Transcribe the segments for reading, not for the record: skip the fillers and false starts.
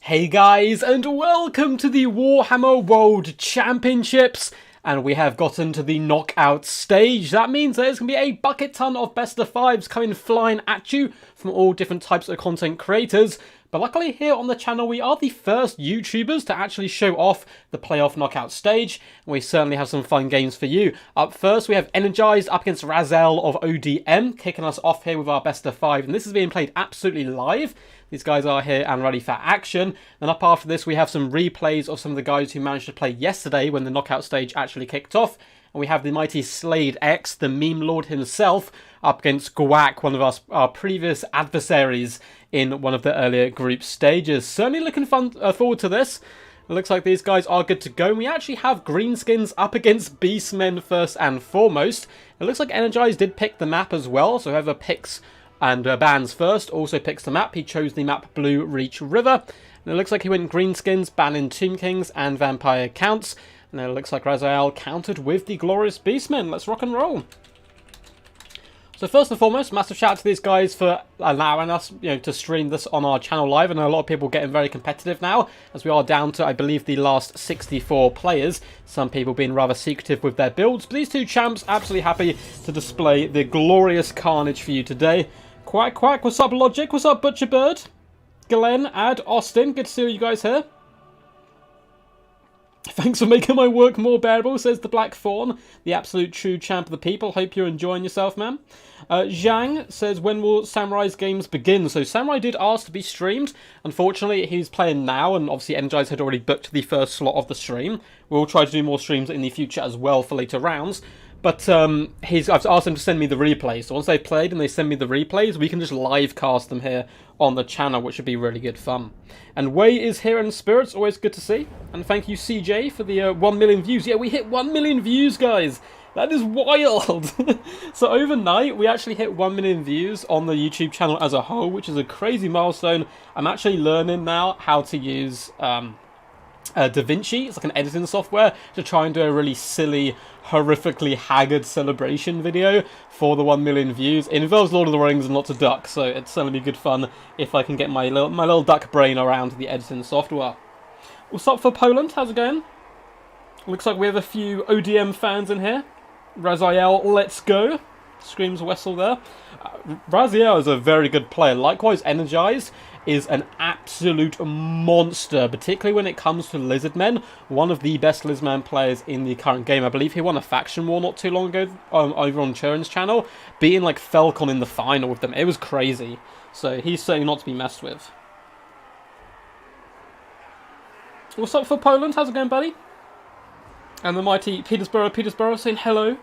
Hey guys, and welcome to the Warhammer World Championships, and we have gotten to the knockout stage. That means there's going to be a bucket ton of best of fives coming flying at you from all different types of content creators. But luckily here on the channel we are the first YouTubers to actually show off the playoff knockout stage, and we certainly have some fun games for you. Up first we have Energized up against Razael of ODM, kicking us off here with our best of five, and this is being played absolutely live. These guys are here and ready for action. And up after this, we have some replays of some of the guys who managed to play yesterday when the knockout stage actually kicked off. And we have the mighty Slade X, the meme lord himself, up against Guac, one of our previous adversaries in one of the earlier group stages. Certainly looking forward to this. It looks like these guys are good to go. We actually have greenskins up against beastmen first and foremost. It looks like Energized did pick the map as well, so whoever picks and bans first also picks the map. He chose the map Blue Reach River, and it looks like he went greenskins, banning Tomb Kings and Vampire Counts, and it looks like Razael countered with the Glorious Beastmen. Let's rock and roll. So first and foremost, massive shout out to these guys for allowing us, to stream this on our channel live. And a lot of people getting very competitive now, as we are down to, I believe, the last 64 players. Some people being rather secretive with their builds, but these two champs absolutely happy to display the glorious carnage for you today. Quack, quack, what's up, Logic? What's up, Butcher Bird? Glenn, Ad, Austin, good to see you guys here. Thanks for making my work more bearable, says the Black Fawn, the absolute true champ of the people. Hope you're enjoying yourself, man. Zhang says, when will Samurai's games begin? So Samurai did ask to be streamed. Unfortunately, he's playing now, and obviously Energized had already booked the first slot of the stream. We'll try to do more streams in the future as well for later rounds. But I've asked him to send me the replays. So once they've played and they send me the replays, we can just live cast them here on the channel, which would be really good fun. And Way is here in spirits, always good to see. And thank you, CJ, for the 1 million views. Yeah, we hit 1 million views, guys. That is wild. So overnight, we actually hit 1 million views on the YouTube channel as a whole, which is a crazy milestone. I'm actually learning now how to use DaVinci. It's like an editing software to try and do a really silly, horrifically haggard celebration video for the 1 million views. It involves Lord of the Rings and lots of ducks, so it's certainly be good fun if I can get my little duck brain around the editing software. What's up for Poland? How's it going? Looks like we have a few ODM fans in here. Razael, let's go. Screams Wessel there. Razael is a very good player. Likewise, Energized is an absolute monster, particularly when it comes to Lizardmen. One of the best Lizardman players in the current game. I believe he won a faction war not too long ago over on Churin's channel, beating like Falcon in the final with them. It was crazy. So he's certainly not to be messed with. What's up for Poland? How's it going, buddy? And the mighty Petersborough saying hello.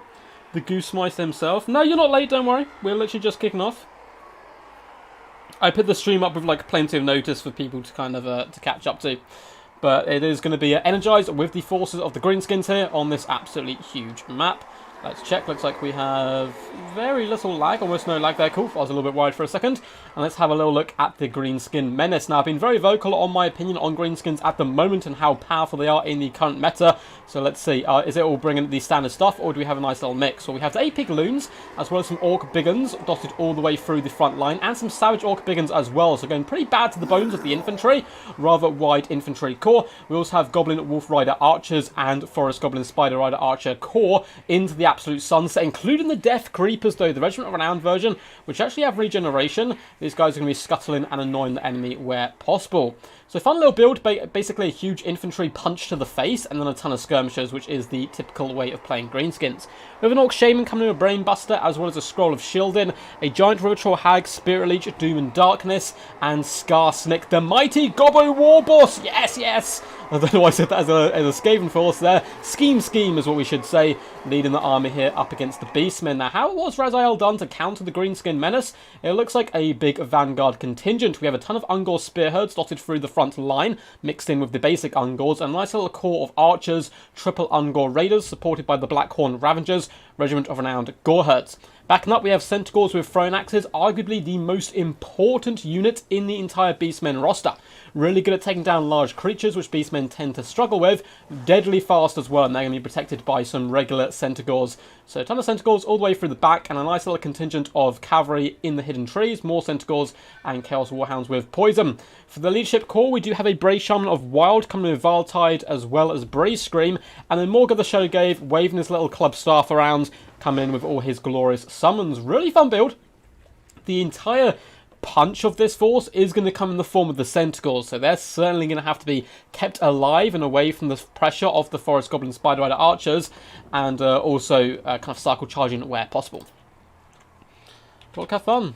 The Goose Mice himself. No, you're not late, don't worry. We're literally just kicking off. I put the stream up with like plenty of notice for people to kind of to catch up to. But it is going to be Energized with the forces of the Greenskins here on this absolutely huge map. Let's check. Looks like we have very little lag, almost no lag there. Cool. I was a little bit worried for a second. And let's have a little look at the Greenskin Menace. Now, I've been very vocal on my opinion on Greenskins at the moment and how powerful they are in the current meta. So let's see. Is it all bringing the standard stuff, or do we have a nice little mix? Well, we have the 8 Pig Loons, as well as some Orc Biggins dotted all the way through the front line, and some Savage Orc Biggins as well. So going pretty bad to the bones of the infantry. Rather wide infantry core. We also have Goblin Wolf Rider Archers and Forest Goblin Spider Rider Archer core into the absolute sunset, including the Death Creepers, though, the Regiment of Renown version, which actually have regeneration. These guys are going to be scuttling and annoying the enemy where possible. So fun little build, basically a huge infantry punch to the face, and then a ton of skirmishers, which is the typical way of playing Greenskins. We have an Orc Shaman coming in with Brain Buster, as well as a Scroll of Shielding, a Giant River Troll Hag, Spirit Leech, Doom and Darkness, and Skarsnik, the mighty Gobbo Warboss! Yes, yes! I don't know why I said that as a Skaven force there. Scheme is what we should say, leading the army here up against the Beastmen. Now, how was Razael done to counter the Greenskin Menace? It looks like a big Vanguard contingent. We have a ton of Ungor Spearheads dotted through the front line, mixed in with the basic Ungors, and a nice little core of Archers, triple Ungor Raiders, supported by the Blackhorn Ravengers, Regiment of Renowned Goreherds. Backing up, we have Centaurs with thrown axes, arguably the most important unit in the entire Beastmen roster. Really good at taking down large creatures, which Beastmen tend to struggle with. Deadly fast as well, and they're going to be protected by some regular Centaurs. So a ton of Centaurs all the way through the back, and a nice little contingent of cavalry in the hidden trees. More Centaurs and Chaos Warhounds with poison. For the leadership core, we do have a Brave Shaman of Wild coming with Viletide, as well as Brave Scream, and then Morg of the Shadowglaive waving his little club staff around, coming in with all his glorious summons. Really fun build. The entire punch of this force is going to come in the form of the Centaurs, so they're certainly going to have to be kept alive and away from the pressure of the Forest Goblin Spider Rider archers, and also kind of cycle charging where possible. Look, have fun.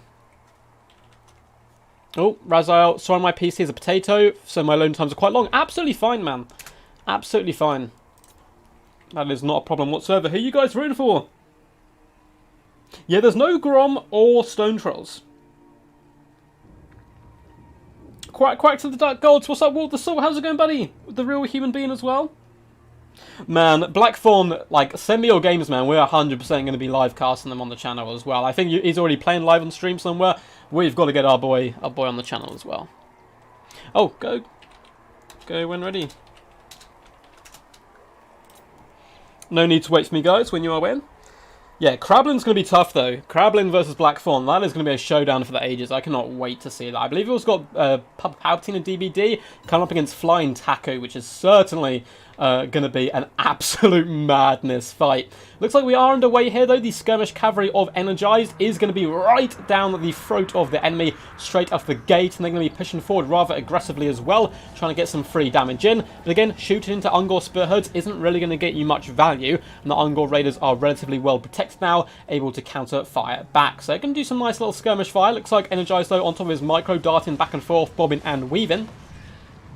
Oh, Razael, sorry my PC is a potato, so my load times are quite long. Absolutely fine, man. Absolutely fine. That is not a problem whatsoever. Who are you guys rooting for? Yeah, there's no Grom or Stone Trolls. Quack to the Dark Gods. What's up, Walter Saul? How's it going, buddy? The real human being as well? Man, Blackthorn, like, send me your games, man. We're 100% going to be live casting them on the channel as well. I think he's already playing live on stream somewhere. We've got to get our boy on the channel as well. Oh, go when ready. No need to wait for me, guys, when you are when. Yeah, Krablin's going to be tough, though. Krablin versus Blackthorn. That is going to be a showdown for the ages. I cannot wait to see that. I believe it also got Palpatine and DBD coming up against Flying Taco, which is certainly going to be an absolute madness fight. Looks like we are underway here, though. The Skirmish Cavalry of Energized is going to be right down the throat of the enemy, straight off the gate, and they're going to be pushing forward rather aggressively as well, trying to get some free damage in. But again, shooting into Ungor Spearheads isn't really going to get you much value, and the Ungor Raiders are relatively well protected now, able to counter fire back. So they're going to do some nice little skirmish fire. Looks like Energized, though, on top of his micro, darting back and forth, bobbing and weaving,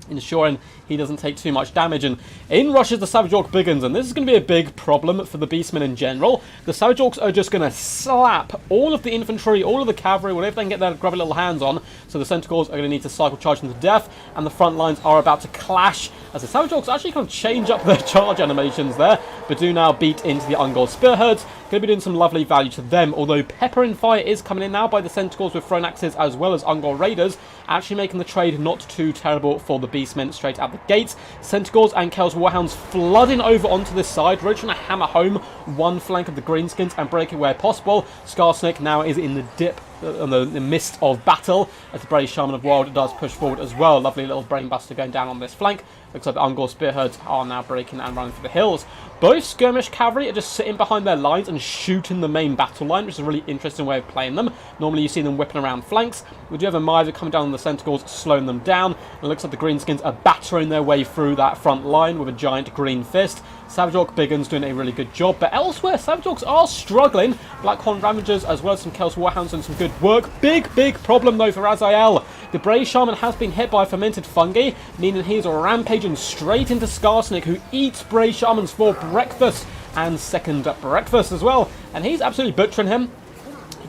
ensuring he doesn't take too much damage. And in rushes the Savage Orc Biggins, and this is going to be a big problem for the Beastmen in general. The Savage Orcs are just going to slap all of the infantry, all of the cavalry, whatever they can get their grubby little hands on. So the Centaurs are going to need to cycle charge them to death, and the front lines are about to clash as the Savage Orcs actually kind of change up their charge animations there, but do now beat into the Ungor Spearheads. Going to be doing some lovely value to them, although Pepper and Fire is coming in now by the Centaurs with thrown axes as well as Ungor Raiders, actually making the trade not too terrible for the Beastmen straight out the gates. Centaurs and Chaos Warhounds flooding over onto this side, really trying to hammer home one flank of the Greenskins and break it where possible. Scarsnake now is in the dip, in the midst of battle, as the Brave Shaman of Wild does push forward as well. Lovely little brainbuster going down on this flank. Looks like the Ungor Spearheads are now breaking and running for the hills. Both Skirmish Cavalry are just sitting behind their lines and shooting the main battle line, which is a really interesting way of playing them. Normally you see them whipping around flanks. We do have a Miser coming down on the Centaurs, slowing them down. It looks like the Greenskins are battering their way through that front line with a giant green fist. Savage Orc Biggins doing a really good job, but elsewhere Savage Orcs are struggling. Blackhorn Ravagers as well as some Chaos Warhounds doing some good work. Big problem though for Razael. The Brave Shaman has been hit by fermented fungi, meaning he's rampaging straight into Scarsnake, who eats Brave Shamans for breakfast and second breakfast as well, and he's absolutely butchering him.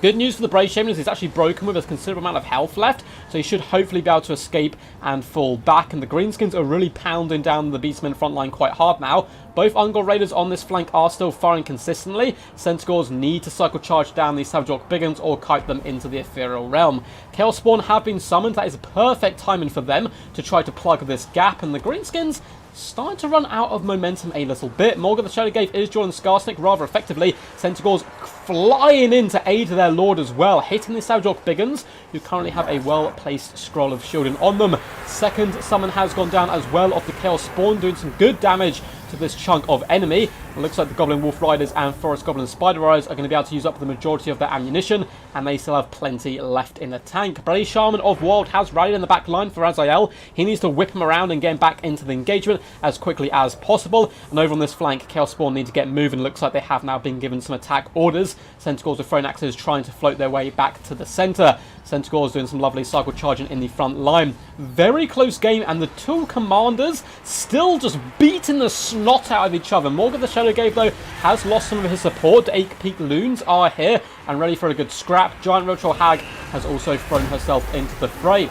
Good news for the Brave Shaman is he's actually broken with a considerable amount of health left, so he should hopefully be able to escape and fall back. And the Greenskins are really pounding down the Beastmen front line quite hard now. Both Ungor Raiders on this flank are still firing consistently. Centaurs need to cycle charge down these Savage Orc Biggins or kite them into the Ethereal Realm. Chaos Spawn have been summoned. That is perfect timing for them to try to plug this gap, and the Greenskins starting to run out of momentum a little bit. Morg of the Shadowglaive is joining Scarsnake rather effectively. Centaurs flying in to aid their lord as well, hitting the Savage Orc Biggins, who currently have a well-placed scroll of shielding on them. Second summon has gone down as well off the Chaos Spawn, doing some good damage to this chunk of enemy. It looks like the Goblin Wolf Riders and Forest Goblin Spider Riders are going to be able to use up the majority of their ammunition, and they still have plenty left in the tank. Brave Shaman of Wild has rallied in the back line for Razael. He needs to whip him around and get him back into the engagement as quickly as possible. And over on this flank, Chaos Spawn need to get moving. Looks like they have now been given some attack orders. Centaurs with thrown axes trying to float their way back to the centre. Centaurs doing some lovely cycle charging in the front line. Very close game, and the two commanders still just beating the snot out of each other. Morg of the Shadowglaive, though, has lost some of his support. The 8-peak loons are here and ready for a good scrap. Giant Roach Hag has also thrown herself into the fray.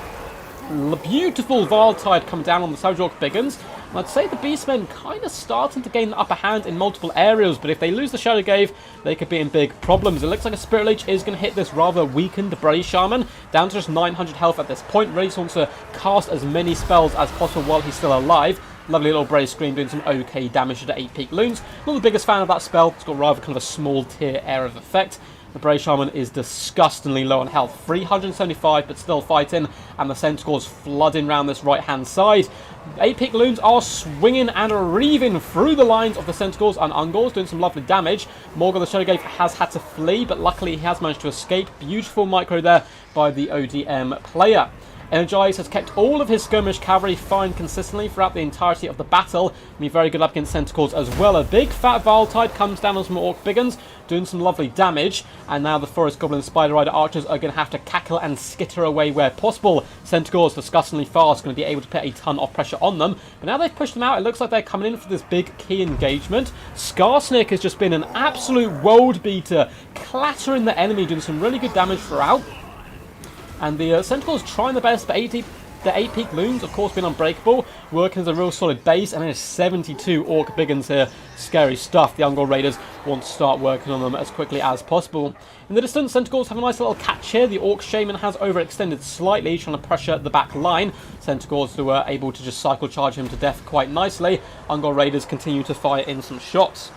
Beautiful Vile Tide come down on the Savage Orc Biggins. And I'd say the Beastmen kind of starting to gain the upper hand in multiple areas, but if they lose the Shadow Glaive, they could be in big problems. It looks like a Spirit Leech is going to hit this rather weakened Bray Shaman, down to just 900 health at this point. Really wants to cast as many spells as possible while he's still alive. Lovely little Bray Scream doing some okay damage to the 8 Peak Loons. Not the biggest fan of that spell. It's got rather kind of a small tier area of effect. The Bray Shaman is disgustingly low on health. 375, but still fighting. And the Centaurs flooding around this right-hand side. 8 Peak Loons are swinging and reaving through the lines of the Centaurs and Ungors, doing some lovely damage. Morgan the Shadow Glaive has had to flee, but luckily he has managed to escape. Beautiful micro there by the ODM player. Energized has kept all of his skirmish cavalry firing consistently throughout the entirety of the battle. And be very good up against Centaurs as well. A big fat Vile Tide comes down on some Orc Biggins, doing some lovely damage. And now the Forest Goblin Spider Rider archers are going to have to cackle and skitter away where possible. Centaurs, disgustingly fast, going to be able to put a ton of pressure on them. But now they've pushed them out, it looks like they're coming in for this big key engagement. Skarsnik has just been an absolute world beater, clattering the enemy, doing some really good damage throughout. And the Centaurs trying the best, but the 8 Peak Loons, of course, been unbreakable, working as a real solid base, and there's 72 Orc Biggins here. Scary stuff. The Ungor Raiders want to start working on them as quickly as possible. In the distance, Centaurs have a nice little catch here. The Orc Shaman has overextended slightly, trying to pressure the back line. Centaurs who were able to just cycle charge him to death quite nicely. Ungor Raiders continue to fire in some shots.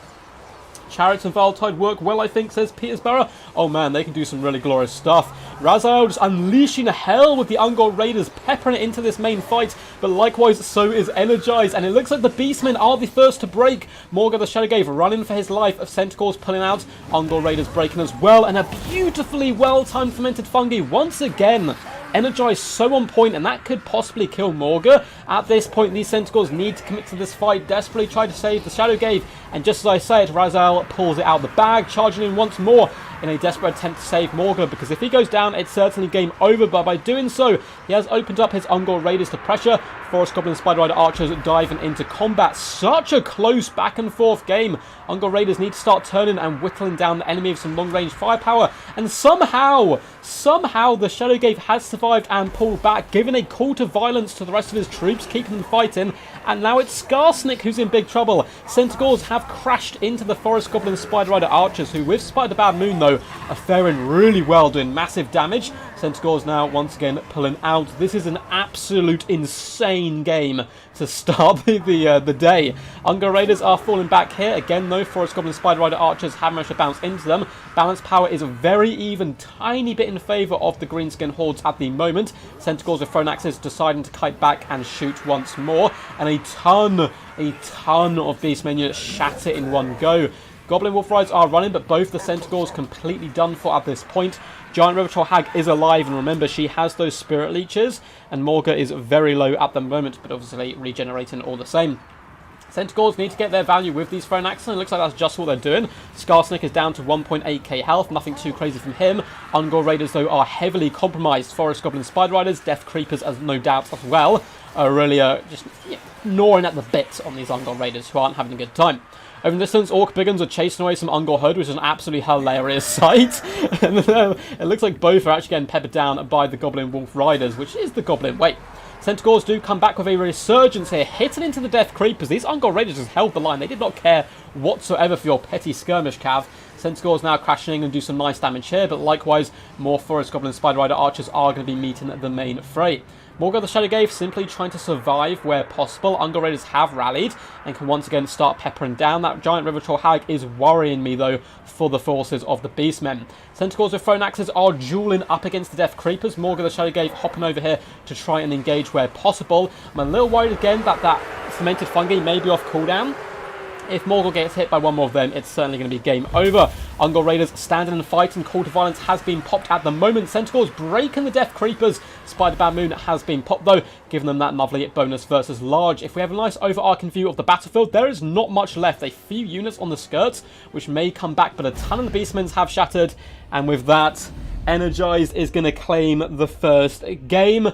Chariots and Vile Tide work well, I think, says Petersburg. Oh man, they can do some really glorious stuff. Razael just unleashing hell with the Ungor Raiders, peppering it into this main fight, but likewise so is Energized, and it looks like the Beastmen are the first to break. Morgan the Shadow Glaive running for his life, of Centaurs pulling out, Ungor Raiders breaking as well, and a beautifully well-timed Fermented Fungi once again. Energized so on point, and that could possibly kill Morga. At this point, these Centaurs need to commit to this fight, desperately try to save the Shadow Glaive, and just as I say it, Razael pulls it out of the bag, charging in once more in a desperate attempt to save Morga, because if he goes down, it's certainly game over, but by doing so, he has opened up his Ungor Raiders to pressure. Forest Goblin Spider Rider archers diving into combat. Such a close back and forth game. Ungor Raiders need to start turning and whittling down the enemy with some long range firepower, and somehow the Shadow Glaive has survived and pulled back, giving a call to violence to the rest of his troops, keeping them fighting, and now it's Skarsnik who's in big trouble. Centaurs have crashed into the Forest Goblin Spider Rider archers, who with Spider Bad Moon though are faring really well, doing massive damage. Centaurs now once again pulling out. This is an absolute insane game to start the day. Ungor Raiders are falling back here. Again though, Forest Goblin Spider Rider archers have managed to bounce into them. Balance power is a very even, tiny bit in favour of the Greenskin Hordes at the moment. Centaurs with thrown axes deciding to kite back and shoot once more. And a ton of Beastmen units shatter in one go. Goblin Wolf Riders are running, but both the Centaurs completely done for at this point. Giant River Troll Hag is alive, and remember, she has those Spirit Leeches, and Morga is very low at the moment, but obviously regenerating all the same. Centaurs need to get their value with these thrown axes, and it looks like that's just what they're doing. Skarsnik is down to 1.8k health, nothing too crazy from him. Ungor Raiders, though, are heavily compromised. Forest Goblin Spider Riders, Death Creepers, as no doubt as well, are really just gnawing at the bits on these Ungor Raiders, who aren't having a good time. Over in the distance, Orc Biggins are chasing away some Ungor Hood, which is an absolutely hilarious sight. And it looks like both are actually getting peppered down by the Goblin Wolf Riders, which is the Goblin way. Centaurs do come back with a resurgence here, hitting into the Death Creepers. These Ungor Raiders just held the line. They did not care whatsoever for your petty skirmish, Cav. Centaurs now crashing and do some nice damage here, but likewise, more Forest Goblin Spider Rider archers are going to be meeting the main fray. Morga the Shadow Glaive simply trying to survive where possible. Ungor Raiders have rallied and can once again start peppering down. That Giant River Troll Hag is worrying me though for the forces of the Beastmen. Centaurs with thrown axes are dueling up against the Death Creepers. Morga the Shadow Glaive hopping over here to try and engage where possible. I'm a little worried again that Fermented Fungi may be off cooldown. If Morgul gets hit by one more of them, it's certainly going to be game over. Ungor Raiders standing and fighting. Call to violence has been popped at the moment. Centaurs breaking the Death Creepers. Spider Bad Moon has been popped though, giving them that lovely bonus versus large. If we have a nice overarching view of the battlefield, there is not much left. A few units on the skirts, which may come back, but a ton of the Beastmen have shattered. And with that, Energized is going to claim the first game.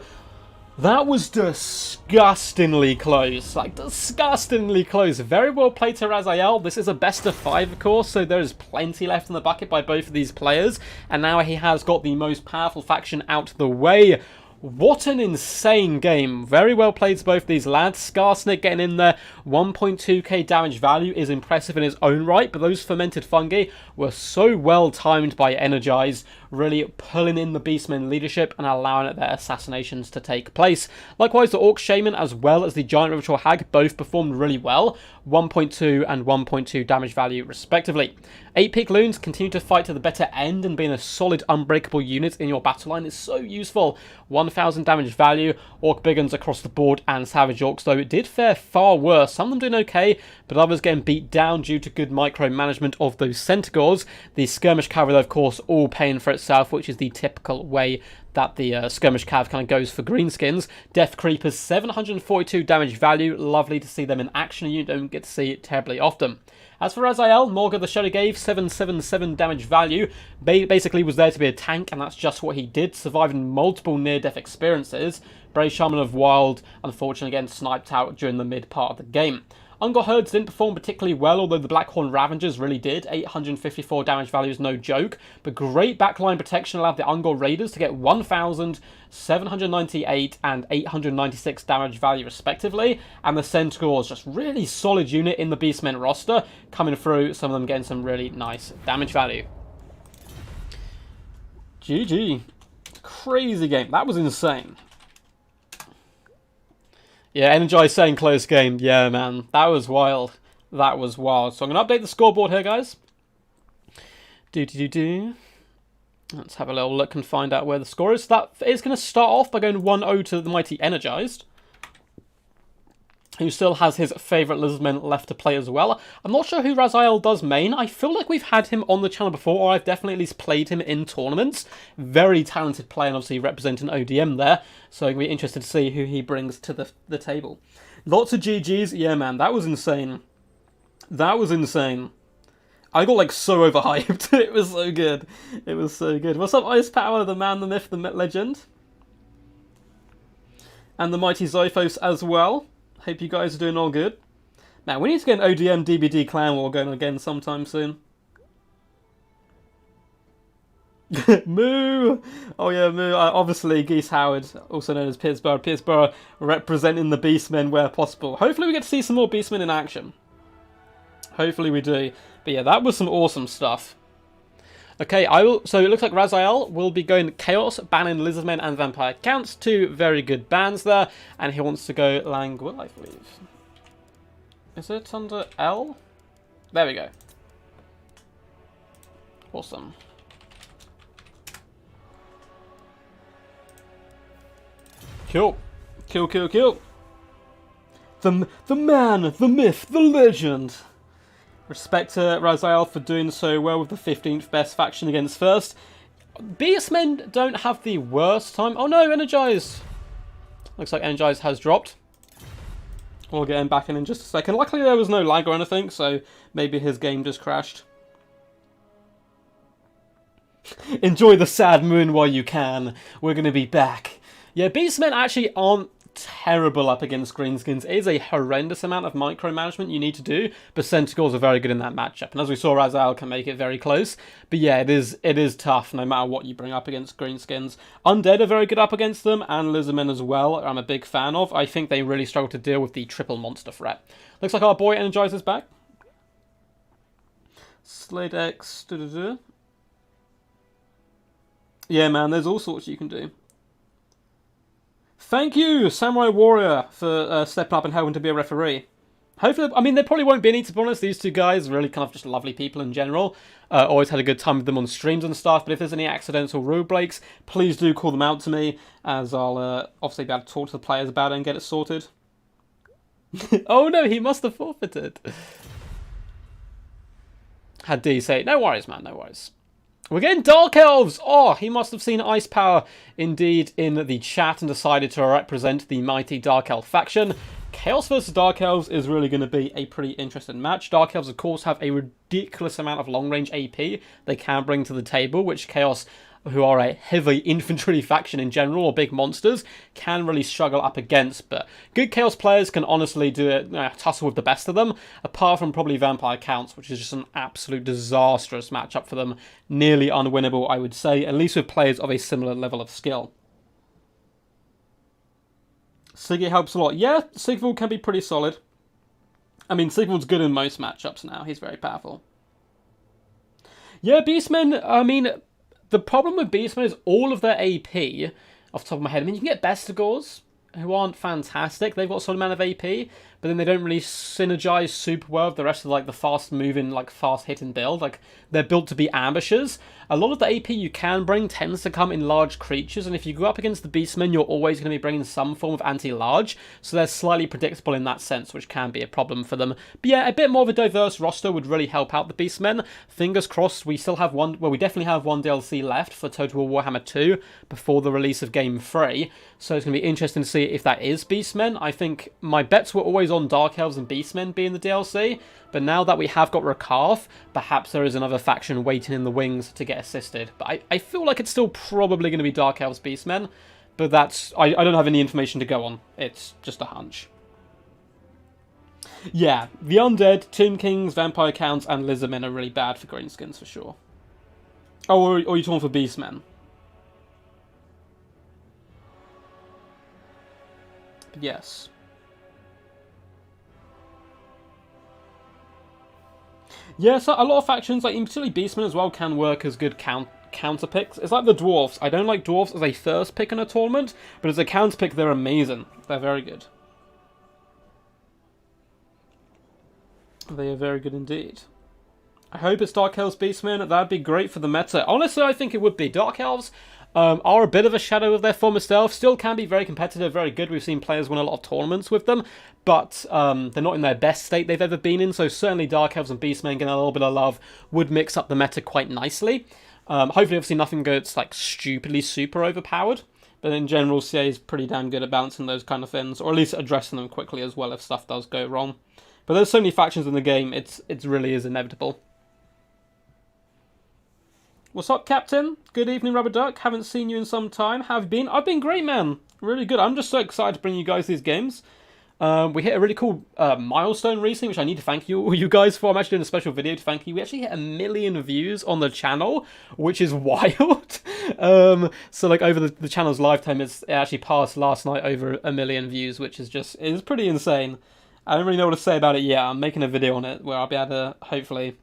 That was disgustingly close, like disgustingly close. Very well played to Razael. This is a best of 5, of course, so there is plenty left in the bucket by both of these players. And now he has got the most powerful faction out the way. What an insane game. Very well played to both these lads. Scarsnick getting in there. 1.2k damage value is impressive in its own right, but those fermented fungi were so well timed by Energized, really pulling in the Beastmen leadership and allowing their assassinations to take place. Likewise, the Orc Shaman as well as the Giant Ritual Hag both performed really well. 1.2 and 1.2 damage value respectively. 8 Peak Loons continue to fight to the better end, and being a solid unbreakable unit in your battle line is so useful. 1000 damage value. Orc Biggins across the board, and Savage Orcs though it did fare far worse. Some of them doing okay, but others getting beat down due to good micromanagement of those Centaurs. The Skirmish Cavalry though, of course, all paying for itself, which is the typical way that the Skirmish Cav kind of goes for greenskins. Death Creepers, 742 damage value. Lovely to see them in action. You don't get to see it terribly often. As for Razael, Morga the Shadow gave 777 damage value. Basically was there to be a tank, and that's just what he did, surviving multiple near-death experiences. Brave Shaman of Wild, unfortunately, getting sniped out during the mid part of the game. Ungor Herds didn't perform particularly well, although the Blackhorn Ravengers really did. 854 damage value is no joke, but great backline protection allowed the Ungor Raiders to get 1,798 and 896 damage value respectively, and the Centaurs, just really solid unit in the Beastmen roster, coming through, some of them getting some really nice damage value. GG. Crazy game. That was insane. Yeah, Energized saying close game. Yeah, man. That was wild. That was wild. So I'm going to update the scoreboard here, guys. Let's have a little look and find out where the score is. So that is going to start off by going 1-0 to the mighty Energized, who still has his favourite Lizardmen left to play as well. I'm not sure who Razael does main. I feel like we've had him on the channel before, or I've definitely at least played him in tournaments. Very talented player, and obviously representing ODM there. So I'm going to be interested to see who he brings to the table. Lots of GGs. Yeah, man, that was insane. That was insane. I got like so overhyped. It was so good. It was so good. What's up, Ice Power, the man, the myth, the legend? And the mighty Zyphos as well. Hope you guys are doing all good. Man, we need to get an ODM DBD clan war going again sometime soon. Moo! Oh yeah, Moo. Obviously, Geese Howard, also known as Pittsburgh. Pittsburgh representing the Beastmen where possible. Hopefully we get to see some more Beastmen in action. Hopefully we do. But yeah, that was some awesome stuff. Okay, so it looks like Razael will be going Chaos, banning Lizardmen and Vampire Counts. 2 very good bans there. And he wants to go Languid, I believe. Is it under L? There we go. Awesome. Cool. Cool, cool, cool. The man, the myth, the legend. Respect to Razael for doing so well with the 15th best faction against first. Beastmen don't have the worst time. Oh no, Energized. Looks like Energized has dropped. We'll get him back in just a second. Luckily there was no lag or anything, so maybe his game just crashed. Enjoy the sad moon while you can. We're going to be back. Yeah, Beastmen actually aren't terrible up against greenskins. It is a horrendous amount of micromanagement you need to do, but Centaurs are very good in that matchup, and as we saw, Razael can make it very close. But yeah, it is tough no matter what you bring up against greenskins. Undead are very good up against them, and Lizardmen as well, I'm a big fan of. I think they really struggle to deal with the triple monster threat. Looks like our boy Energized is back. Slade X. Yeah, man, there's all sorts you can do. Thank you, Samurai Warrior, for stepping up and helping to be a referee. Hopefully, I mean, there probably won't be any, to be honest. These two guys really kind of just lovely people in general. Always had a good time with them on streams and stuff. But if there's any accidental rule breaks, please do call them out to me, as I'll obviously be able to talk to the players about it and get it sorted. Oh no, he must have forfeited. Had D say, no worries, man, no worries. We're getting Dark Elves! Oh, he must have seen Ice Power indeed in the chat and decided to represent the mighty Dark Elf faction. Chaos versus Dark Elves is really going to be a pretty interesting match. Dark Elves, of course, have a ridiculous amount of long-range AP they can bring to the table, which Chaos, who are a heavy infantry faction in general, or big monsters, can really struggle up against. But good Chaos players can honestly do it, tussle with the best of them, apart from probably Vampire Counts, which is just an absolute disastrous matchup for them. Nearly unwinnable, I would say, at least with players of a similar level of skill. Siggy helps a lot. Yeah, Sigvald can be pretty solid. I mean, Sigvald's good in most matchups now. He's very powerful. Yeah, Beastmen, I mean, the problem with Beastmen is all of their AP, off the top of my head, I mean, you can get Bestigors, who aren't fantastic. They've got a solid amount of AP, but then they don't really synergize super well with the rest of like the fast-moving, like fast-hitting build. Like, they're built to be ambushers. A lot of the AP you can bring tends to come in large creatures, and if you go up against the Beastmen, you're always going to be bringing some form of anti-large, so they're slightly predictable in that sense, which can be a problem for them. But yeah, a bit more of a diverse roster would really help out the Beastmen. Fingers crossed, we still have one, well, we definitely have one DLC left for Total War Warhammer 2 before the release of Game 3, so it's going to be interesting to see if that is Beastmen. I think my bets were always on Dark Elves and Beastmen being the DLC, but now that we have got Rakarth, perhaps there is another faction waiting in the wings to get assisted. But I feel like it's still probably going to be Dark Elves Beastmen, but that's I don't have any information to go on. It's just a hunch. Yeah, the Undead, Tomb Kings, Vampire Counts, and Lizardmen are really bad for Greenskins for sure. Oh, or you're talking for Beastmen. But yes. Yeah, so a lot of factions, like particularly Beastmen as well, can work as good counter picks. It's like the Dwarves. I don't like Dwarves as a first pick in a tournament, but as a counter pick, they're amazing. They're very good. They are very good indeed. I hope it's Dark Elves Beastmen. That'd be great for the meta. Honestly, I think it would be. Dark Elves are a bit of a shadow of their former self. Still can be very competitive, very good. We've seen players win a lot of tournaments with them, but they're not in their best state they've ever been in, so certainly Dark Elves and Beastmen getting a little bit of love would mix up the meta quite nicely. Hopefully, obviously, nothing goes like stupidly super overpowered, but in general, CA is pretty damn good at balancing those kind of things, or at least addressing them quickly as well if stuff does go wrong. But there's so many factions in the game, it really is inevitable. What's up, Captain? Good evening, Rubber Duck. Haven't seen you in some time. Have you been? I've been great, man. Really good. I'm just so excited to bring you guys these games. We hit a really cool milestone recently, which I need to thank you guys for. I'm actually doing a special video to thank you. We actually hit 1 million views on the channel, which is wild. So like over the channel's lifetime, it actually passed last night over 1 million views, which is pretty insane. I don't really know what to say about it yet. I'm making a video on it where I'll be able to hopefully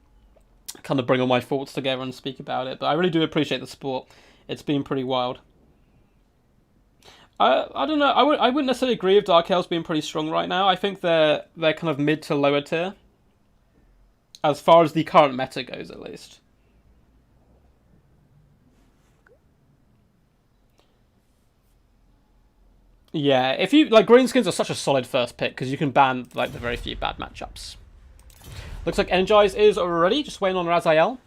kind of bring all my thoughts together and speak about it. But I really do appreciate the support. It's been pretty wild. I don't know. I wouldn't necessarily agree with Dark Elves being pretty strong right now. I think they're kind of mid to lower tier, as far as the current meta goes, at least. Yeah, if you like, Greenskins are such a solid first pick because you can ban like the very few bad matchups. Looks like Energized is already just waiting on Razael.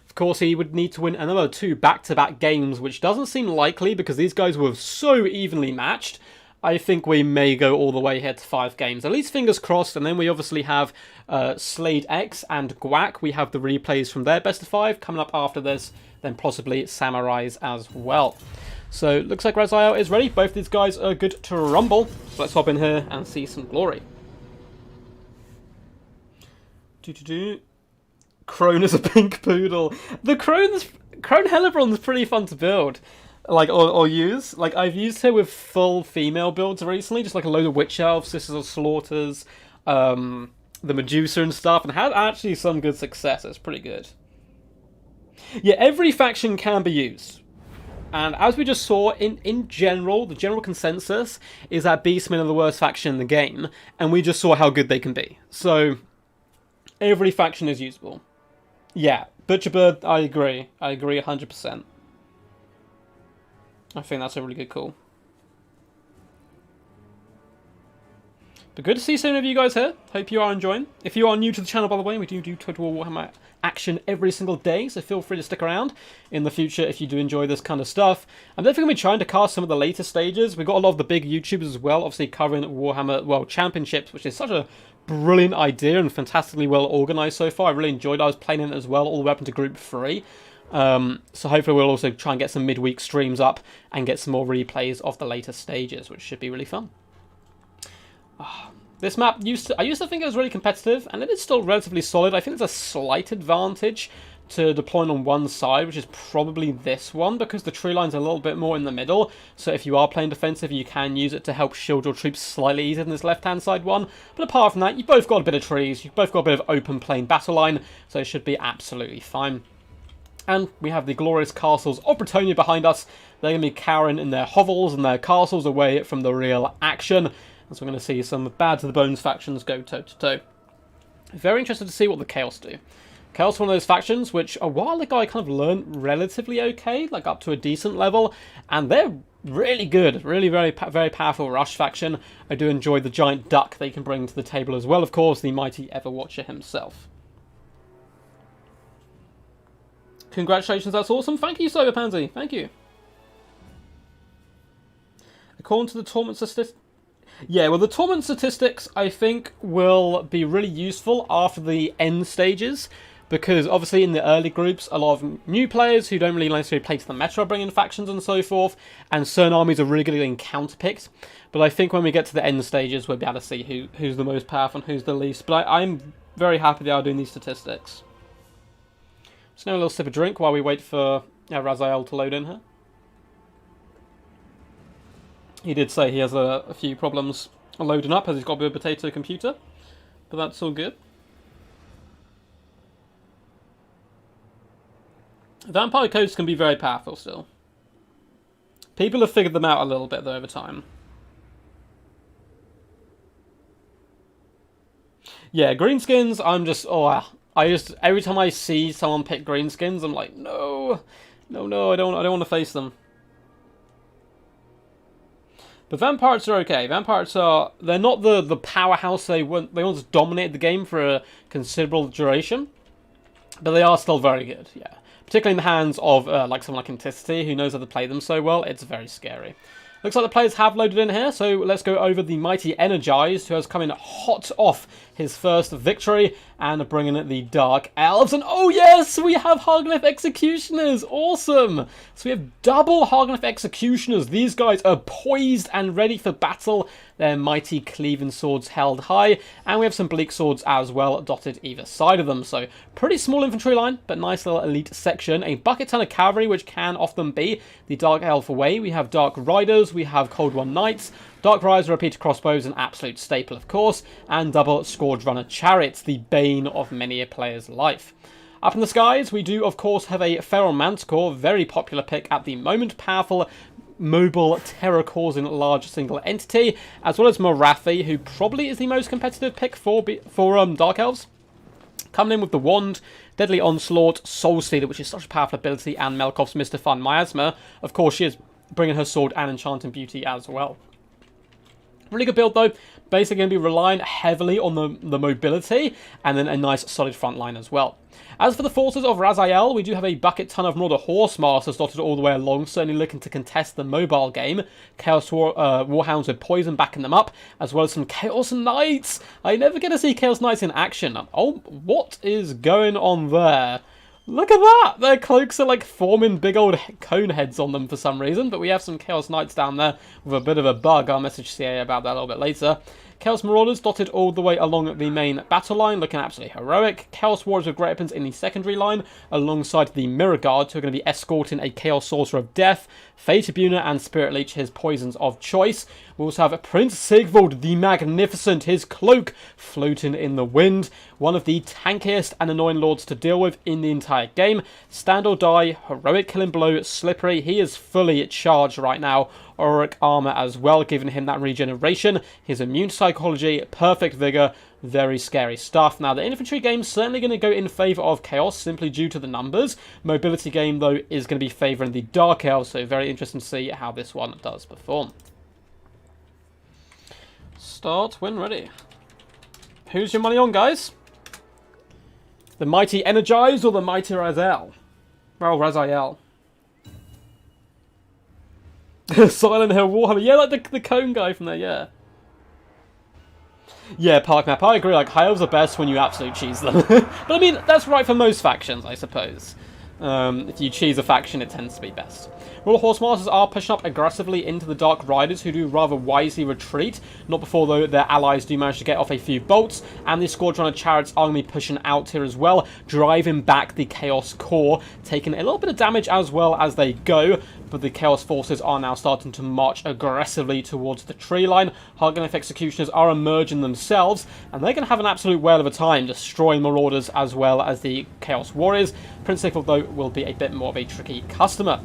Of course, he would need to win another 2 back-to-back games, which doesn't seem likely because these guys were so evenly matched. I think we may go all the way here to 5 games. At least fingers crossed. And then we obviously have Slade X and Guac. We have the replays from their best of 5 coming up after this. Then possibly Samurais as well. So looks like Razael is ready. Both these guys are good to rumble. So let's hop in here and see some glory. Crone is a pink poodle. The Crone Hellebron's pretty fun to build, like or use. Like I've used her with full female builds recently, just like a load of Witch Elves, Sisters of Slaughters, the Medusa and stuff, and had actually some good success. It's pretty good. Yeah, every faction can be used. And as we just saw, in general, the general consensus is that Beastmen are the worst faction in the game, and we just saw how good they can be. So every faction is usable. Yeah, Butcherbird, I agree. I agree 100%. I think that's a really good call. But good to see so many of you guys here. Hope you are enjoying. If you are new to the channel, by the way, we do Total War Warhammer action every single day, so feel free to stick around in the future if you do enjoy this kind of stuff. I'm definitely going to be trying to cast some of the later stages. We've got a lot of the big YouTubers as well, obviously covering Warhammer World Championships, which is such a brilliant idea and fantastically well organised so far. I really enjoyed it. I was playing it as well all the way up into Group 3. So hopefully we'll also try and get some midweek streams up and get some more replays of the later stages, which should be really fun. This map I used to think it was really competitive, and it is still relatively solid. I think there's a slight advantage to deploying on one side, which is probably this one, because the tree line's a little bit more in the middle. So if you are playing defensive, you can use it to help shield your troops slightly easier than this left-hand side one. But apart from that, you've both got a bit of trees, you've both got a bit of open plain battle line, so it should be absolutely fine. And we have the glorious castles of Bretonnia behind us. They're going to be cowering in their hovels and their castles away from the real action. And so we're going to see some bad to the bones factions go toe-to-toe. Very interested to see what the Chaos do. Chaos is one of those factions which a while ago I kind of learned relatively okay, like up to a decent level. And they're really good, really very powerful rush faction. I do enjoy the giant duck they can bring to the table as well, of course, the mighty Everwatcher himself. Congratulations, that's awesome. Thank you, Cyberpansy. Thank you. According to the tournament statistics... Yeah, well, the tournament statistics, I think, will be really useful after the end stages. Because, obviously, in the early groups, a lot of new players who don't really necessarily play to the meta are bringing factions and so forth. And certain armies are really good at getting counterpicked. But I think when we get to the end stages, we'll be able to see who's the most powerful and who's the least. But I'm very happy they are doing these statistics. Just now a little sip of drink while we wait for Razael to load in here. He did say he has a few problems loading up as he's got a bit of a potato computer. But that's all good. Vampire codes can be very powerful still. People have figured them out a little bit though over time. Yeah, greenskins, I'm just... every time I see someone pick greenskins, I'm like, no, I don't want to face them. But Vampires are okay. Vampires are, they're not the powerhouse they once dominated the game for a considerable duration, but they are still very good. Yeah, particularly in the hands of like someone like Anticity who knows how to play them so well. It's very scary. Looks like the players have loaded in here, so let's go over the mighty Energized, who has come in hot off his first victory, and bringing in the Dark Elves. And oh yes, we have Hargneth Executioners! Awesome! So we have double Hargneth Executioners. These guys are poised and ready for battle. Their mighty cleaving swords held high, and we have some bleak swords as well dotted either side of them. So pretty small infantry line, but nice little elite section. A bucket ton of cavalry, which can often be the Dark Elf way. We have Dark Riders, we have Cold One Knights, Dark Riders, repeater crossbows, an absolute staple of course, and double Scourge Runner chariots, the bane of many a player's life. Up in the skies, we do of course have a Feral Manticore, very popular pick at the moment, powerful, mobile, terror-causing large single entity, as well as Morathi, who probably is the most competitive pick for Dark Elves. Coming in with the Wand, Deadly Onslaught, Soul Stealer, which is such a powerful ability, and Melkov's Mystifying Miasma. Of course, she is bringing her sword and Enchanting Beauty as well. Really good build though, basically going to be relying heavily on the mobility, and then a nice solid front line as well. As for the forces of Razael, we do have a bucket ton of Marauder Horsemasters dotted all the way along, certainly looking to contest the mobile game. Chaos Warhounds with poison backing them up, as well as some Chaos Knights. I never get to see Chaos Knights in action. Oh, what is going on there? Look at that! Their cloaks are like forming big old cone heads on them for some reason, but we have some Chaos Knights down there with a bit of a bug. I'll message CA about that a little bit later. Chaos Marauders dotted all the way along the main battle line, looking absolutely heroic. Chaos Warriors with great weapons in the secondary line, alongside the Mirror Guards, who are going to be escorting a Chaos Sorcerer of Death, Fate Tribuna, and Spirit Leech, his poisons of choice. We also have Prince Sigvald the Magnificent, his cloak floating in the wind. One of the tankiest and annoying lords to deal with in the entire game. Stand or die, heroic killing blow, slippery. He is fully charged right now. Auric armor as well, giving him that regeneration. His immune psychology, perfect vigor, very scary stuff. Now, the infantry game is certainly going to go in favour of Chaos, simply due to the numbers. Mobility game, though, is going to be favouring the Dark Elves, so very interesting to see how this one does perform. Start when ready. Who's your money on, guys? The mighty Energized or the mighty Razael? Well, Razael. Silent Hill Warhammer. Yeah, like the cone guy from there, yeah. Yeah, Park Map, I agree. Like, High Elves are best when you absolute cheese them. But I mean, that's right for most factions, I suppose. If you choose a faction, it tends to be best. Royal Horse Masters are pushing up aggressively into the Dark Riders, who do rather wisely retreat. Not before, though, their allies do manage to get off a few bolts, and the Squadron of Chariots are going to be pushing out here as well, driving back the Chaos Corps, taking a little bit of damage as well as they go. But the Chaos Forces are now starting to march aggressively towards the tree line. Hargoneth Executioners are emerging themselves, and they're going to have an absolute whale of a time destroying Marauders as well as the Chaos Warriors. Prince Sigvald, though, will be a bit more of a tricky customer.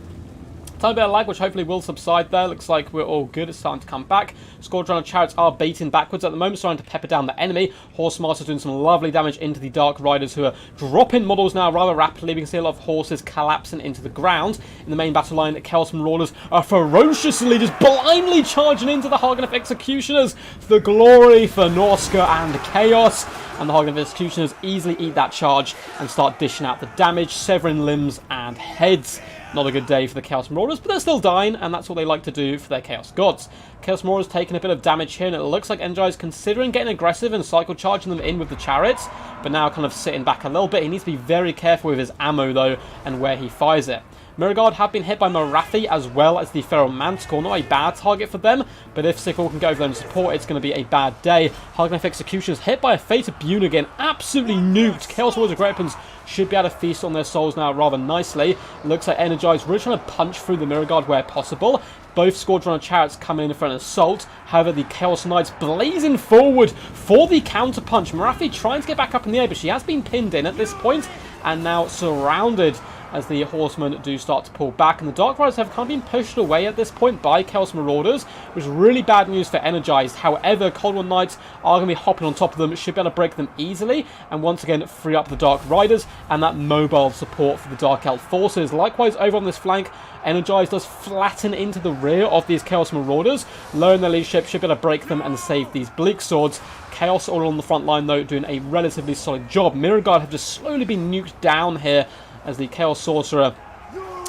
Tiny bit of lag, which hopefully will subside there. Looks like we're all good. It's starting to come back. Squadron of Chariots are baiting backwards at the moment, starting to pepper down the enemy. Horsemasters doing some lovely damage into the Dark Riders, who are dropping models now rather rapidly. We can see a lot of horses collapsing into the ground. In the main battle line, Chaos Marauders are ferociously just blindly charging into the Hargoneth Executioners. The glory for Norska and Chaos. And the Hargoneth Executioners easily eat that charge and start dishing out the damage, severing limbs and heads. Not a good day for the Chaos Marauders, but they're still dying, and that's what they like to do for their Chaos Gods. Chaos Marauders taking a bit of damage here, and it looks like Energized considering getting aggressive and cycle charging them in with the chariots, but now kind of sitting back a little bit. He needs to be very careful with his ammo, though, and where he fires it. Mirrorguard have been hit by Marathi as well as the Feral Manticore. Not a bad target for them, but if Sigvald can go over there and support, it's going to be a bad day. Hargoneth Executioners hit by a Fate of Bune again, absolutely nuked. Chaos Warriors Great Weapons should be able to feast on their souls now rather nicely. It looks like Energized really trying to punch through the Mirrorguard where possible. Both Squadron of Chariots coming in for an assault. However, the Chaos Knights blazing forward for the counterpunch. Marathi trying to get back up in the air, but she has been pinned in at this point and now surrounded as the Horsemen do start to pull back. And the Dark Riders have kind of been pushed away at this point by Chaos Marauders, which is really bad news for Energized. However, Cold War Knights are going to be hopping on top of them, should be able to break them easily, and once again free up the Dark Riders and that mobile support for the Dark Elf forces. Likewise, over on this flank, Energized does flatten into the rear of these Chaos Marauders, lowering their leadership, should be able to break them and save these Bleak Swords. Chaos all on the front line, though, doing a relatively solid job. Mirrorguard have just slowly been nuked down here, as the Chaos Sorcerer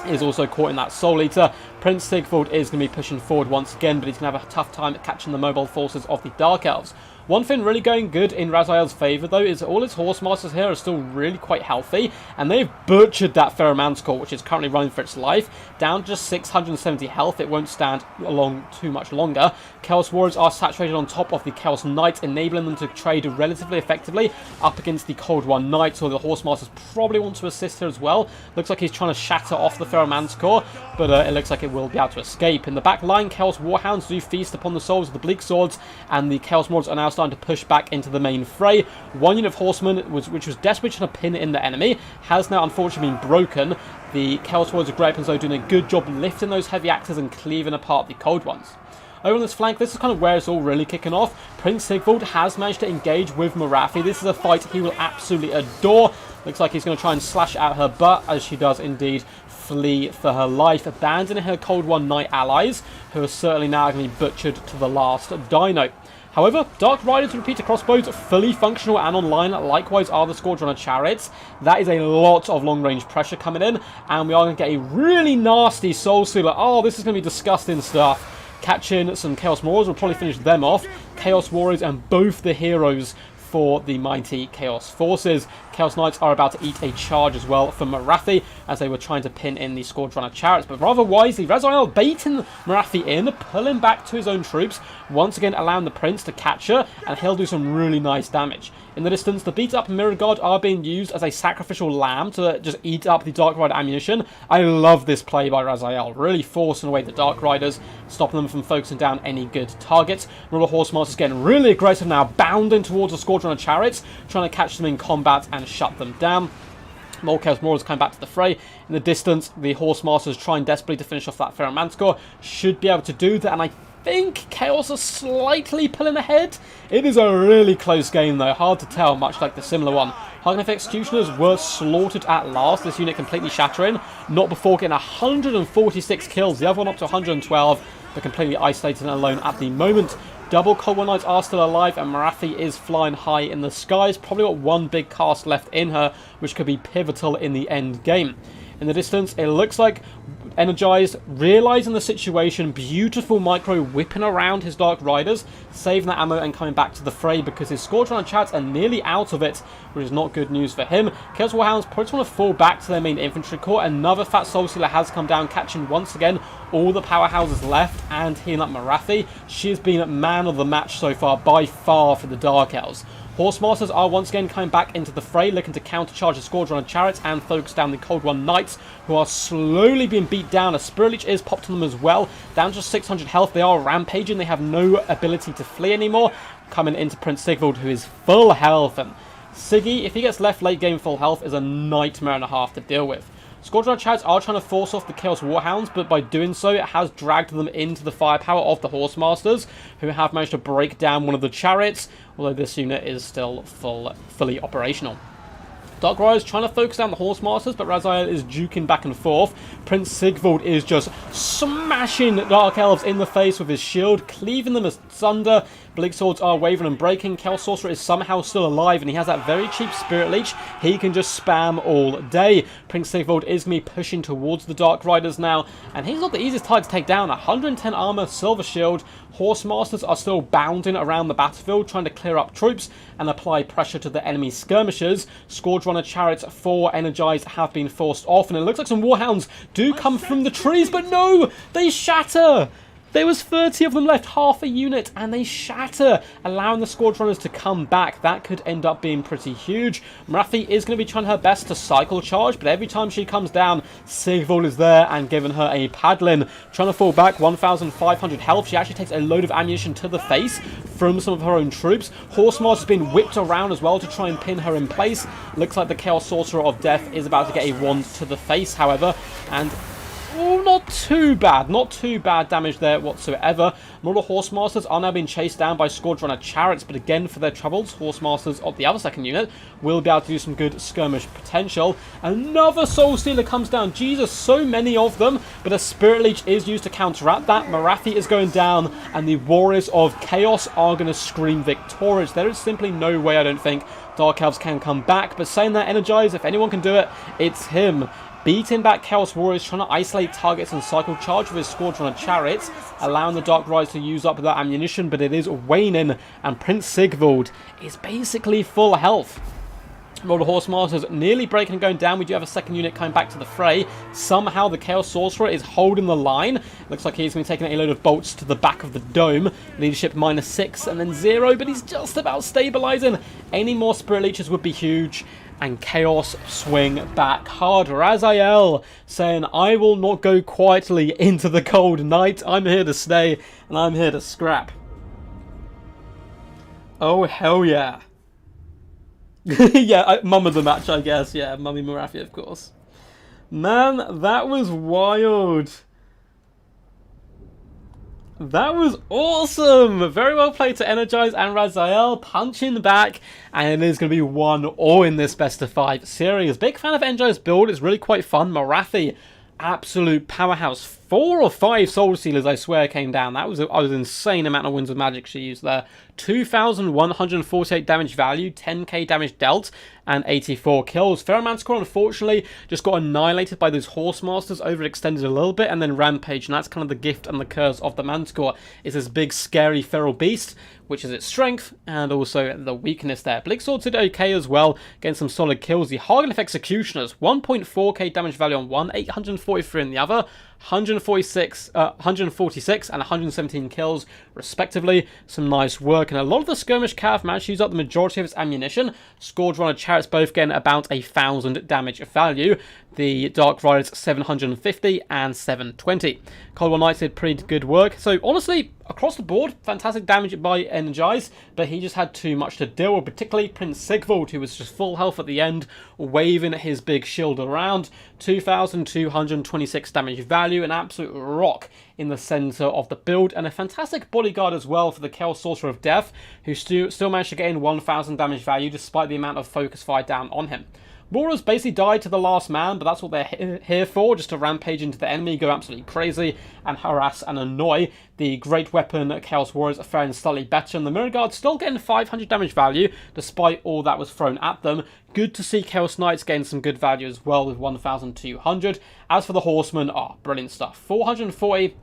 is also caught in that Soul Eater. Prince Sigvald is going to be pushing forward once again, but he's going to have a tough time at catching the mobile forces of the Dark Elves. One thing really going good in Razael's favour, though, is all his Horse Masters here are still really quite healthy, and they've butchered that Feral Manticore, which is currently running for its life, down to just 670 health. It won't stand along too much longer. Chaos Warriors are saturated on top of the Chaos Knights, enabling them to trade relatively effectively up against the Cold War Knights, so the Horse Masters probably want to assist here as well. Looks like he's trying to shatter off the Feral Manticore, but it looks like it will be able to escape. In the back line, Chaos Warhounds do feast upon the souls of the Bleak Swords, and the Chaos Marauders are now starting to push back into the main fray. One unit of horsemen, which was desperately trying to pin in the enemy, has now unfortunately been broken. The Chaos Warriors of Great Weapons, though, doing a good job lifting those heavy axes and cleaving apart the cold ones. Over on this flank, this is kind of where it's all really kicking off. Prince Sigvald has managed to engage with Marathi. This is a fight he will absolutely adore. Looks like he's going to try and slash out her butt, as she does indeed flee for her life, abandoning her Cold War Knight allies, who are certainly now going to be butchered to the last dino. However, Dark Riders with repeater crossbows fully functional and online, likewise are the Squadron of Chariots. That is a lot of long-range pressure coming in, and we are going to get a really nasty Soul Stealer. Oh, this is going to be disgusting stuff. Catching some Chaos Marauders will probably finish them off. Chaos Warriors and both the heroes for the mighty Chaos Forces. Chaos Knights are about to eat a charge as well from Marathi, as they were trying to pin in the Squadron of Chariots, but rather wisely, Razael baiting Marathi in, pulling back to his own troops, once again allowing the Prince to catch her, and he'll do some really nice damage. In the distance, the beat-up Mirrorguard are being used as a sacrificial lamb to just eat up the Dark Rider ammunition. I love this play by Razael, really forcing away the Dark Riders, stopping them from focusing down any good targets. Royal Horse Masters getting really aggressive now, bounding towards the Squadron of Chariots, trying to catch them in combat and shut them down. More Chaos Marauders coming back to the fray. In the distance, the Horse Masters trying desperately to finish off that Feral Manticore. Should be able to do that, and I think Chaos are slightly pulling ahead. It is a really close game, though. Hard to tell, much like the similar one. Hargoneth Executioners were slaughtered at last. This unit completely shattering. Not before getting 146 kills. The other one up to 112, but completely isolated and alone at the moment. Double Cold War Knights are still alive, and Marathi is flying high in the skies. Probably got one big cast left in her, which could be pivotal in the end game. In the distance, it looks like Energized, realizing the situation, beautiful micro whipping around his Dark Riders, saving that ammo and coming back to the fray because his Squadron and Chats are nearly out of it, which is not good news for him. Chaos Warhounds probably want to fall back to their main infantry corps. Another fat Soul Stealer has come down, catching once again all the powerhouses left and healing up Morathi. She has been man of the match so far by far for the Dark Elves. Horsemasters are once again coming back into the fray, looking to countercharge the Squadron of Chariots and focus down the Cold One Knights, who are slowly being beat down. A Spirit Leech is popped on them as well, down to just 600 health. They are rampaging, they have no ability to flee anymore. Coming into Prince Sigvald, who is full health, and Siggy, if he gets left late game full health, is a nightmare and a half to deal with. Squadron of Chariots are trying to force off the Chaos Warhounds, but by doing so, it has dragged them into the firepower of the Horsemasters, who have managed to break down one of the chariots, although this unit is still fully operational. Dark Riders trying to focus down the Horsemasters, but Razael is juking back and forth. Prince Sigvald is just smashing Dark Elves in the face with his shield, cleaving them asunder. Blade Swords are wavering and breaking. Chaos Sorcerer is somehow still alive, and he has that very cheap Spirit Leech. He can just spam all day. Prince Sigvald is going to be pushing towards the Dark Riders now, and he's not the easiest target to take down. 110 armor, silver shield. Horsemasters are still bounding around the battlefield, trying to clear up troops and apply pressure to the enemy skirmishers. Squadron of Chariots 4 Energized have been forced off, and it looks like some Warhounds do come from the trees, but no! They shatter! There was 30 of them left, half a unit, and they shatter, allowing the Squadroners to come back. That could end up being pretty huge. Morathi is going to be trying her best to cycle charge, but every time she comes down, Sigvald is there and giving her a paddling. Trying to fall back, 1,500 health. She actually takes a load of ammunition to the face from some of her own troops. Horsemasters has been whipped around as well to try and pin her in place. Looks like the Chaos Sorcerer of Death is about to get a wand to the face, however, and oh, not too bad damage there whatsoever. More of the Horsemasters are now being chased down by Squadron of Chariots, but again, for their troubles, Horsemasters of the other second unit will be able to do some good skirmish potential. Another Soul Stealer comes down. Jesus, so many of them, but a Spirit Leech is used to counteract that. Morathi is going down, and the Warriors of Chaos are going to scream victorious. There is simply no way, I don't think, Dark Elves can come back, but saying that, Energized, if anyone can do it, it's him. Beating back Chaos Warriors, trying to isolate targets and cycle charge with his Squadron of Chariots, allowing the Dark Riders to use up that ammunition, but it is waning, and Prince Sigvald is basically full health. All the Horsemasters nearly breaking and going down. We do have a second unit coming back to the fray. Somehow the Chaos Sorcerer is holding the line. Looks like he's going to be taking a load of bolts to the back of the dome. Leadership -6 and then 0, but he's just about stabilizing. Any more Spirit Leeches would be huge, and Chaos swing back hard. Razael saying, I will not go quietly into the cold night. I'm here to stay, and I'm here to scrap. Oh, hell yeah. Yeah, mum of the match, I guess. Yeah, Mummy Morathi, of course. Man, that was wild. That was awesome! Very well played to Energize and Razael, punching back, and it is going to be 1-1 in this best of 5 series. Big fan of Energize's build, it's really quite fun. Morathi, absolute powerhouse. 4 or 5 Soul Stealers, I swear, came down. That was an insane amount of Winds of Magic she used there. 2,148 damage value, 10k damage dealt, and 84 kills. Manticore, unfortunately, just got annihilated by those Horsemasters, overextended a little bit, and then Rampage, and that's kind of the gift and the curse of the Manticore, is this big, scary, feral beast, which is its strength, and also the weakness there. Blade Swords did okay as well, getting some solid kills. The Harganeth Executioners, 1.4k damage value on one, 843 in the other, 146 and 117 kills respectively. Some nice work, and a lot of the skirmish cav managed to use up the majority of its ammunition. Squadron of Chariots both getting about 1,000 damage value. The Dark Riders 750 and 720. Cold War Knights did pretty good work. So honestly, across the board, fantastic damage by Energize, but he just had too much to deal with, particularly Prince Sigvald, who was just full health at the end, waving his big shield around. 2,226 damage value, an absolute rock in the center of the build, and a fantastic bodyguard as well for the Chaos Sorcerer of Death, who still managed to get in 1,000 damage value despite the amount of focus fire down on him. Maurers basically died to the last man, but that's what they're here for, just to rampage into the enemy, go absolutely crazy, and harass and annoy. The great weapon Chaos Warriors are faring slightly better, and the Mirror Guard still getting 500 damage value, despite all that was thrown at them. Good to see Chaos Knights getting some good value as well, with 1,200. As for the Horsemen, brilliant stuff. 440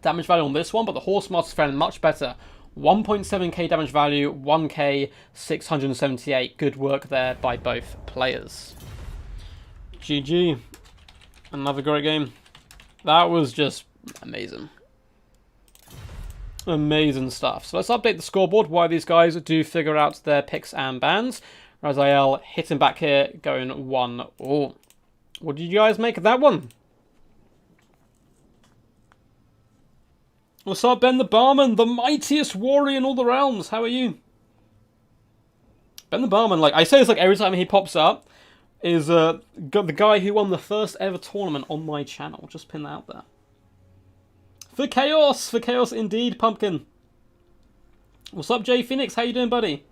damage value on this one, but the Horse faring much better. 1.7k damage value, 1k 678. Good work there by both players. GG. Another great game. That was just amazing. Amazing stuff. So let's update the scoreboard while these guys do figure out their picks and bans. Razael hitting back here, going 1-all. What did you guys make of that one? What's up, Ben the Barman, the mightiest warrior in all the realms? How are you? Ben the Barman, like I say this like every time he pops up, is the guy who won the first ever tournament on my channel. Just pin that out there. For chaos indeed, Pumpkin. What's up, Jay Phoenix? How you doing, buddy?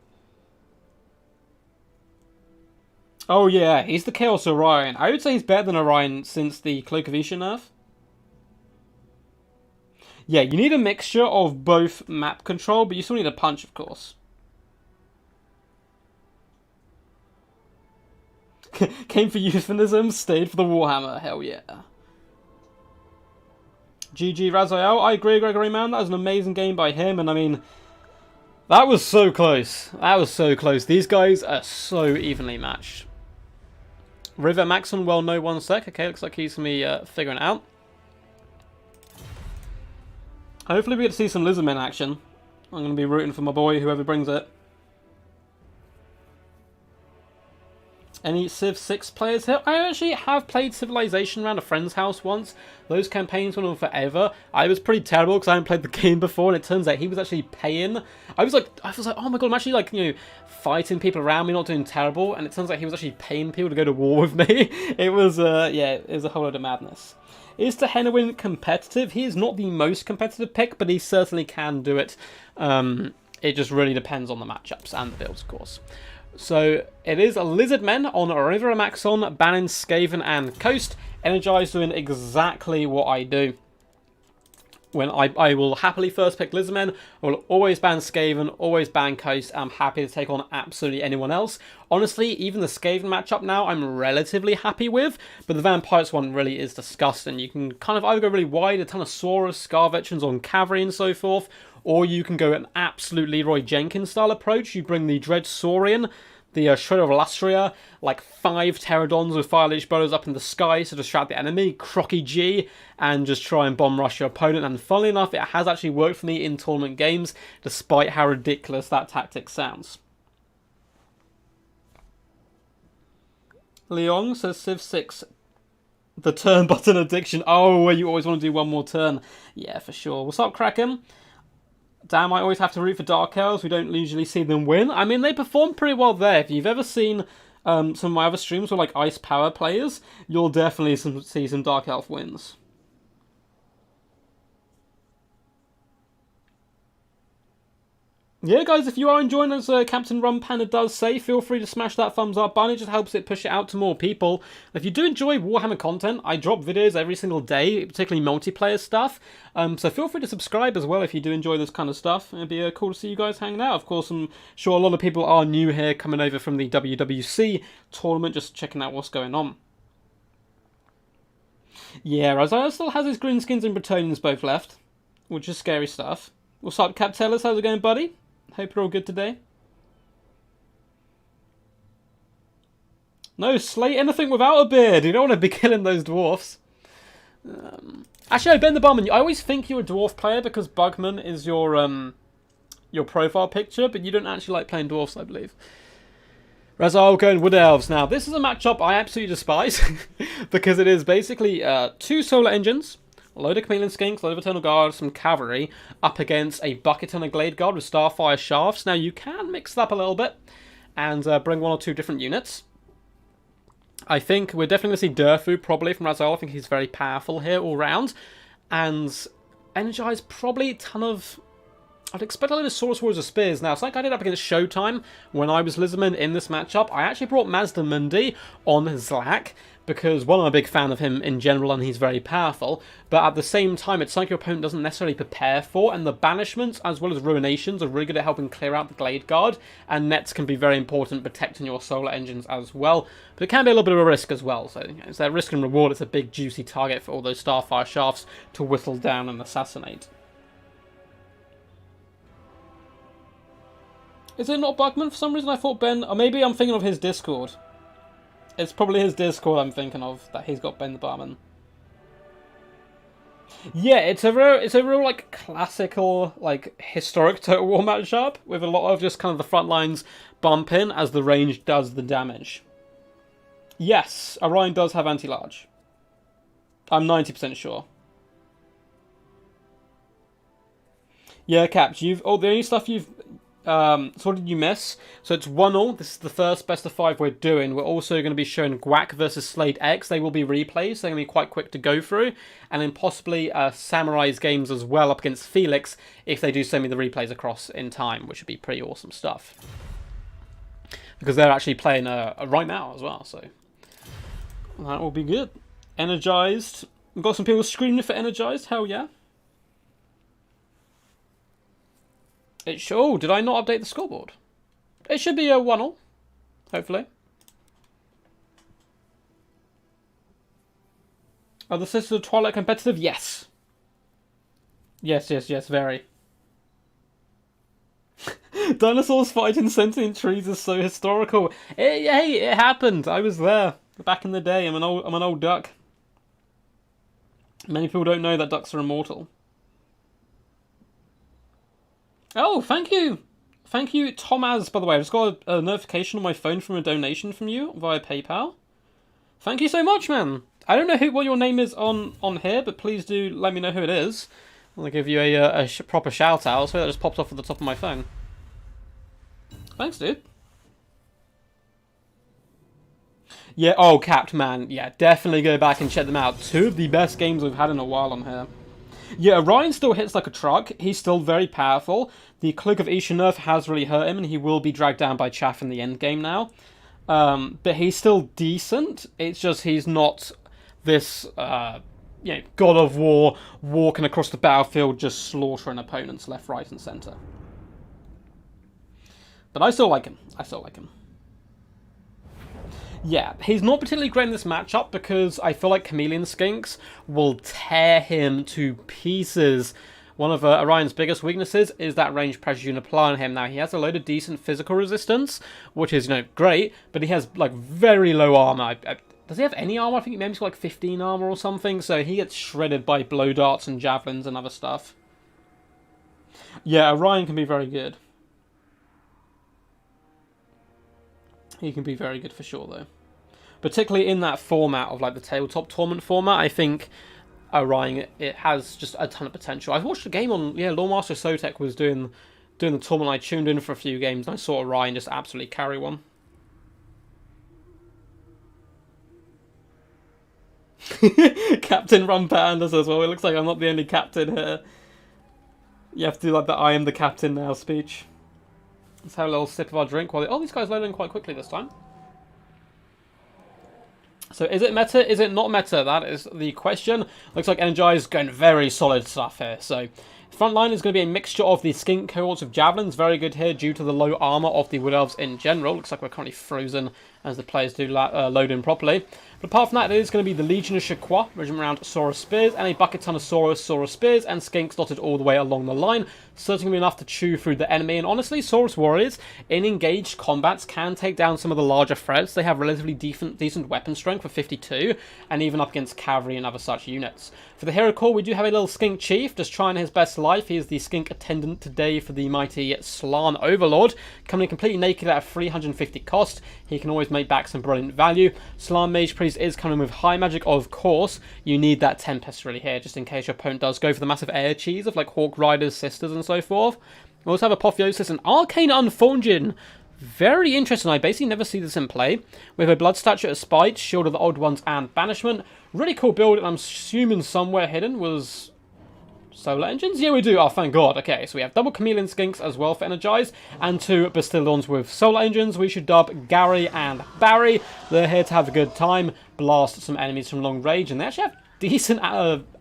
Oh yeah, he's the Chaos Orion. I would say he's better than Orion since the Cloak of Isha nerf. Yeah, you need a mixture of both map control, but you still need a punch, of course. Came for euphemism, stayed for the Warhammer. Hell yeah. GG Razael. I agree, Gregory, man. That was an amazing game by him, and I mean, that was so close. That was so close. These guys are so evenly matched. River Maxon, well, no, 1 sec. Okay, looks like he's going to be figuring it out. Hopefully we get to see some Lizardmen action. I'm going to be rooting for my boy, whoever brings it. Any Civ 6 players here? I actually have played Civilization around a friend's house once. Those campaigns went on forever. I was pretty terrible because I hadn't played the game before, and it turns out he was actually paying. I was like, oh my god, I'm actually like, you know, fighting people around me, not doing terrible, and it turns out he was actually paying people to go to war with me. It was, yeah, it was a whole load of madness. Is Tehenowin competitive? He is not the most competitive pick, but he certainly can do it. It just really depends on the matchups and the builds, of course. So it is Lizardmen on River Maxon, banning Skaven and Coast. Energized doing exactly what I do. When I will happily first pick Lizardmen, I will always ban Skaven, always ban Coast. I'm happy to take on absolutely anyone else. Honestly, even the Skaven matchup now, I'm relatively happy with, but the Vampires one really is disgusting. You can kind of either go really wide, a ton of Saurus, Scar Veterans on Cavalry and so forth, or you can go an absolute Leroy Jenkins style approach. You bring the Dread Saurian, the Shredder of Lastria, like 5 Pterodons with Fire Leech Bows up in the sky to distract the enemy, Crocky G, and just try and bomb rush your opponent. And funnily enough, it has actually worked for me in tournament games, despite how ridiculous that tactic sounds. Leon says Civ 6, the turn button addiction. Oh, where you always want to do one more turn. Yeah, for sure. What's up, Kraken? Damn, I always have to root for Dark Elves. We don't usually see them win. I mean, they perform pretty well there. If you've ever seen some of my other streams with like Ice Power players, you'll definitely see some Dark Elf wins. Yeah, guys, if you are enjoying, as Captain Rum Panda does say, feel free to smash that thumbs up button. It just helps it push it out to more people. If you do enjoy Warhammer content, I drop videos every single day, particularly multiplayer stuff. So feel free to subscribe as well if you do enjoy this kind of stuff. It'd be cool to see you guys hanging out. Of course, I'm sure a lot of people are new here, coming over from the WWC tournament, just checking out what's going on. Yeah, Razael still has his Greenskins and Bretonians both left, which is scary stuff. What's up, Cap Tellers? How's it going, buddy? Hope you're all good today. No, slate anything without a beard. You don't want to be killing those dwarfs. Actually, Ben the Barman, I always think you're a dwarf player because Bugman is your profile picture, but you don't actually like playing dwarfs, I believe. Razael going Wood Elves. Now, this is a matchup I absolutely despise because it is basically 2 solar engines, a load of Chameleon Skinks, a load of Eternal Guard, some Cavalry, up against a bucket and a Glade Guard with Starfire Shafts. Now, you can mix it up a little bit and bring 1 or 2 different units. I think we're definitely going to see Durfu probably from Razael. I think he's very powerful here all round. And Energized probably a ton of I'd expect a lot of Saurus Warriors of Spears. Now, something I did up against Showtime when I was Lizardman in this matchup, I actually brought Mazda Mundi on Zlak, because, one, I'm a big fan of him in general and he's very powerful, but at the same time, it's something your opponent doesn't necessarily prepare for, and the banishments as well as ruinations are really good at helping clear out the Glade Guard, and nets can be very important protecting your solar engines as well, but it can be a little bit of a risk as well, so it's that risk and reward. It's a big juicy target for all those Starfire shafts to whittle down and assassinate. Is it not Bugman? For some reason I thought Ben, or maybe I'm thinking of his Discord. It's probably his Discord I'm thinking of, that he's got Ben the Barman. Yeah, it's a real like classical, like historic Total War matchup with a lot of just kind of the front lines bumping as the range does the damage. Yes, Orion does have anti-large. I'm 90% sure. Yeah, Caps, the only stuff you've so what did you miss? So it's 1-1. This is the first best of 5 we're doing. We're also going to be showing Guac versus Slade X. They will be replays. So they're going to be quite quick to go through. And then possibly Samurai's games as well up against Felix if they do send me the replays across in time, which would be pretty awesome stuff. Because they're actually playing right now as well. So that will be good. Energized. We've got some people screaming for Energized. Hell yeah. Oh, did I not update the scoreboard? It should be a 1-1, hopefully. Are the Sisters of Twilight competitive? Yes. Yes, very. Dinosaurs fighting sentient trees is so historical. Hey, it happened. I was there back in the day. I'm an old duck. Many people don't know that ducks are immortal. Oh, thank you. Thank you, Tomaz, by the way. I just got a notification on my phone from a donation from you via PayPal. Thank you so much, man. I don't know what your name is on here, but please do let me know who it is. I'm going to give you a proper shout-out, so that just pops off at the top of my phone. Thanks, dude. Yeah, oh, Capped, man. Yeah, definitely go back and check them out. 2 of the best games we've had in a while on here. Yeah, Orion still hits like a truck. He's still very powerful. The Cloak of Ishanurth has really hurt him, and he will be dragged down by Chaff in the end game now. But he's still decent. It's just he's not this God of War walking across the battlefield just slaughtering opponents left, right, and centre. But I still like him. Yeah, he's not particularly great in this matchup because I feel like Chameleon Skinks will tear him to pieces. One of Orion's biggest weaknesses is that range pressure you can apply on him. Now, he has a load of decent physical resistance, which is, great, but he has, like, very low armor. Does he have any armor? I think maybe he's got, like, 15 armor or something, so he gets shredded by blow darts and javelins and other stuff. Yeah, Orion can be very good. He can be very good for sure, though. Particularly in that format of, like, the tabletop tournament format, I think Orion, it has just a ton of potential. I watched a game on, Lawmaster Sotek was doing the tournament. I tuned in for a few games, and I saw Orion just absolutely carry one. Captain Run Pandas as well. It looks like I'm not the only captain here. You have to do, like, the I am the captain now speech. Let's have a little sip of our drink while these guys load in quite quickly this time. So is it meta? Is it not meta? That is the question. Looks like Energized going very solid stuff here. So front line is going to be a mixture of the skink cohorts of javelins. Very good here due to the low armor of the Wood Elves in general. Looks like we're currently frozen as the players do load in properly. But apart from that, it is going to be the Legion of Shaqua, regiment around Saurus Spears, and a bucket ton of Saurus Spears, and Skinks dotted all the way along the line. Certainly enough to chew through the enemy. And honestly, Saurus Warriors, in engaged combats, can take down some of the larger threats. They have relatively decent weapon strength for 52, and even up against cavalry and other such units. For the hero core, we do have a little Skink Chief, just trying his best life. He is the Skink Attendant today for the mighty Slan Overlord. Coming in completely naked at a 350 cost. He can always make back some brilliant value. Slan Mage Priest is coming with high magic, of course. You need that Tempest really here, just in case your opponent does go for the massive air cheese of like Hawk Riders, Sisters, and so forth. We also have Apotheosis and Arcane Unforging. Very interesting. I basically never see this in play. We have a Blood Statue of Spite, Shield of the Old Ones, and Banishment. Really cool build, and I'm assuming somewhere hidden was Solar engines? Yeah, we do. Oh, thank God. Okay, so we have double chameleon skinks as well for Energized, and 2 Bastillons with solar engines. We should dub Gary and Barry. They're here to have a good time, blast some enemies from long range, and they actually have decent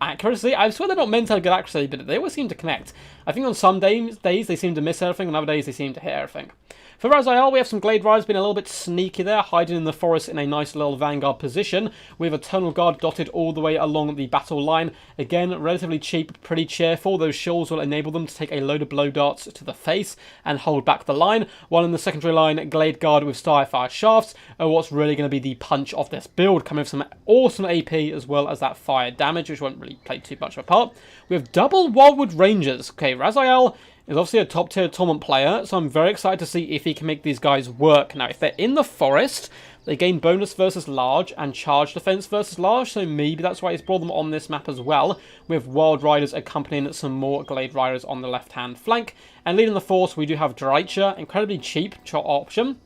accuracy. I swear they're not meant to have good accuracy, but they always seem to connect. I think on some days they seem to miss everything, and other days they seem to hit everything. For Razael, we have some Glade Riders being a little bit sneaky there, hiding in the forest in a nice little vanguard position. We have Eternal Guard dotted all the way along the battle line. Again, relatively cheap, pretty cheerful. Those shields will enable them to take a load of blow darts to the face and hold back the line. While in the secondary line, Glade Guard with Starfire Shafts are what's really going to be the punch of this build, coming with some awesome AP as well as that fire damage, which won't really play too much of a part. We have double Wildwood Rangers. Okay, Razael is obviously a top-tier tournament player, so I'm very excited to see if he can make these guys work. Now, if they're in the forest, they gain bonus versus large and charge defense versus large, so maybe that's why he's brought them on this map as well, with Wild Riders accompanying some more Glade Riders on the left-hand flank. And leading the force, we do have Dreicher, incredibly cheap option.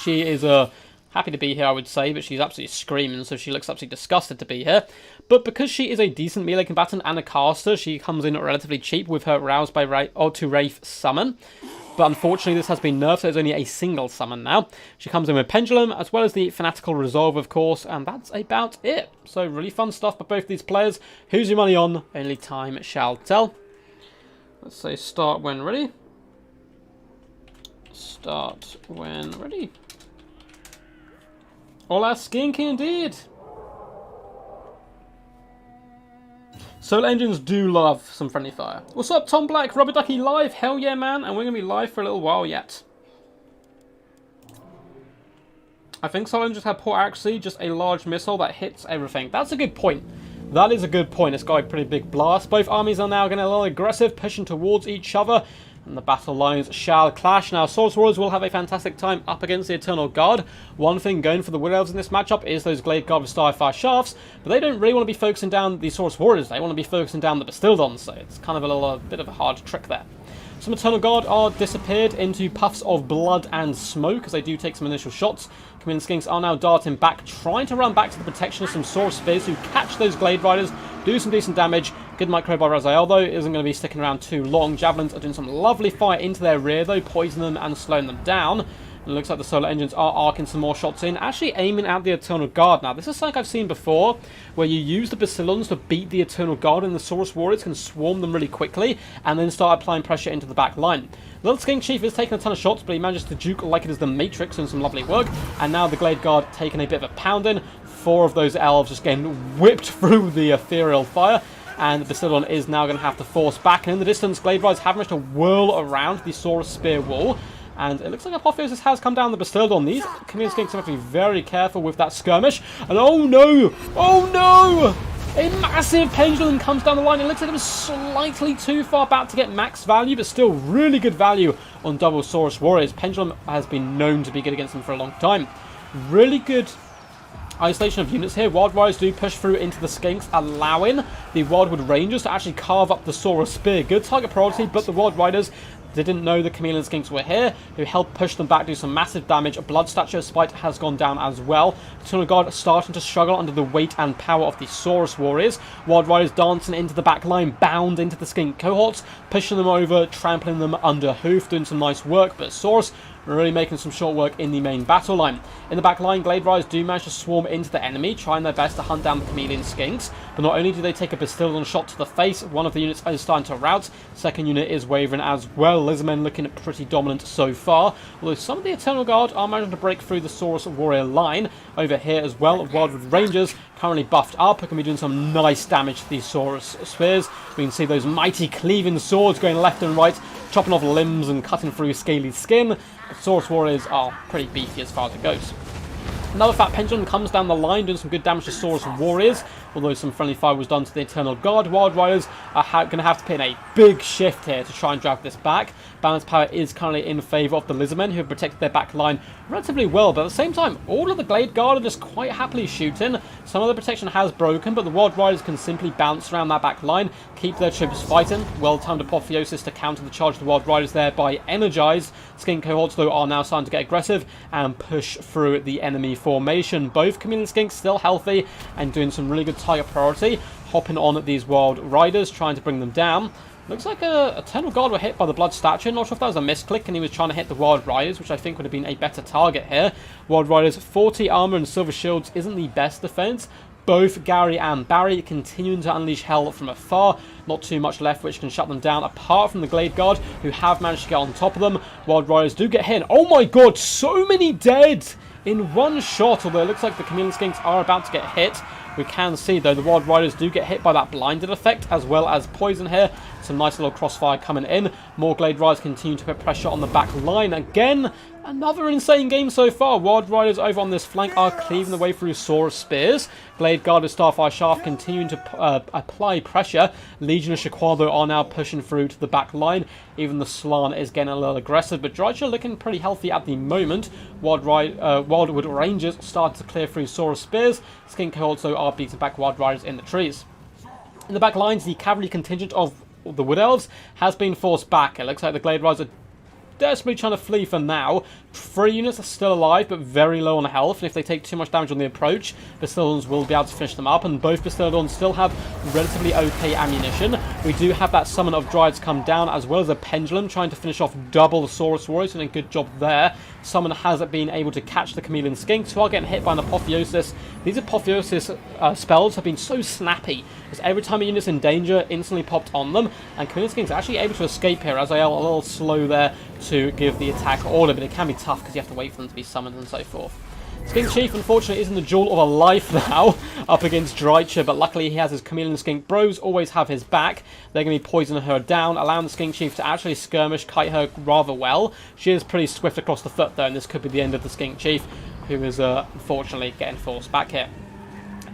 She is happy to be here, I would say, but she's absolutely screaming, so she looks absolutely disgusted to be here. But because she is a decent melee combatant and a caster, she comes in relatively cheap with her Roused by Wraith summon. But unfortunately, this has been nerfed, so there's only a single summon now. She comes in with Pendulum, as well as the Fanatical Resolve, of course, and that's about it. So really fun stuff by both these players. Who's your money on? Only time shall tell. Let's say start when ready. Start when ready. Hola, skinky indeed. Solar engines do love some friendly fire. What's up, Tom Black? Rubber Ducky live? Hell yeah, man. And we're going to be live for a little while yet. I think solar engines have poor accuracy, just a large missile that hits everything. That's a good point. That is a good point. It's got a pretty big blast. Both armies are now getting a little aggressive, pushing towards each other. And the battle lines shall clash. Now, Source Warriors will have a fantastic time up against the Eternal Guard. One thing going for the Wood Elves in this matchup is those Glade Guard with Starfire Shafts, but they don't really want to be focusing down the Source Warriors. They want to be focusing down the Bastildons, so it's kind of a bit of a hard trick there. Some Eternal Guard are disappeared into puffs of blood and smoke as they do take some initial shots. Chameleon Skinks are now darting back, trying to run back to the protection of some Source Spears who catch those Glade Riders, do some decent damage. Good micro by Razael, though, isn't going to be sticking around too long. Javelins are doing some lovely fire into their rear, though, poisoning them and slowing them down. And it looks like the solar engines are arcing some more shots in, actually aiming at the Eternal Guard. Now, this is something I've seen before, where you use the Bastillons to beat the Eternal Guard, and the Source Warriors can swarm them really quickly, and then start applying pressure into the back line. Little Skink Chief is taking a ton of shots, but he manages to juke like it is the Matrix, and some lovely work. And now the Glade Guard taking a bit of a pounding. 4 of those elves just getting whipped through the ethereal fire. And the Bastillon is now going to have to force back. And in the distance, Glade Riders have managed to whirl around the Saurus Spear wall. And it looks like Apotheosis has come down the Bastildon. These Chameleon Skinks have to be very careful with that skirmish. And oh no! Oh no! A massive pendulum comes down the line. It looks like it was slightly too far back to get max value, but still really good value on double Saurus Warriors. Pendulum has been known to be good against them for a long time. Really good isolation of units here. Wild Riders do push through into the Skinks, allowing the Wildwood Rangers to actually carve up the Saurus Spear. Good target priority, but the Wild Riders didn't know the Chameleon Skinks were here, who helped push them back, do some massive damage. Blood Stature Spite has gone down as well. Eternal Guard starting to struggle under the weight and power of the Saurus Warriors. Wild Riders dancing into the back line, bound into the Skink cohorts, pushing them over, trampling them under hoof, doing some nice work, but Saurus really making some short work in the main battle line. In the back line, Glade Riders do manage to swarm into the enemy, trying their best to hunt down the Chameleon Skinks, but not only do they take a Bastildon shot to the face, one of the units is starting to rout, second unit is wavering as well. Lizardmen looking pretty dominant so far, although some of the Eternal Guard are managing to break through the Saurus Warrior line over here as well. Wildwood Rangers currently buffed up, can be doing some nice damage to these Saurus Spears. We can see those mighty cleaving swords going left and right, chopping off limbs and cutting through scaly skin. Saurus Warriors are pretty beefy as far as it goes. Another fat pendulum comes down the line, doing some good damage to Saurus Warriors, although some friendly fire was done to the Eternal Guard. Wild Riders are going to have to put in a big shift here to try and drag this back. Balance power is currently in favour of the Lizardmen, who have protected their back line relatively well, but at the same time, all of the Glade Guard are just quite happily shooting. Some of the protection has broken, but the Wild Riders can simply bounce around that back line, keep their troops fighting. Well-timed Apotheosis to counter the charge of the Wild Riders there by Energized. Skink cohorts, though, are now starting to get aggressive and push through the enemy formation. Both Chameleon Skinks still healthy and doing some really good target priority, hopping on these Wild Riders, trying to bring them down. Looks like a Eternal Guard were hit by the Blood Statue. Not sure if that was a misclick and he was trying to hit the Wild Riders, which I think would have been a better target here. Wild Riders, 40 armor and silver shields isn't the best defense. Both Gary and Barry continuing to unleash hell from afar. Not too much left which can shut them down, apart from the Glade Guard, who have managed to get on top of them. Wild Riders do get hit. Oh my god, so many dead in one shot, although it looks like the Chameleon Skinks are about to get hit. We can see, though, the Wild Riders do get hit by that blinded effect, as well as poison here. Some nice little crossfire coming in. More Glade Riders continue to put pressure on the back line. Again, another insane game so far. Wild Riders over on this flank are cleaving the way through Saurus Spears. Glade Guard with Starfire Shaft continuing to apply pressure. Legion of Shaquado are now pushing through to the back line. Even the Slann is getting a little aggressive, but Drycha looking pretty healthy at the moment. Wildwood Rangers started to clear through Saurus Spears. Skink also are beating back Wild Riders in the trees. In the back lines, the cavalry contingent of the Wood Elves has been forced back. It looks like the Glade Riders are desperately trying to flee for now. 3 units are still alive, but very low on health, and if they take too much damage on the approach, Bastiladons will be able to finish them up, and both Bastiladons still have relatively okay ammunition. We do have that summon of Dryads come down, as well as a Pendulum, trying to finish off double the Saurus Warriors, and a good job there. Summon has been able to catch the Chameleon Skinks, who are getting hit by an Apotheosis. These Apotheosis spells have been so snappy, as every time a unit's in danger, instantly popped on them, and Chameleon Skinks are actually able to escape here. Razael a little slow there to give the attack order, but it can be tough because you have to wait for them to be summoned and so forth. Skink Chief, unfortunately, is in the duel of a life now up against Drycha, but luckily he has his Chameleon Skink bros, always have his back. They're going to be poisoning her down, allowing the Skink Chief to actually skirmish, kite her rather well. She is pretty swift across the foot, though, and this could be the end of the Skink Chief, who is unfortunately getting forced back here.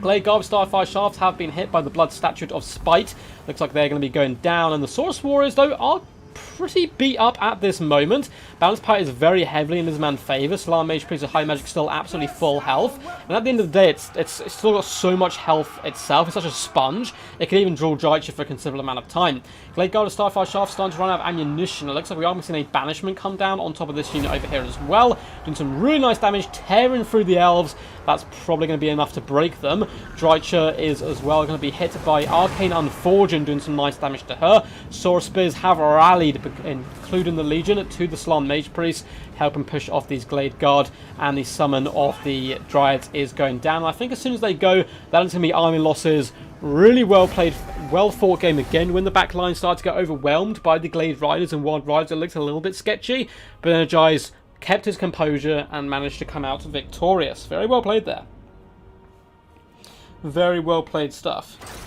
Glade Guard with Starfire Shafts have been hit by the Blood Statue of Spite. Looks like they're going to be going down, and the Saurus Warriors, though, are pretty beat up at this moment. Balance Power is very heavily in Lizardman's favour. Slann Mage Priest of High Magic still absolutely full health. And at the end of the day, it's still got so much health itself. It's such a sponge. It can even draw Drycha for a considerable amount of time. Glade Guard of Starfire Shaft starting to run out of ammunition. It looks like we are missing a Banishment come down on top of this unit over here as well. Doing some really nice damage, tearing through the Elves. That's probably going to be enough to break them. Drycha is as well going to be hit by Arcane Unforging, doing some nice damage to her. Saurus Spears have rallied, including the Legion, to the Slann Mage Priest, helping push off these Glade Guard, and the summon of the Dryads is going down. And I think as soon as they go, that's going to be army losses. Really well played, well fought game again. When the back line started to get overwhelmed by the Glade Riders and Wild Riders, it looked a little bit sketchy, but Energized kept his composure and managed to come out victorious. Very well played there. Very well played stuff.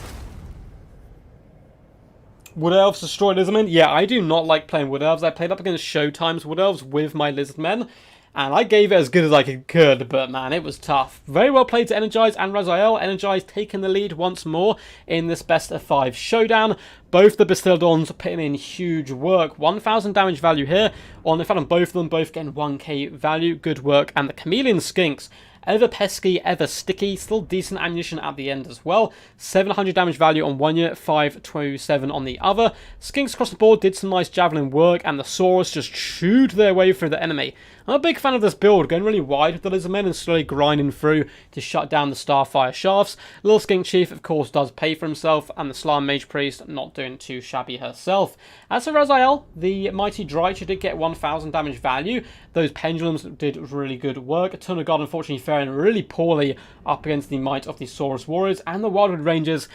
Wood Elves destroyed Lizardmen? Yeah, I do not like playing Wood Elves. I played up against Showtime's Wood Elves with my Lizardmen, and I gave it as good as I could, but man, it was tough. Very well played to Energized and Razael. Energized taking the lead once more in this best of 5 showdown. Both the Bastiladons putting in huge work. 1,000 damage value here. In fact, on both of them, both getting 1k value. Good work. And the Chameleon Skinks, ever pesky, ever sticky. Still decent ammunition at the end as well. 700 damage value on one unit, 527 on the other. Skinks across the board did some nice javelin work, and the Saurus just chewed their way through the enemy. I'm a big fan of this build, going really wide with the Lizardmen and slowly grinding through to shut down the Starfire Shafts. Little Skink Chief, of course, does pay for himself, and the Slann Mage Priest not doing too shabby herself. As for Razael, the mighty Drycha did get 1,000 damage value. Those Pendulums did really good work. Eternal Guard, unfortunately, faring really poorly up against the might of the Saurus Warriors, and the Wildwood Rangers.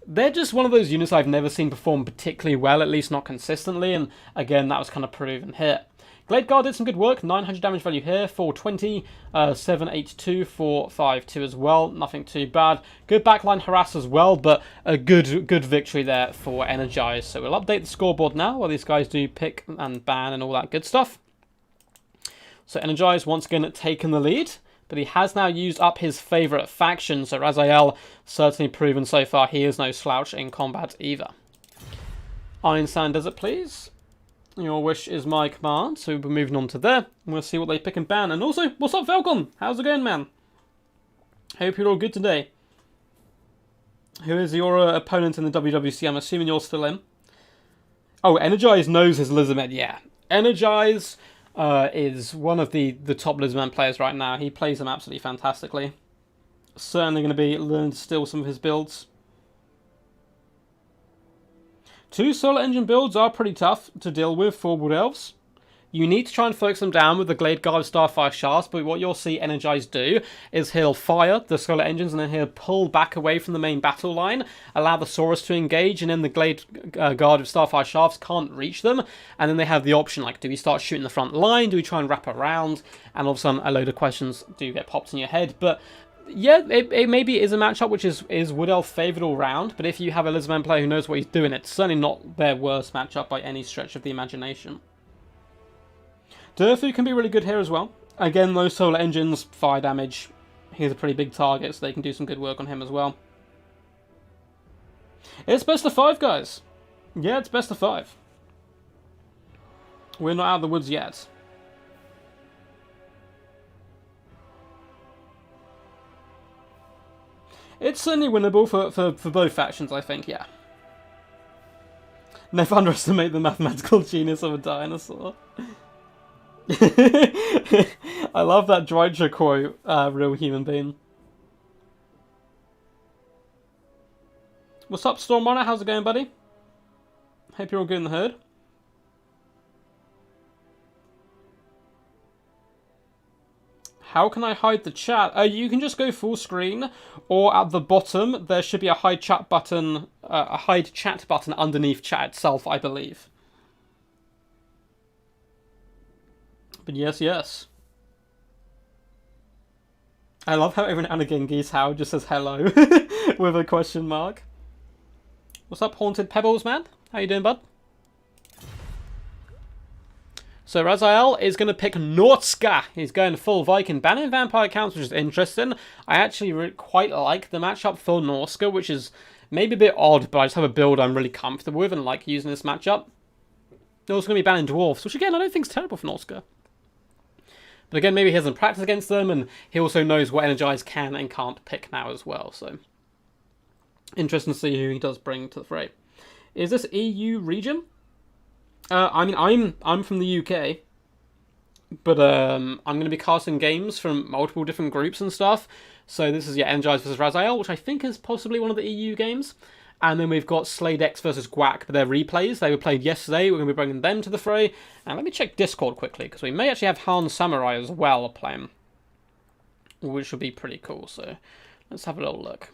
They're just one of those units I've never seen perform particularly well, at least not consistently, and again, that was kind of proven here. Glade Guard did some good work, 900 damage value here, 420, 782, 452 as well, nothing too bad. Good backline harass as well, but a good victory there for Energized. So we'll update the scoreboard now while these guys do pick and ban and all that good stuff. So Energized once again taking the lead, but he has now used up his favourite faction, so Razael certainly proven so far he is no slouch in combat either. Iron Sand Desert, please. Your wish is my command, so we're moving on to there. We'll see what they pick and ban. And also, what's up, Falcon? How's it going, man? Hope you're all good today. Who is your opponent in the WWC? I'm assuming you're still in. Oh, Energized knows his Lizardman. Yeah, Energized is one of the top Lizardman players right now. He plays them absolutely fantastically. Certainly going to be learning to steal some of his builds. 2 solar engine builds are pretty tough to deal with for Wood Elves. You need to try and focus them down with the Glade Guard of Starfire Shafts, but what you'll see Energized do is he'll fire the solar engines and then he'll pull back away from the main battle line, allow the Saurus to engage, and then the Glade Guard of Starfire Shafts can't reach them, and then they have the option, like, do we start shooting the front line, do we try and wrap around, and all of a sudden a load of questions do get popped in your head, but yeah, it maybe is a matchup which is Wood Elf favoured all round, but if you have a Lizardman player who knows what he's doing, it's certainly not their worst matchup by any stretch of the imagination. Durfu can be really good here as well. Again, those solar engines, fire damage. He's a pretty big target, so they can do some good work on him as well. It's best of 5, guys. Yeah, it's best of 5. We're not out of the woods yet. It's certainly winnable for both factions, I think, yeah. Never underestimate the mathematical genius of a dinosaur. I love that Drycher quote, real human being. What's up, Stormrunner? How's it going, buddy? Hope you're all good in the herd. How can I hide the chat? You can just go full screen, or at the bottom there should be a hide chat button, underneath chat itself, I believe. But yes. I love how every now and again Geese Howard just says hello with a question mark. What's up, Haunted Pebbles, man? How you doing, bud? So Razael is going to pick Norska. He's going full Viking, banning vampire counts, which is interesting. I actually quite like the matchup for Norska, which is maybe a bit odd, but I just have a build I'm really comfortable with and like using this matchup. They're also going to be banning dwarfs, which again I don't think is terrible for Norska. But again, maybe he hasn't practiced against them, and he also knows what Energized can and can't pick now as well. So interesting to see who he does bring to the fray. Is this EU region? I mean, I'm from the UK, but I'm going to be casting games from multiple different groups and stuff. So this is, yeah, Energized versus Razael, which I think is possibly one of the EU games. And then we've got Slade X versus Guac, but they're replays. They were played yesterday. We're going to be bringing them to the fray. And let me check Discord quickly, because we may actually have Han Samurai as well playing, which would be pretty cool. So let's have a little look.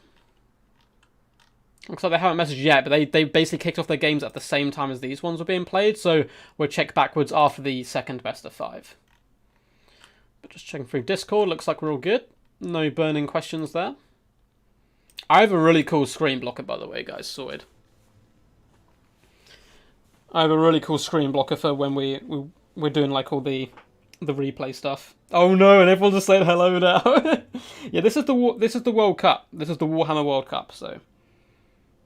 Looks like they haven't messaged yet, but they basically kicked off their games at the same time as these ones were being played. So we'll check backwards after the second best of 5. But just checking through Discord, looks like we're all good. No burning questions there. I have a really cool screen blocker, by the way, guys. Sorted. I have a really cool screen blocker for when we're doing like all the replay stuff. Oh no! And everyone just saying hello now. Yeah, this is the World Cup. This is the Warhammer World Cup. So,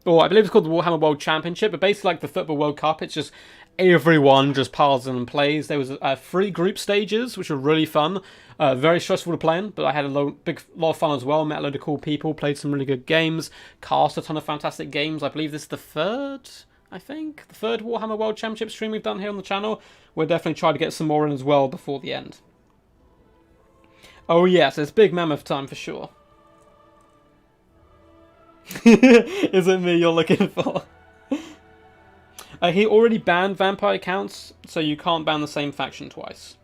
or I believe it's called the Warhammer World Championship. But basically, like the Football World Cup, it's just everyone just piles in and plays. There was 3 group stages, which were really fun. Very stressful to play in, but I had a lot of fun as well. Met a load of cool people, played some really good games, cast a ton of fantastic games. I believe this is the third Warhammer World Championship stream we've done here on the channel. We'll definitely try to get some more in as well before the end. Oh yes, it's big mammoth time for sure. Is it me you're looking for? He already banned vampire counts, so you can't ban the same faction twice.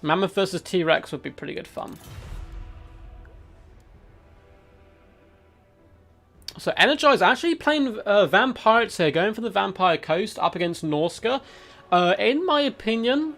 Mammoth versus T-Rex would be pretty good fun. So Energized actually playing Vampires here, going for the Vampire Coast up against Norska. In my opinion,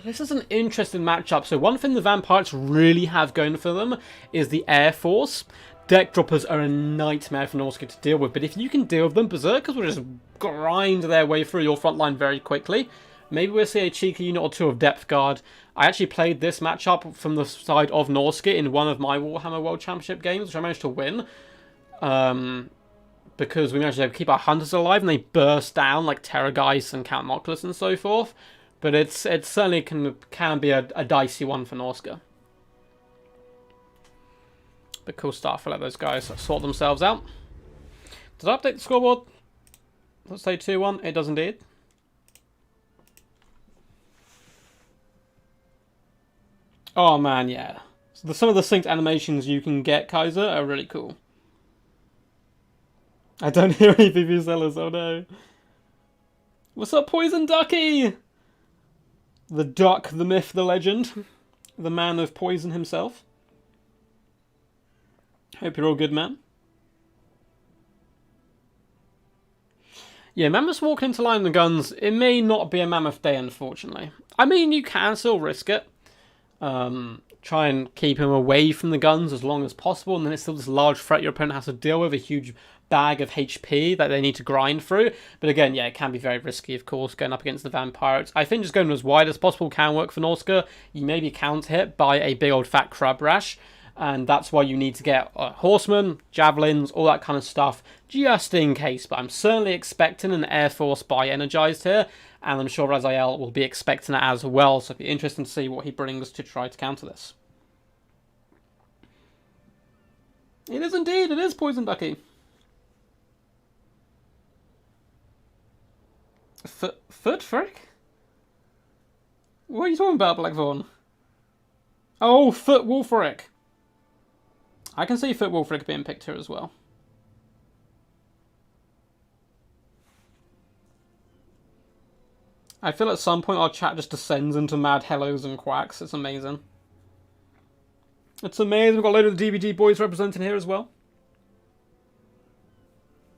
this is an interesting matchup. So one thing the Vampires really have going for them is the Air Force. Deck droppers are a nightmare for Norska to deal with, but if you can deal with them, Berserkers will just grind their way through your front line very quickly. Maybe we'll see a cheeky unit or 2 of Depth Guard. I actually played this matchup from the side of Norska in one of my Warhammer World Championship games, which I managed to win. Because we managed to keep our Hunters alive, and they burst down like Terrorgeist and Count Noctilus and so forth. But it certainly can be a dicey one for Norska. But cool stuff. I'll let those guys sort themselves out. Does it update the scoreboard? Let's say 2-1. It does indeed. Oh man, yeah. So some of the synced animations you can get, Kaiser, are really cool. I don't hear any PvP sellers, oh no. What's up, Poison Ducky? The duck, the myth, the legend. The man of poison himself. Hope you're all good, man. Yeah, Mammoth's walking into line with the guns. It may not be a Mammoth day, unfortunately. I mean, you can still risk it. Try and keep him away from the guns as long as possible, and then it's still this large threat your opponent has to deal with, a huge bag of HP that they need to grind through. But again, yeah, it can be very risky, of course, going up against the Vampires. I think just going as wide as possible can work for Norska. You may be counter-hit by a big old fat Crab Rash, and that's why you need to get Horsemen, Javelins, all that kind of stuff, just in case. But I'm certainly expecting an Air Force by Energized here, and I'm sure Razael will be expecting it as well, so it'll be interesting to see what he brings to try to counter this. It is indeed, it is Poison Ducky. Foot Frick? What are you talking about, Blackthorn? Oh, Foot Wolfric. I can see Foot Wolfric being picked here as well. I feel at some point our chat just descends into mad hellos and quacks. It's amazing. It's amazing. We've got a load of the DBG boys representing here as well.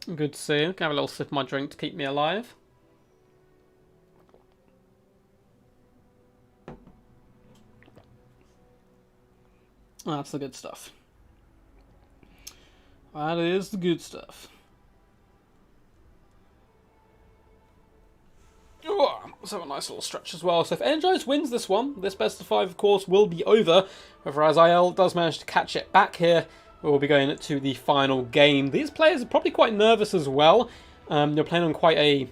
Good to see you. Can have a little sip of my drink to keep me alive. That's the good stuff. That is the good stuff. Oh, let's have a nice little stretch as well. So if Energized wins this one, this best of 5, of course, will be over. If Razael does manage to catch it back here, we'll be going to the final game. These players are probably quite nervous as well. They're playing on quite a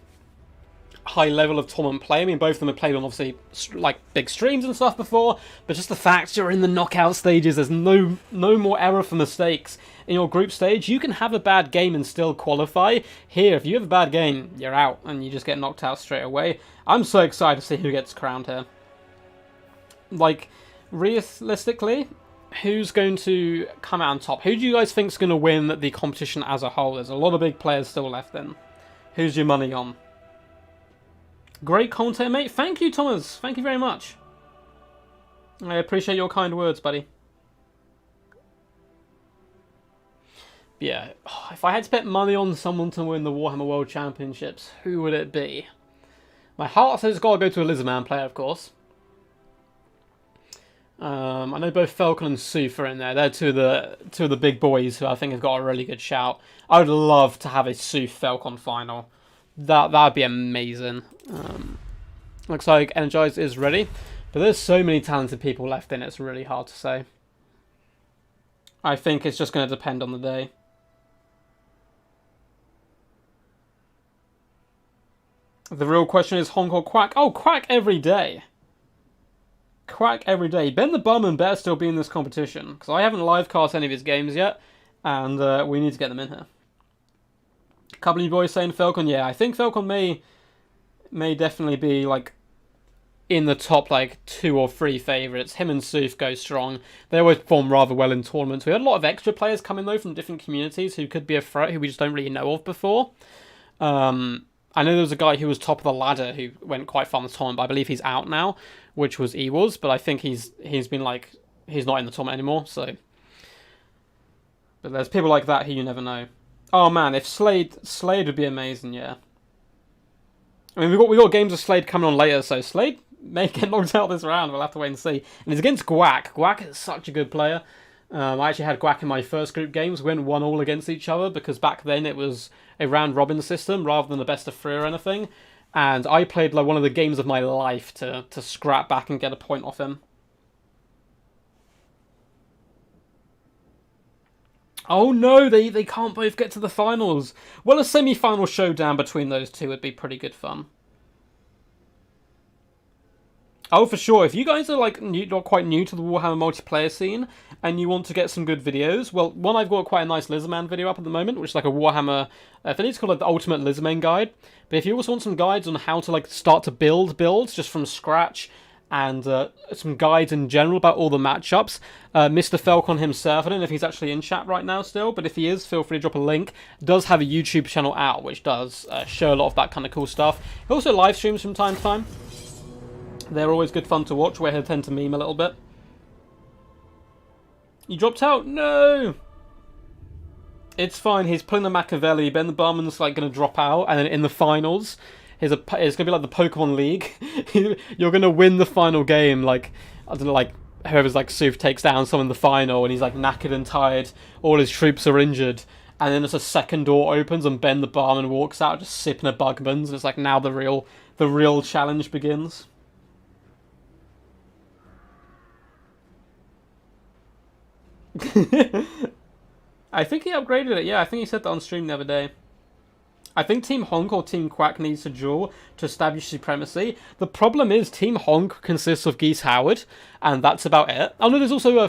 high level of tournament play. I mean, both of them have played on, obviously, like, big streams and stuff before, but just the fact you're in the knockout stages, there's no more error for mistakes. In your group stage, you can have a bad game and still qualify. Here, if you have a bad game, you're out, and you just get knocked out straight away. I'm so excited to see who gets crowned here. Like, realistically, who's going to come out on top? Who do you guys think is going to win the competition as a whole? There's a lot of big players still left in. Who's your money on? Great content, mate. Thank you, Thomas. Thank you very much. I appreciate your kind words, buddy. Yeah, if I had to bet money on someone to win the Warhammer World Championships, who would it be? My heart says it's got to go to a Lizardman player, of course. I know both Falcon and Soof are in there. They're two of the big boys who I think have got a really good shout. I would love to have a Soof Falcon final. That'd be amazing. Looks like Energized is ready, but there's so many talented people left in it, it's really hard to say. I think it's just going to depend on the day. The real question is honk or quack. Oh, quack every day. Quack every day. Ben the Bumman better still be in this competition, because I haven't live cast any of his games yet, and we need to get them in here. A couple of you boys saying Falcon. Yeah, I think Falcon may definitely be like in the top like 2 or 3 favourites. Him and Soof go strong. They always perform rather well in tournaments. We had a lot of extra players coming though from different communities who could be a threat, who we just don't really know of before. I know there was a guy who was top of the ladder who went quite far in the tournament, but I believe he's out now, which was Ewaz, but I think he's been like, he's not in the tournament anymore, so. But there's people like that who you never know. Oh man, if Slade would be amazing, yeah. I mean, we got games of Slade coming on later, so Slade may get knocked out this round. We'll have to wait and see. And it's against Guac. Guac is such a good player. I actually had Guac in my first group games. We went 1-1 against each other because back then it was a round robin system rather than a best of 3 or anything. And I played like one of the games of my life to scrap back and get a point off him. Oh no, they can't both get to the finals. Well, a semi-final showdown between those two would be pretty good fun. Oh, for sure. If you guys are like not quite new to the Warhammer multiplayer scene and you want to get some good videos, well, one, I've got quite a nice Lizardman video up at the moment, which is like a Warhammer, I think it's called like the Ultimate Lizardman Guide. But if you also want some guides on how to like start to build builds just from scratch and some guides in general about all the matchups. Mr. Falcon himself, I don't know if he's actually in chat right now still, but if he is, feel free to drop a link. Does have a YouTube channel out, which does show a lot of that kind of cool stuff. He also live streams from time to time. They're always good fun to watch, where he'll tend to meme a little bit. You dropped out? No! It's fine, he's playing the Machiavelli. Ben the Barman's like going to drop out, and then in the finals, it's going to be like the Pokemon League. You're going to win the final game, like, I don't know, like, whoever's like Soof takes down someone in the final, and he's like knackered and tired, all his troops are injured, and then there's a second door opens, and Ben the Barman walks out just sipping a Bugman's, and it's like now the real challenge begins. I think he upgraded it, yeah, I think he said that on stream the other day. I think Team Honk or Team Quack needs to duel to establish supremacy. The problem is Team Honk consists of Geese Howard, and that's about it. Oh no, there's also a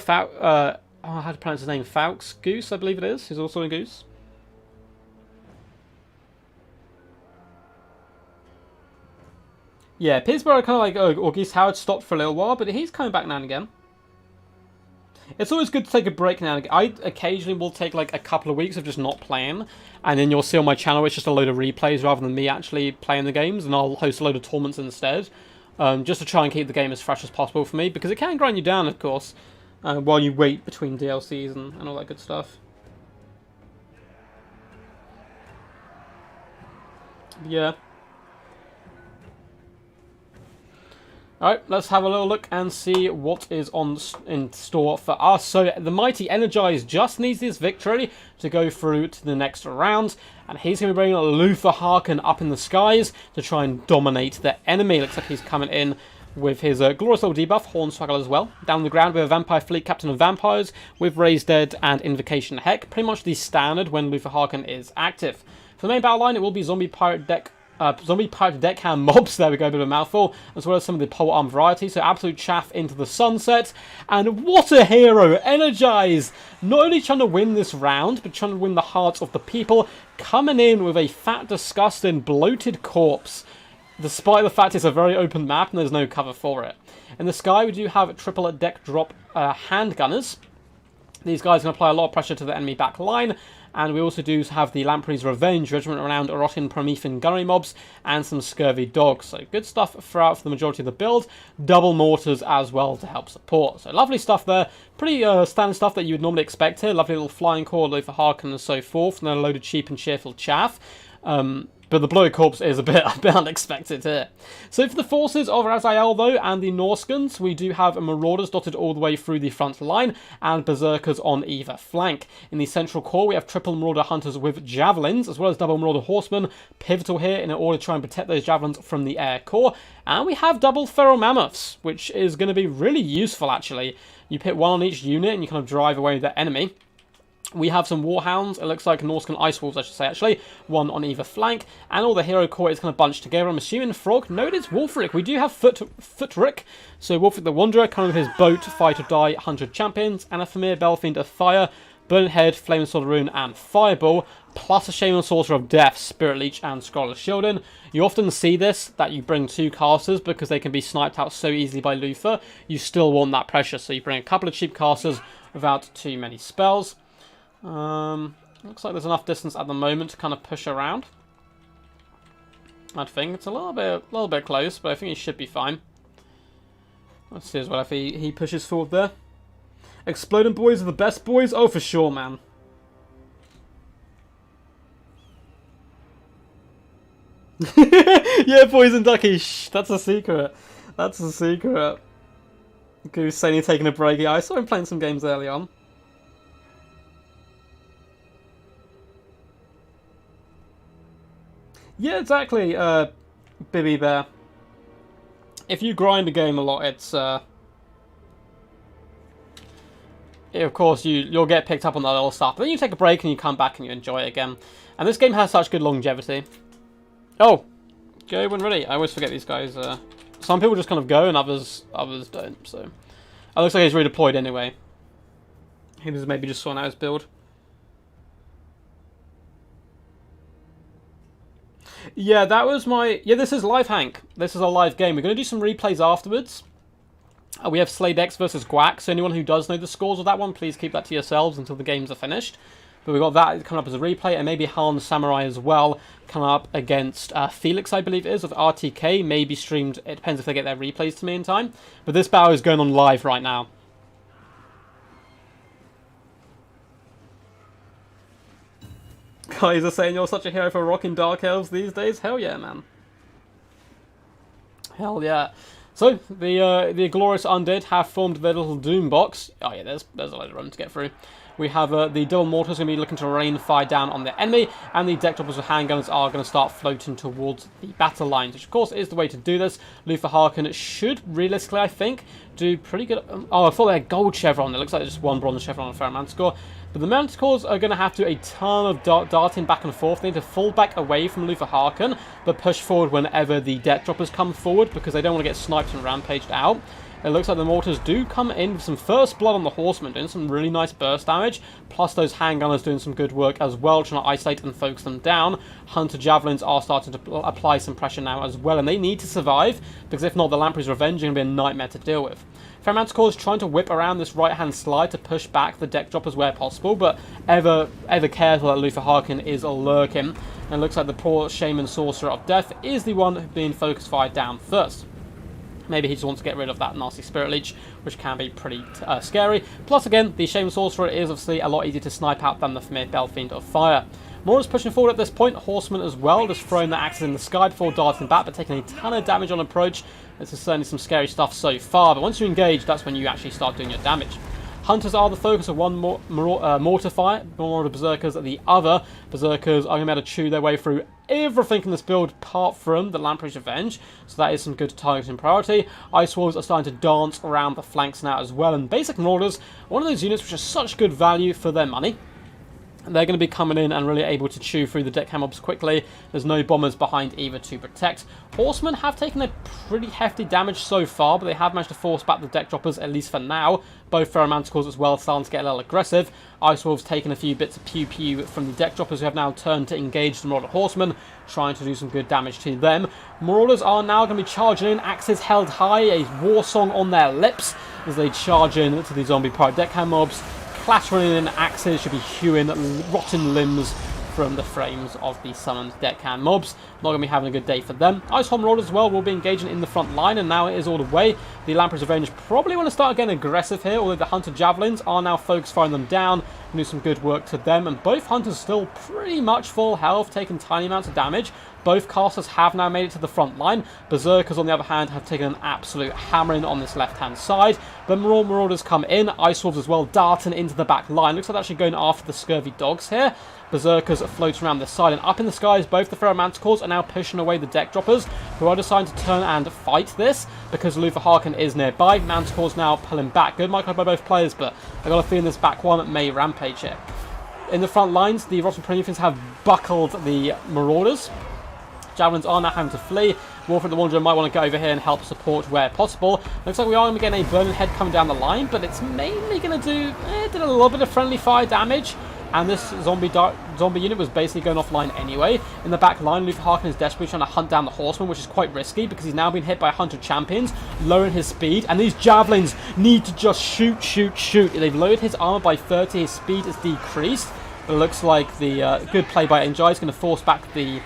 how to pronounce his name? Faux Goose, I believe it is. He's also a Goose. Yeah, Pittsburgh kind of like, or Geese Howard stopped for a little while, but he's coming back now and again. It's always good to take a break now and again. I occasionally will take like a couple of weeks of just not playing, and then you'll see on my channel it's just a load of replays rather than me actually playing the games, and I'll host a load of tournaments instead, just to try and keep the game as fresh as possible for me, because it can grind you down, of course, while you wait between DLCs and all that good stuff. Yeah. Alright, let's have a little look and see what is in store for us. So, the mighty Energized just needs this victory to go through to the next round. And he's going to be bringing Luther Harkin up in the skies to try and dominate the enemy. Looks like he's coming in with his Glorious Level debuff, Hornswaggle as well. Down the ground with a Vampire Fleet, Captain of Vampires, with Raise Dead and Invocation Heck. Pretty much the standard when Luther Harkin is active. For the main battle line, it will be Zombie Pirate Deckhand mobs, there we go, a bit of a mouthful, as well as some of the pole arm variety, so absolute chaff into the sunset. And what a hero, Energized! Not only trying to win this round, but trying to win the hearts of the people, coming in with a fat, disgusting, bloated corpse, despite the fact it's a very open map and there's no cover for it. In the sky, we do have triple deck drop handgunners. These guys are going to apply a lot of pressure to the enemy back line. And we also do have the Lamprey's Revenge Regiment around Erotin Promethean gunnery mobs and some Scurvy Dogs. So good stuff throughout for the majority of the build. Double mortars as well to help support. So lovely stuff there. Pretty standard stuff that you would normally expect here. Lovely little flying core, Luther Harkin and so forth. And then a load of cheap and cheerful chaff. But the bloated corpse is a bit unexpected here. So for the forces of Razael, though, and the Norskans, we do have Marauders dotted all the way through the front line, and Berserkers on either flank. In the central core, we have triple Marauder Hunters with Javelins, as well as double Marauder Horsemen, pivotal here in order to try and protect those Javelins from the air core. And we have double Feral Mammoths, which is going to be really useful, actually. You put one on each unit, and you kind of drive away the enemy. We have some Warhounds, it looks like Norscan Ice Wolves, I should say, actually. One on either flank, and all the hero core is kind of bunched together. I'm assuming Frog. No, it is Wolfric. We do have Footric. So Wolfric the Wanderer, coming with his boat, Fight or Die, 100 champions, and a Famir Belfiend of Fire, Burning Head, Flame and Sword of Rune, and Fireball, plus a Shaman Sorcerer of Death, Spirit Leech, and Scholar Shielding. You often see this, that you bring two casters, because they can be sniped out so easily by Luther. You still want that pressure, so you bring a couple of cheap casters without too many spells. Looks like there's enough distance at the moment to kind of push around. I think it's a little bit close, but I think he should be fine. Let's see as well if he pushes forward there. Exploding boys are the best boys? Oh, for sure, man. Yeah, Poison Ducky. Shh, that's a secret. That's a secret. Goose saying he's taking a break. Yeah, I saw him playing some games early on. Yeah, exactly, Bibby Bear. If you grind a game a lot, it's, of course, you'll get picked up on that little stuff. But then you take a break and you come back and you enjoy it again. And this game has such good longevity. Oh, go when ready. I always forget these guys. Some people just kind of go and others don't. So, it looks like he's redeployed anyway. He was maybe just sorting out his build. Yeah, that was my... Yeah, this is live, Hank. This is a live game. We're going to do some replays afterwards. We have Slade X versus Guac, so anyone who does know the scores of that one, please keep that to yourselves until the games are finished. But we've got that coming up as a replay, and maybe Han Samurai as well, coming up against Felix, I believe it is, of RTK, maybe streamed, it depends if they get their replays to me in time. But this battle is going on live right now. Guys are saying you're such a hero for rocking Dark Elves these days? Hell yeah, man. Hell yeah. So, the Glorious Undead have formed their little Doom box. Oh yeah, there's a lot of room to get through. We have the Double Mortars going to be looking to rain fire down on their enemy, and the Deck Droppers with handguns are going to start floating towards the battle lines, which of course is the way to do this. Luther Harkin should, realistically, I think, do pretty good. Oh, I thought they had gold chevron. It looks like just one bronze chevron on a fair Manticore. But the Manticores are going to have to do a ton of darting back and forth. They need to fall back away from Luther Harkin, but push forward whenever the Deck Droppers come forward, because they don't want to get sniped and rampaged out. It looks like the mortars do come in with some first blood on the horsemen, doing some really nice burst damage, plus those handgunners doing some good work as well, trying to isolate and focus them down. Hunter javelins are starting to apply some pressure now as well, and they need to survive, because if not, the Lamprey's Revenge is going to be a nightmare to deal with. Manticore is trying to whip around this right-hand slide to push back the Deck Droppers where possible, but ever careful that Luther Harkin is lurking. And it looks like the poor Shaman Sorcerer of Death is the one being focus fired down first. Maybe he just wants to get rid of that nasty Spirit Leech, which can be pretty scary. Plus, again, the Shaman Sorcerer is obviously a lot easier to snipe out than the Familiar Belfiend of Fire. Marauders pushing forward at this point, Horsemen as well, just throwing their axes in the sky before darting back, but taking a ton of damage on approach. This is certainly some scary stuff so far, but once you engage, that's when you actually start doing your damage. Hunters are the focus of one mortar fire, Marauder Berserkers are the other. Berserkers are going to be able to chew their way through everything in this build apart from the Lamprey's Revenge, so that is some good targeting priority. Ice Wolves are starting to dance around the flanks now as well, and basic Marauders, one of those units which are such good value for their money. They're going to be coming in and really able to chew through the deckhand mobs quickly. There's no bombers behind either to protect. Horsemen have taken a pretty hefty damage so far, but they have managed to force back the Deck Droppers, at least for now. Both Manticores as well starting to get a little aggressive. Ice Wolves taking a few bits of pew-pew from the Deck Droppers, who have now turned to engage the Marauder Horsemen, trying to do some good damage to them. Marauders are now going to be charging in, axes held high, a war song on their lips, as they charge in to the zombie pirate deckhand mobs. Clattering in axes, should be hewing rotten limbs from the frames of the summoned deckhand mobs. Not going to be having a good day for them. Ice Home Marauders as well will be engaging in the front line, and now it is all the way. The Lamprey's Revenge probably want to start getting aggressive here, although the Hunter Javelins are now focused firing them down and do some good work to them. And both Hunters still pretty much full health, taking tiny amounts of damage. Both casters have now made it to the front line. Berserkers, on the other hand, have taken an absolute hammering on this left-hand side. But Marauders come in. Ice Wolves as well darting into the back line. Looks like they're actually going after the Scurvy Dogs here. Berserkers float around the side, and up in the skies, both the Manticores are now pushing away the Deck Droppers, who are deciding to turn and fight this, because Luther Harkin is nearby. Manticores now pulling back. Good micro by both players, but I got a feeling this back one may rampage here. In the front lines, the Rotten Prometheans have buckled the Marauders. Javelins are now having to flee. Warford the Wanderer might want to go over here and help support where possible. Looks like we are going to be getting a Burning Head coming down the line, but it's mainly going to do did a little bit of friendly fire damage. And this zombie unit was basically going offline anyway. In the back line, Luther Harkin is desperately trying to hunt down the Horseman, which is quite risky because he's now been hit by 100 champions, lowering his speed. And these Javelins need to just shoot, shoot, shoot. They've lowered his armor by 30, his speed is decreased. But it looks like the good play by Energized is going to force back the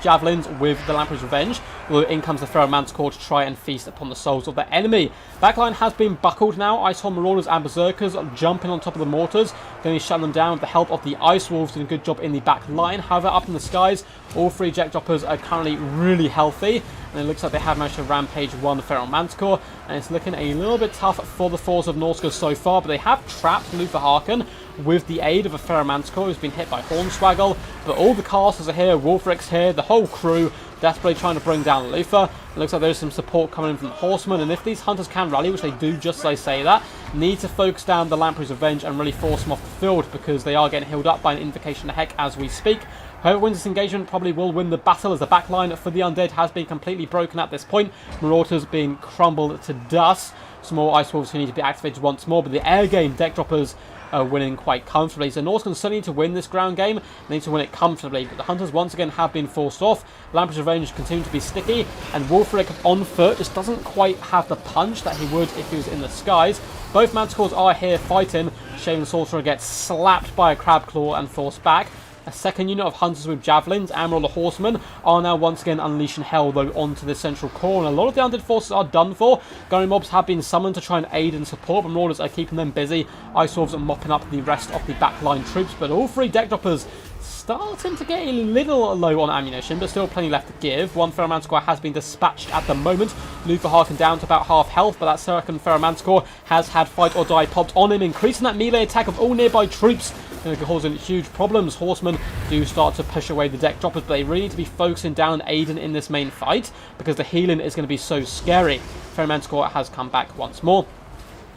Javelins with the Lamprey's Revenge, although in comes the Manticore to try and feast upon the souls of their enemy. Backline has been buckled now. Icehorn Marauders and Berserkers jumping on top of the mortars, going to shut them down with the help of the Ice Wolves, doing a good job in the back line. However, up in the skies, all three Deck Droppers are currently really healthy, and it looks like they have managed to rampage one Feral Manticore, and it's looking a little bit tough for the force of Norsca so far, but they have trapped Luther Harkin with the aid of a Feral Manticore who's been hit by Hornswaggle. But all the casters are here, Wolfric's here, the whole crew desperately trying to bring down Luther. It looks like there's some support coming in from the Horsemen, and if these Hunters can rally, which they do just as I say that, need to focus down the Lamprey's Revenge and really force them off the field, because they are getting healed up by an Invocation of Heck as we speak. Whoever wins this engagement probably will win the battle, as the backline for the Undead has been completely broken at this point. Marauders being crumbled to dust. Some more Ice Wolves who need to be activated once more, but the air game Deck Droppers winning quite comfortably. So Norse can certainly need to win this ground game. They need to win it comfortably. But the Hunters once again have been forced off. Lamprey's Revenge continue to be sticky. And Wulfric on foot just doesn't quite have the punch that he would if he was in the skies. Both Manticores are here fighting. Shaman Sorcerer gets slapped by a Crab Claw and forced back. A second unit of Hunters with Javelins and Marauder Horsemen are now once again unleashing hell, though, onto the central core. And a lot of the undead forces are done for. Gunnery mobs have been summoned to try and aid and support, but Marauders are keeping them busy. Ice Dwarves are mopping up the rest of the backline troops, but all three deck droppers starting to get a little low on ammunition, but still plenty left to give. One Ferromanticore has been dispatched at the moment. Luther Harkin down to about half health, but that second Ferromanticore has had Fight or Die popped on him, increasing that melee attack of all nearby troops, and causing huge problems. Horsemen do start to push away the deck droppers, but they really need to be focusing down and aiding in this main fight, because the healing is going to be so scary. Ferromanticore has come back once more.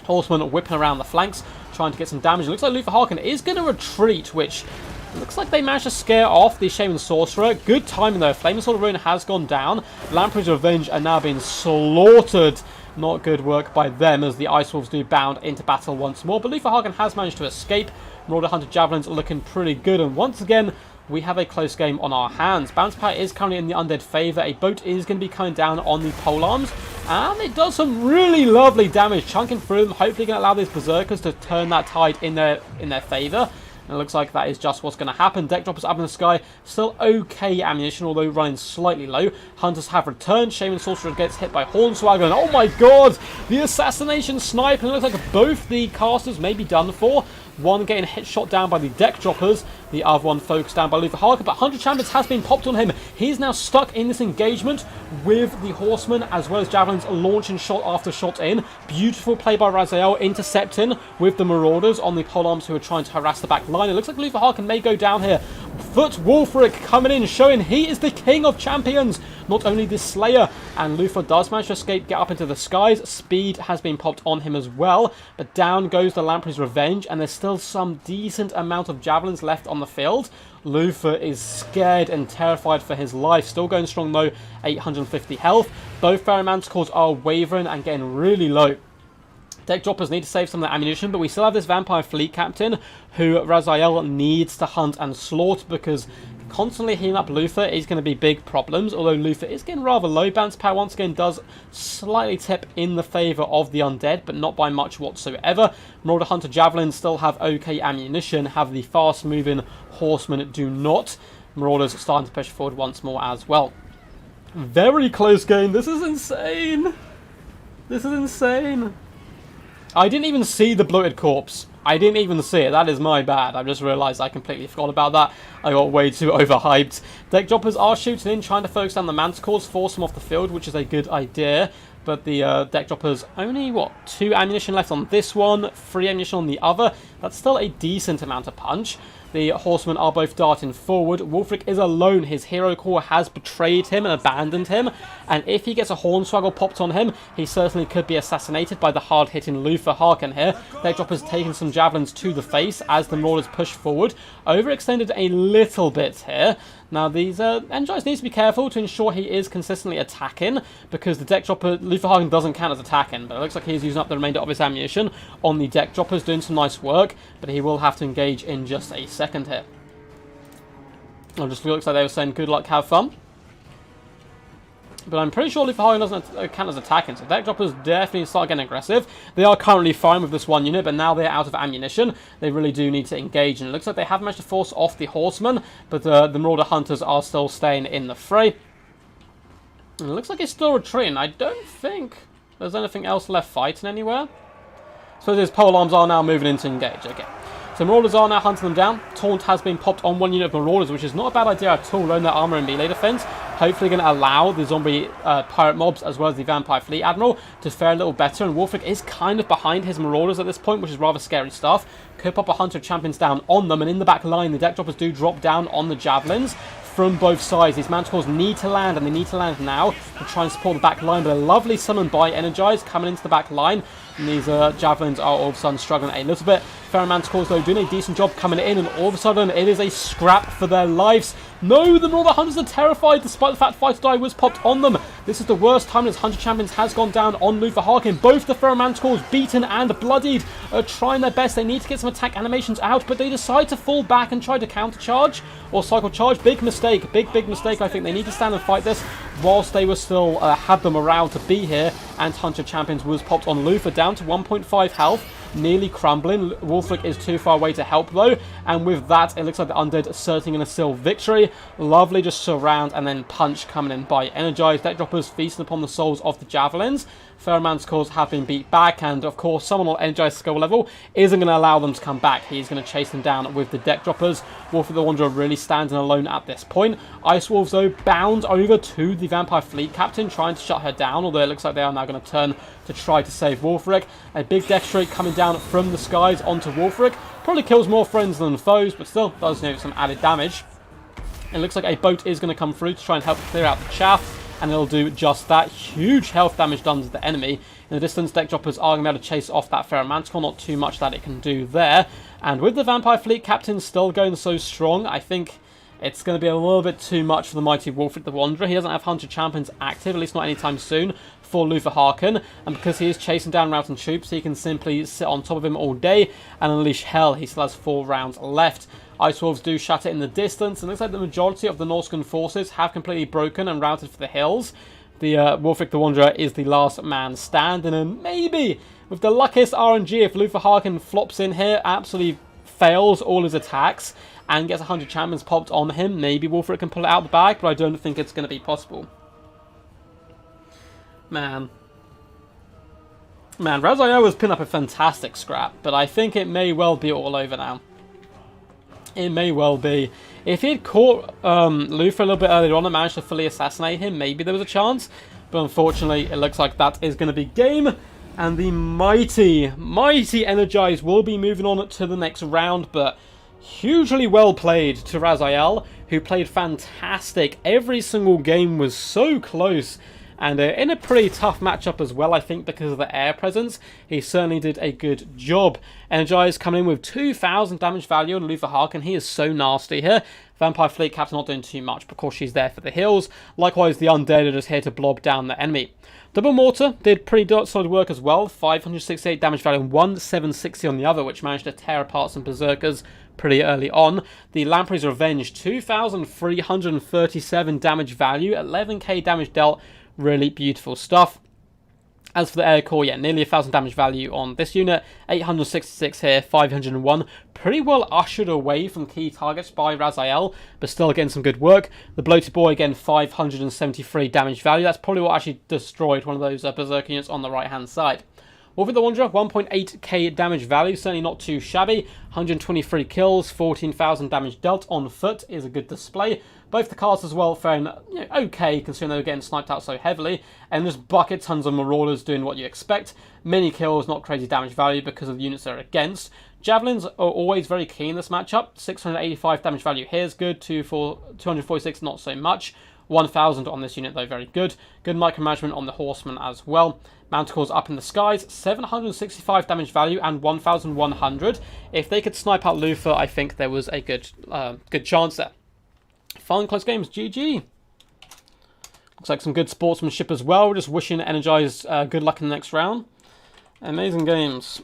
Horsemen whipping around the flanks, trying to get some damage. It looks like Luther Harkin is going to retreat, which looks like they managed to scare off the Shaman Sorcerer. Good timing though. Flaming Sword of Ruin has gone down. Lamprey's Revenge are now being slaughtered. Not good work by them as the Ice Wolves do bound into battle once more. But Luther Harkin has managed to escape. Marauder Hunter Javelins are looking pretty good. And once again, we have a close game on our hands. Bounce Power is currently in the undead favour. A boat is going to be coming down on the polearms. And it does some really lovely damage, chunking through them. Hopefully going to allow these Berserkers to turn that tide in their favour. And it looks like that is just what's going to happen. Deck droppers up in the sky. Still okay ammunition, although running slightly low. Hunters have returned. Shaman Sorcerer gets hit by Hornswagger. And oh my god! The assassination snipe. And it looks like both the casters may be done for. One getting shot down by the deck droppers. The other one focused down by Luther Harkin. But 100 Champions has been popped on him. He's now stuck in this engagement with the Horsemen, as well as Javelins launching shot after shot in. Beautiful play by Razael, intercepting with the Marauders on the polearms who are trying to harass the back line. It looks like Luther Harkin may go down here. Foot Wulfric coming in, showing he is the king of champions. Not only the Slayer, and Luther does manage to escape, get up into the skies. Speed has been popped on him as well, but down goes the Lamprey's Revenge, and there's still some decent amount of Javelins left on the field. Luther is scared and terrified for his life. Still going strong though, 850 health. Both Ferromanticores are wavering and getting really low. Deck droppers need to save some of the ammunition, but we still have this Vampire Fleet Captain who Razael needs to hunt and slaughter, because constantly healing up Luther is going to be big problems, although Luther is getting rather low. Bounce Power once again does slightly tip in the favour of the undead, but not by much whatsoever. Marauder Hunter Javelins still have okay ammunition, have the fast moving Horsemen do not. Marauders starting to push forward once more as well. Very close game. This is insane. This is insane. I didn't even see the bloated corpse. I didn't even see it. That is my bad. I've just realised I completely forgot about that. I got way too overhyped. Deck droppers are shooting in, trying to focus on the Manticores, force them off the field, which is a good idea. But the deck droppers only, 2 ammunition left on this one, 3 ammunition on the other. That's still a decent amount of punch. The Horsemen are both darting forward. Wulfric is alone. His hero core has betrayed him and abandoned him. And if he gets a Hornswaggle popped on him, he certainly could be assassinated by the hard-hitting Luther Harkin here. Deck droppers taking some Javelins to the face as the Marauders push forward. Overextended a little bit here. Now, these Energized needs to be careful to ensure he is consistently attacking, because the deck dropper, Luther Harkin, doesn't count as attacking, but it looks like he's using up the remainder of his ammunition on the deck droppers, doing some nice work, but he will have to engage in just a second here. It just looks like they were saying good luck, have fun. But I'm pretty sure Luther Harkin doesn't count as attacking, so deck droppers definitely start getting aggressive. They are currently fine with this one unit, but now they're out of ammunition. They really do need to engage, and it looks like they have managed to force off the Horsemen, but the Marauder Hunters are still staying in the fray. And it looks like it's still retreating. I don't think there's anything else left fighting anywhere. So these polearms are now moving in to engage. Okay. So Marauders are now hunting them down. Taunt has been popped on one unit of Marauders, which is not a bad idea at all, lowering their armor and melee defense. Hopefully going to allow the zombie pirate mobs, as well as the Vampire Fleet Admiral, to fare a little better. And Wulfric is kind of behind his Marauders at this point, which is rather scary stuff. Could pop 100 champions down on them, and in the back line, the deck droppers do drop down on the Javelins from both sides. These Manticores need to land, and they need to land now to try and support the back line. But a lovely summon by Energized coming into the back line. And these Javelins are all of a sudden struggling a little bit. Manticores, though, doing a decent job coming in, and all of a sudden, it is a scrap for their lives. No, the Northern Hunters are terrified, despite the fact Fight or Die was popped on them. This is the worst time as Hunter Champions has gone down on Luther Harkin. Both the Manticores beaten and bloodied are trying their best. They need to get some attack animations out, but they decide to fall back and try to counter-charge or cycle charge. Big mistake, big mistake. I think they need to stand and fight this whilst they were still had them around to be here, and Hunter Champions was popped on Luther, down to 1.5 health. Nearly crumbling. Wulfric is too far away to help though, and with that it looks like the Undead are certain in a still victory. Lovely just surround and then punch coming in by Energized. Deck Droppers feasting upon the souls of the Javelins. Manticores have been beat back, and of course someone on Energized skill level isn't going to allow them to come back. He's going to chase them down with the Deck Droppers. Wolf of the Wanderer really standing alone at this point. Ice Wolves though bound over to the Vampire Fleet Captain, trying to shut her down, although it looks like they are now going to turn to try to save Wulfric. A big death streak coming down from the skies onto Wulfric. Probably kills more friends than foes, but still does some added damage. It looks like a boat is going to come through to try and help clear out the chaff, and it'll do just that. Huge health damage done to the enemy. In the distance, Deck Droppers are going to be able to chase off that Manticore. Not too much that it can do there. And with the Vampire Fleet Captain still going so strong, I think it's going to be a little bit too much for the mighty Wulfric the Wanderer. He doesn't have Hunter Champions active, at least not anytime soon, for Luther Harkin. And because he is chasing down Routing troops, he can simply sit on top of him all day and unleash hell. He still has 4 rounds left. Ice Wolves do shatter in the distance, and it looks like the majority of the Norscan forces have completely broken and routed for the hills. The Wulfric the Wanderer is the last man standing, and maybe with the luckiest RNG, if Luther Harkin flops in here, absolutely fails all his attacks, and gets 100 champions popped on him, maybe Wulfric can pull it out of the bag, but I don't think it's going to be possible. Man, Razael has pinned up a fantastic scrap, but I think it may well be all over now. It may well be. If he'd caught Luther a little bit earlier on and managed to fully assassinate him, maybe there was a chance. But unfortunately, it looks like that is going to be game. And the mighty Energized will be moving on to the next round. But hugely well played to Razael, who played fantastic. Every single game was so close. And in a pretty tough matchup as well, I think, because of the air presence. He certainly did a good job. Energized coming in with 2,000 damage value on Luther Harkin. He is so nasty here. Vampire Fleet Captain not doing too much because she's there for the heals. Likewise, the Undead are just here to blob down the enemy. Double Mortar did pretty solid work as well. 568 damage value and 1,760 on the other, which managed to tear apart some Berserkers pretty early on. The Lamprey's Revenge, 2,337 damage value, 11k damage dealt. Really beautiful stuff. As for the air core, yeah, nearly 1,000 damage value on this unit. 866 here, 501. Pretty well ushered away from key targets by Razael, but still getting some good work. The Bloated Boy, again, 573 damage value. That's probably what actually destroyed one of those Berserker units on the right-hand side. Wolf of the Wanderer, 1.8k damage value, certainly not too shabby. 123 kills, 14,000 damage dealt on foot is a good display. Both the cards as well faring okay, considering they were getting sniped out so heavily. And just bucket tons of Marauders doing what you expect. Many kills, not crazy damage value because of the units they're against. Javelins are always very key in this matchup. 685 damage value here is good, 246 not so much. 1,000 on this unit though, very good. Good micromanagement on the Horsemen as well. Manticores up in the skies, 765 damage value and 1,100. If they could snipe out Luther, I think there was a good chance there. Fun, close games, GG. Looks like some good sportsmanship as well. We're just wishing Energized good luck in the next round. Amazing games.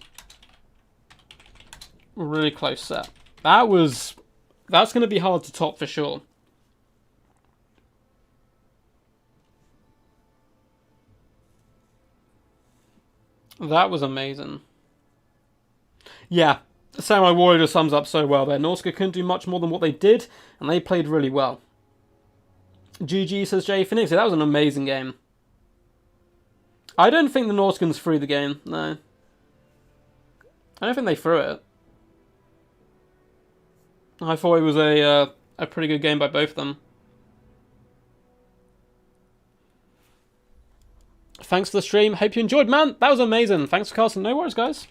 Really close set. That's going to be hard to top for sure. That was amazing. Yeah, Samurai Warrior just sums up so well there. Norska couldn't do much more than what they did, and they played really well. GG, says Jay Phoenix. Yeah, that was an amazing game. I don't think the Norskans threw the game, no. I don't think they threw it. I thought it was a pretty good game by both of them. Thanks for the stream. Hope you enjoyed, man. That was amazing. Thanks for casting. No worries, guys.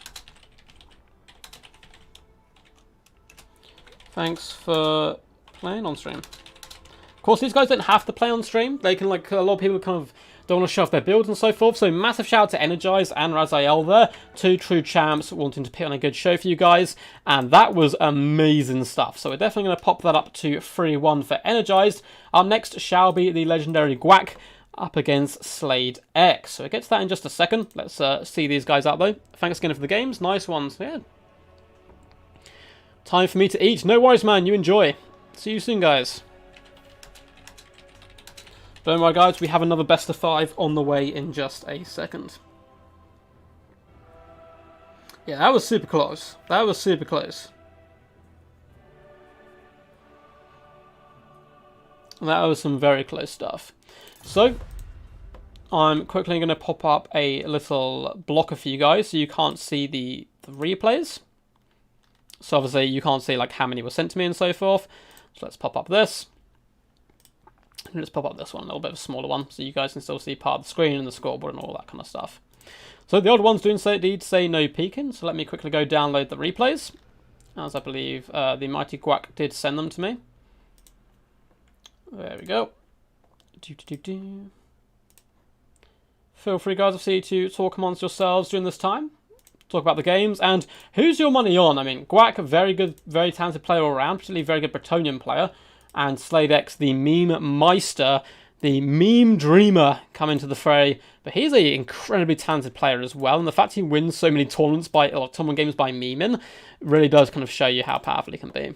Thanks for playing on stream. Of course, these guys don't have to play on stream. They can, like, a lot of people kind of don't want to show off their builds and so forth. So massive shout out to Energized and Razael there. 2 true champs wanting to put on a good show for you guys. And that was amazing stuff. So we're definitely going to pop that up to 3-1 for Energized. Our next shall be the legendary Guac up against Slade X. So we'll get to that in just a second. Let's see these guys out though. Thanks again for the games. Nice ones. Yeah. Time for me to eat. No worries, man. You enjoy. See you soon, guys. Don't worry, guys. We have another best of 5 on the way in just a second. Yeah, that was super close. That was super close. That was some very close stuff. So, I'm quickly going to pop up a little blocker for you guys so you can't see the replays. So obviously you can't see like how many were sent to me and so forth. So let's pop up this. And let's pop up this one, a little bit of a smaller one, so you guys can still see part of the screen and the scoreboard and all that kind of stuff. So the old ones do indeed say no peeking. So let me quickly go download the replays, as I believe the mighty Guac did send them to me. There we go. Feel free, guys, obviously, to talk amongst yourselves during this time. Talk about the games, and who's your money on? I mean, Guac, very good, very talented player all around, particularly very good Bretonian player, and Slade X, the meme meister, the meme dreamer, come into the fray. But he's an incredibly talented player as well, and the fact he wins so many tournaments or tournament games by memeing really does kind of show you how powerful he can be.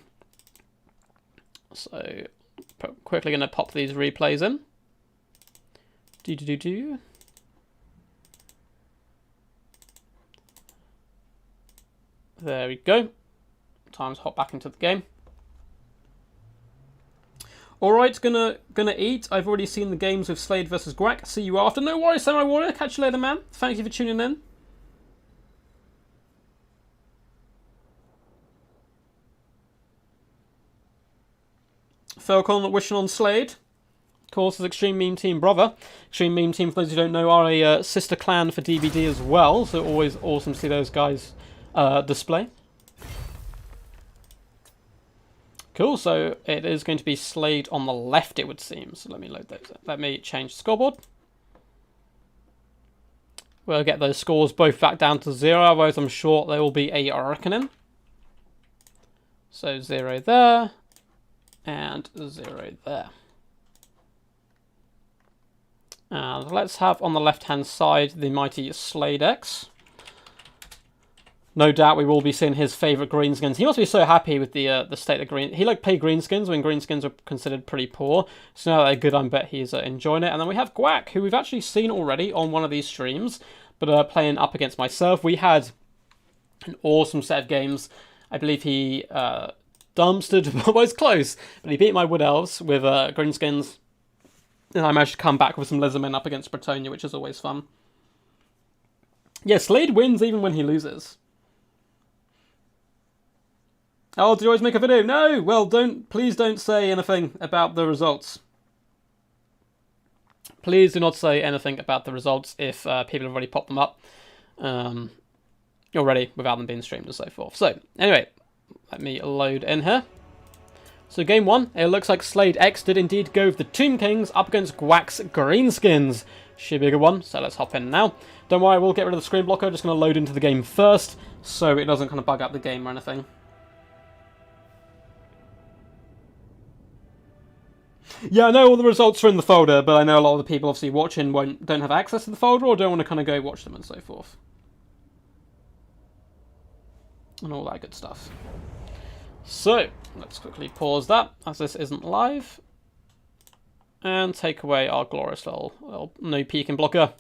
So, quickly going to pop these replays in. There we go. Time to hop back into the game. Alright, gonna eat. I've already seen the games with Slade versus Guac. See you after. No worries, Samurai Warrior. Catch you later, man. Thank you for tuning in. Falcon wishing on Slade. Of course, is Extreme Meme Team brother. Extreme Meme Team, for those who don't know, are a sister clan for DBD as well. So always awesome to see those guys display. Cool, so it is going to be Slade on the left, it would seem. So let me load those. Let me change the scoreboard. We'll get those scores both back down to 0, otherwise I'm sure there will be a reckoning. So 0 there, and 0 there. And let's have on the left-hand side the mighty Slade X. No doubt we will be seeing his favourite greenskins. He must be so happy with the state of green. He played greenskins when greenskins were considered pretty poor. So now that they're good, I bet he's enjoying it. And then we have Guac, who we've actually seen already on one of these streams, but playing up against myself. We had an awesome set of games. I believe he dumpstered, well, it's close, but he beat my Wood Elves with greenskins. And I managed to come back with some Lizardmen up against Bretonia, which is always fun. Yeah, Slade wins even when he loses. Oh, do you always make a video? No! Well, please don't say anything about the results. Please do not say anything about the results if people have already popped them up already without them being streamed and so forth. So, anyway, let me load in here. So game 1, it looks like Slade X did indeed go with the Tomb Kings up against Guac's Greenskins. Should be a good one, so let's hop in now. Don't worry, we'll get rid of the screen blocker. Just going to load into the game first so it doesn't kind of bug out the game or anything. Yeah, I know all the results are in the folder, but I know a lot of the people obviously watching don't have access to the folder or don't want to kind of go watch them and so forth. And all that good stuff. So, let's quickly pause that, as this isn't live. And take away our glorious little no peeking blocker.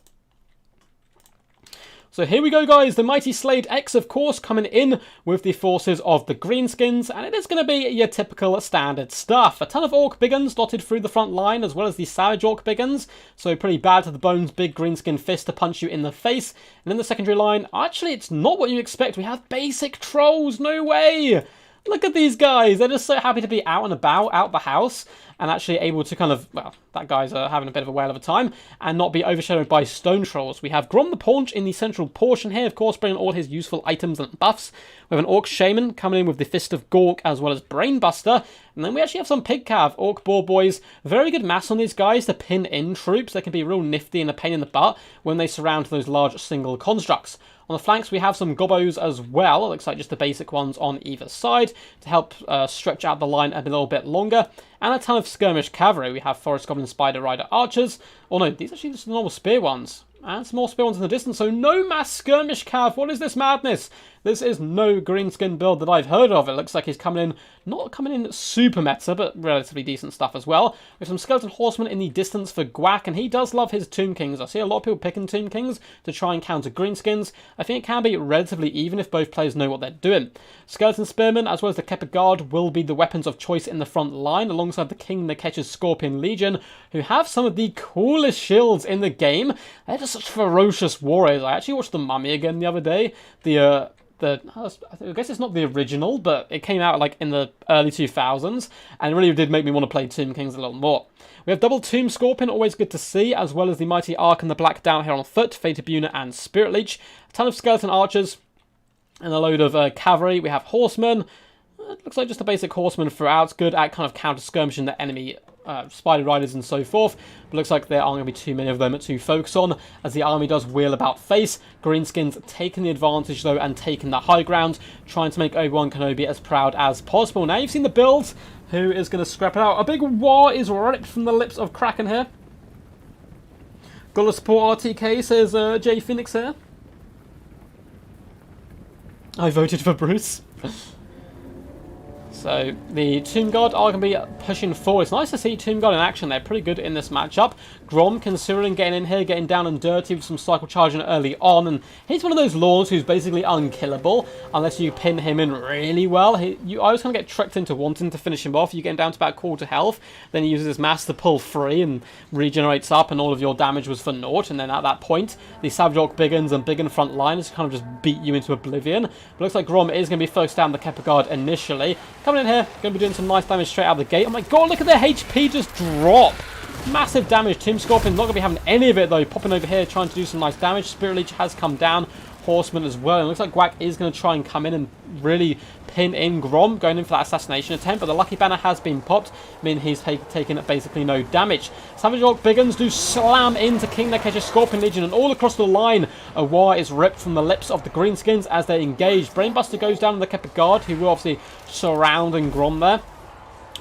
So here we go, guys. The mighty Slade X, of course, coming in with the forces of the Greenskins. And it is going to be your typical standard stuff. A ton of Orc Biggins dotted through the front line, as well as the Savage Orc Biggins. So pretty bad to the bones, big Greenskin fist to punch you in the face. And in the secondary line, actually, it's not what you expect. We have basic Trolls. No way! Look at these guys. They're just so happy to be out and about, out the house. and actually able to kind of, well, that guy's having a bit of a whale of a time, and not be overshadowed by stone trolls. We have Grom the Paunch in the central portion here, of course, bringing all his useful items and buffs. We have an Orc Shaman coming in with the Fist of Guac, as well as Brainbuster. And then we actually have some Pig Cav, Orc Boar Boys. Very good mass on these guys to pin in troops. They can be real nifty and a pain in the butt when they surround those large single constructs. On the flanks, we have some Gobbos as well. It looks like just the basic ones on either side to help stretch out the line a little bit longer. And a ton of skirmish cavalry. We have Forest Goblin Spider Rider archers. Oh no, these are actually just the normal spear ones. And some more spear ones in the distance, so no mass skirmish cav. What is this madness? This is no greenskin build that I've heard of. It looks like he's coming in, not coming in super meta, but relatively decent stuff as well. We have some skeleton horsemen in the distance for Guac, and he does love his Tomb Kings. I see a lot of people picking Tomb Kings to try and counter greenskins. I think it can be relatively even if both players know what they're doing. Skeleton Spearmen, as well as the Kepper Guard, will be the weapons of choice in the front line, alongside the King Nekesh's Scorpion Legion, who have some of the coolest shields in the game. They're just such ferocious warriors. I actually watched The Mummy again the other day. I guess it's not the original, but it came out like in the early 2000s, and it really did make me want to play Tomb Kings a little more. We have double Tomb Scorpion, always good to see, as well as the Mighty Ark and the Black down here on foot, Fated Buna and Spirit Leech. A ton of skeleton archers, and a load of cavalry. We have horsemen. It looks like just a basic horseman throughout. Good at kind of counter skirmishing the enemy spider riders and so forth, but looks like there aren't going to be too many of them to focus on as the army does wheel about face. Greenskins taking the advantage though and taking the high ground, trying to make Obi-Wan Kenobi as proud as possible. Now you've seen the build. Who is going to scrap it out? A big war is ripped from the lips of Kraken here. Got to support RTK, says Jay Phoenix here. I voted for Bruce. So, the Tomb Guard are going to be pushing forward. It's nice to see Tomb Guard in action. They're pretty good in this matchup. Grom considering getting in here, getting down and dirty with some cycle charging early on. And he's one of those lords who's basically unkillable unless you pin him in really well. You always kind of get tricked into wanting to finish him off. You get him down to about quarter health. Then he uses his mass to pull free and regenerates up, and all of your damage was for naught. And then at that point, the Savage Orc Biggins and Biggin front liners kind of just beat you into oblivion. But it looks like Grom is going to be focused down the Kepper Guard initially. Coming in here, going to be doing some nice damage straight out of the gate. Oh my god, look at their HP just drop. Massive damage. Tomb Scorpion not going to be having any of it though. Popping over here, trying to do some nice damage. Spirit Leech has come down. Horseman as well. And it looks like Guac is going to try and come in and really pin in Grom, going in for that assassination attempt. But the Lucky Banner has been popped, meaning he's taken basically no damage. Savage Orc Biggins do slam into King Nekesh's Scorpion Legion, and all across the line, a war is ripped from the lips of the Greenskins as they engage. Brainbuster goes down on the Kepper Guard, who will obviously surrounding Grom there.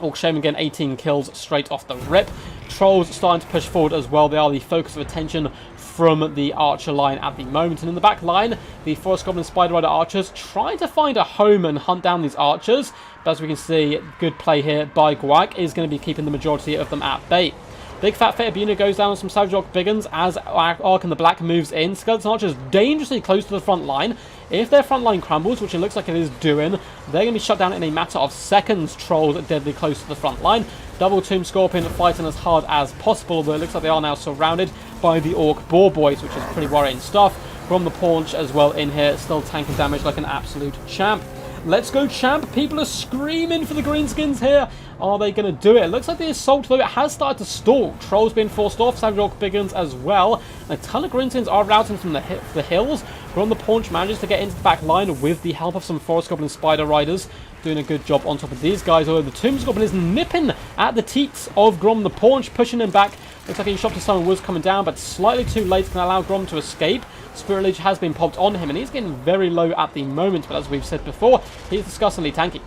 Orc Shaman again, 18 kills straight off the rip. Trolls starting to push forward as well. They are the focus of attention from the archer line at the moment. And in the back line, the Forest Goblin Spider Rider archers trying to find a home and hunt down these archers. But as we can see, good play here by Guac is going to be keeping the majority of them at bay. Big Fat Fated Buna goes down on some Savage Orc Biggins as Ark and the Black moves in. Skeleton Archers dangerously close to the front line. If their front line crumbles, which it looks like it is doing, they're going to be shut down in a matter of seconds. Trolls are deadly close to the front line. Double Tomb Scorpion fighting as hard as possible, but it looks like they are now surrounded by the Orc Boar Boys, which is pretty worrying stuff. From the Paunch as well in here, still tanking damage like an absolute champ. Let's go, champ. People are screaming for the Greenskins here. Are they going to do it? It looks like the assault, though, it has started to stall. Trolls being forced off, Savage Orc Biggins as well. And a ton of Greenskins are routing from the hills. Grom the Paunch manages to get into the back line with the help of some Forest Goblin Spider Riders. Doing a good job on top of these guys. Although the Tomb Goblin is nipping at the teats of Grom the Paunch, pushing him back. Looks like he shot to someone was coming down, but slightly too late to allow Grom to escape. Spirit Leech has been popped on him, and he's getting very low at the moment, but as we've said before, he's disgustingly tanky.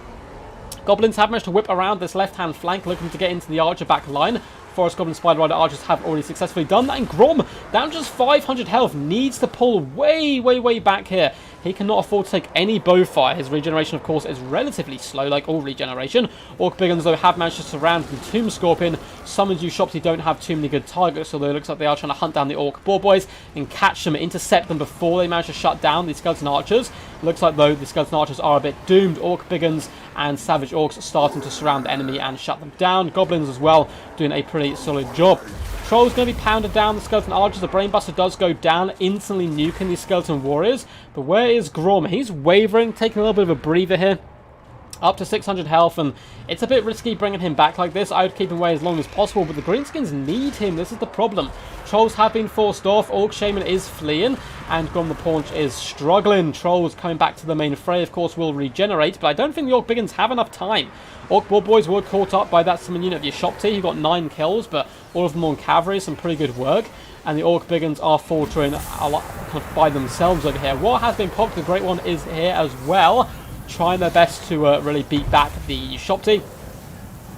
Goblins have managed to whip around this left-hand flank, looking to get into the archer back line. Forest Goblin Spider Rider archers have already successfully done that, and Grom, down just 500 health, needs to pull way back here. He cannot afford to take any bow fire. His regeneration, of course, is relatively slow, like all regeneration. Orc Biggins, though, have managed to surround the Tomb Scorpion. Summons you shops who don't have too many good targets, although it looks like they are trying to hunt down the Orc Boar Boys and catch them, intercept them before they manage to shut down the Skeleton Archers. Looks like, though, the Skeleton Archers are a bit doomed. Orc Biggins and Savage Orcs starting to surround the enemy and shut them down. Goblins as well, doing a pretty solid job. Troll's going to be pounded down the Skeleton Archers. The Brainbuster does go down, instantly nuking these Skeleton Warriors. But where is Grom? He's wavering, taking a little bit of a breather here. Up to 600 health, and it's a bit risky bringing him back like this. I would keep him away as long as possible, but the Greenskins need him. This is the problem. Trolls have been forced off. Orc Shaman is fleeing, and Grom the Paunch is struggling. Trolls coming back to the main fray, of course, will regenerate, but I don't think the Orc Biggins have enough time. Orc Boar Boys were caught up by that summon unit of your shop T. He got 9 kills, but all of them on cavalry, some pretty good work. And the Orc Biggins are faltering a lot kind of by themselves over here. What has been popped, the Great One is here as well, trying their best to really beat back the shop T.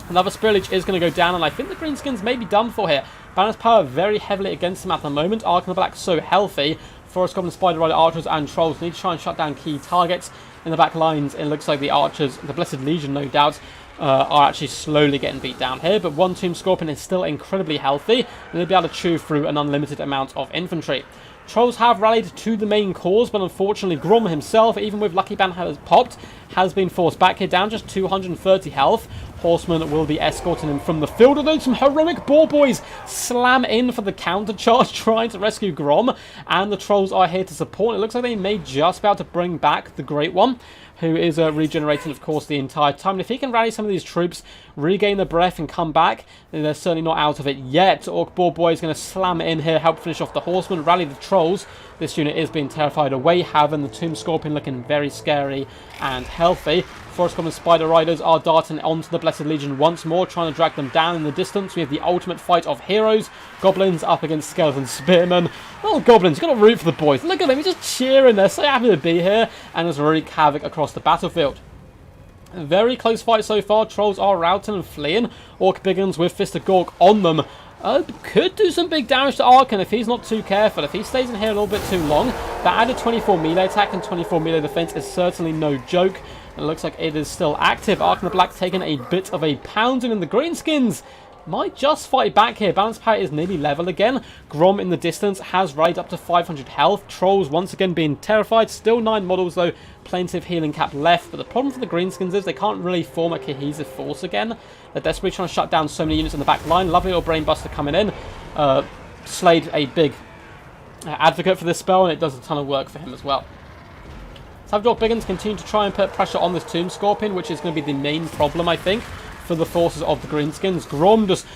Another Spirit Leech is going to go down, and I think the Greenskins may be done for here. Balance power very heavily against them at the moment. Ark and the Black so healthy. Forest Goblin, Spider Rider, Archers, and Trolls need to try and shut down key targets. In the back lines, it looks like the Archers, the Blessed Legion, no doubt, are actually slowly getting beat down here. But one Tomb Scorpion is still incredibly healthy, and they'll be able to chew through an unlimited amount of infantry. Trolls have rallied to the main cause, but unfortunately Grom himself, even with Lucky Band has popped, has been forced back here, down just 230 health. Horsemen will be escorting him from the field, although some heroic Boar Boys slam in for the counter charge, trying to rescue Grom, and the Trolls are here to support. It looks like they may just be able to bring back the Great One, who is regenerating, of course, the entire time. And if he can rally some of these troops, regain their breath, and come back, then they're certainly not out of it yet. Orc Boar Boy is going to slam in here, help finish off the Horsemen, rally the Trolls. This unit is being terrified away, having the Tomb Scorpion looking very scary and healthy. Forest Goblin Spider Riders are darting onto the Blessed Legion once more, trying to drag them down in the distance. We have the ultimate fight of heroes. Goblins up against Skeleton Spearmen. Oh, Goblins, you've got to root for the boys. Look at them, he's just cheering. They're so happy to be here, and there's wreak havoc across the battlefield. A very close fight so far. Trolls are routing and fleeing. Orc Biggins with Fist of Gork on them. Could do some big damage to Ark, and if he's not too careful, if he stays in here a little bit too long, that added 24 melee attack and 24 melee defense is certainly no joke. It looks like it is still active. Ark and the Black taking a bit of a pounding, and the Greenskins might just fight back here. Balance power is nearly level again. Grom in the distance has raided up to 500 health. Trolls once again being terrified. Still 9 models though. Plenty of healing cap left. But the problem for the Greenskins is they can't really form a cohesive force again. They're desperately trying to shut down so many units in the back line. Lovely little Brainbuster coming in. Slade, a big advocate for this spell, and it does a ton of work for him as well. Savage Orc Biggins continue to try and put pressure on this Tomb Scorpion, which is going to be the main problem, I think, for the forces of the Greenskins. Grom just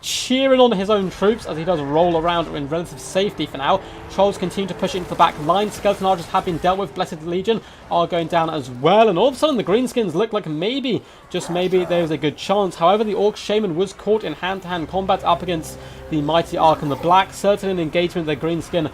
cheering on his own troops as he does roll around in relative safety for now. Trolls continue to push into the back line. Skeleton Archers have been dealt with. Blessed Legion are going down as well. And all of a sudden, the Greenskins look like maybe, just maybe, there's a good chance. However, the Orc Shaman was caught in hand-to-hand combat up against the mighty Ark and the Black. Certainly an engagement the Greenskin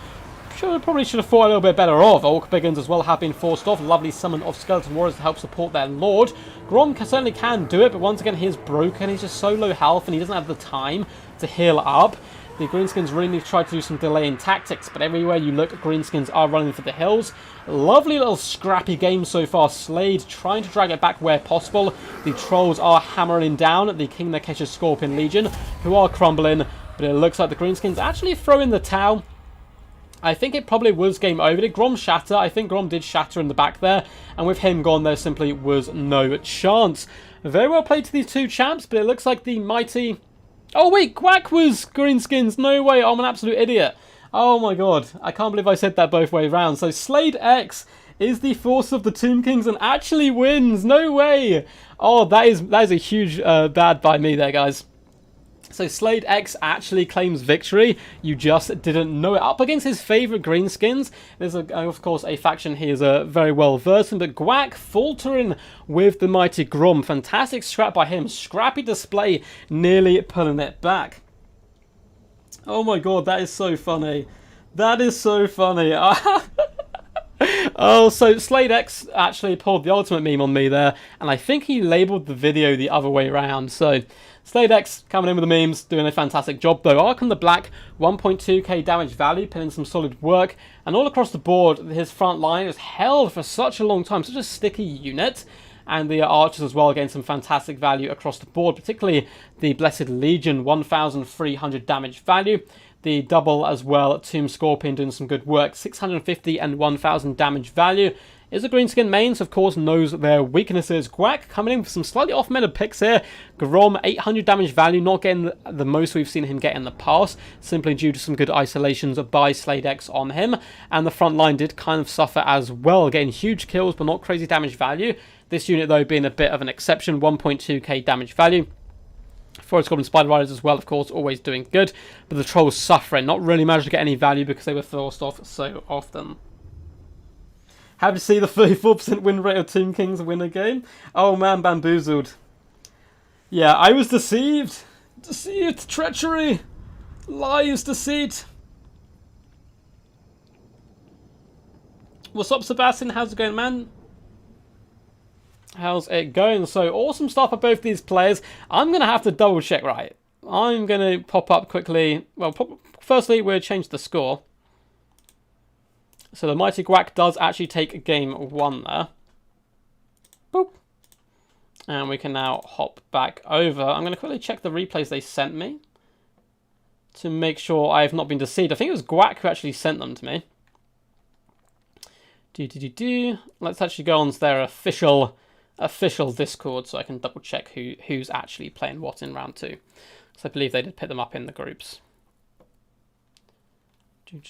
probably should have fought a little bit better of. Orc Biggins as well have been forced off. Lovely summon of Skeleton Warriors to help support their Lord. Grom certainly can do it, but once again, he is broken. He's just so low health, and he doesn't have the time to heal up. The Greenskins really need to try to do some delaying tactics, but everywhere you look, Greenskins are running for the hills. Lovely little scrappy game so far. Slade trying to drag it back where possible. The Trolls are hammering down the King Nakesh's Scorpion Legion, who are crumbling, but it looks like the Greenskins actually throw in the towel. I think it probably was game over. Did Grom shatter? I think Grom did shatter in the back there. And with him gone, there simply was no chance. Very well played to these two champs, but it looks like the mighty... Oh wait, Guac was Greenskins. No way, I'm an absolute idiot. Oh my god, I can't believe I said that both ways around. So Slade X is the force of the Tomb Kings and actually wins. No way. Oh, that is a huge bad by me there, guys. So Slade X actually claims victory. You just didn't know it. Up against his favourite Greenskins. There's, of course, a faction he is very well versed in. But Guac faltering with the mighty Grom. Fantastic scrap by him. Scrappy display, nearly pulling it back. Oh my god, that is so funny. That is so funny. Oh, so Slade X actually pulled the ultimate meme on me there. And I think he labelled the video the other way around. So... Slade X coming in with the memes, doing a fantastic job though. Ark and the Black, 1.2k damage value, pinning some solid work. And all across the board, his front line is held for such a long time, such a sticky unit. And the Archers as well, getting some fantastic value across the board, particularly the Blessed Legion, 1,300 damage value. The double as well, Tomb Scorpion doing some good work, 650 and 1,000 damage value. Is a Greenskin main, so of course knows their weaknesses. Guac coming in with some slightly off-meta picks here. Grom, 800 damage value, not getting the most we've seen him get in the past, simply due to some good isolations by Slade X on him. And the front line did kind of suffer as well, getting huge kills but not crazy damage value. This unit, though, being a bit of an exception, 1.2k damage value. Forest Goblin Spider Riders as well, of course, always doing good. But the Trolls suffering, not really managed to get any value because they were forced off so often. Happy to see the 34% win rate of Tomb Kings win a game. Oh man, bamboozled. Yeah, I was deceived. Deceived, treachery, lies, deceit. What's up, Sebastian? How's it going, man? How's it going? So, awesome stuff for both these players. I'm going to have to double check, right? I'm going to pop up quickly. Well, firstly, we'll change the score. So, the Mighty Guac does actually take game 1 there. Boop. And we can now hop back over. I'm going to quickly check the replays they sent me to make sure I have not been deceived. I think it was Guac who actually sent them to me. Let's actually go on to their official Discord so I can double check who's actually playing what in round 2. So I believe they did put them up in the groups. Can't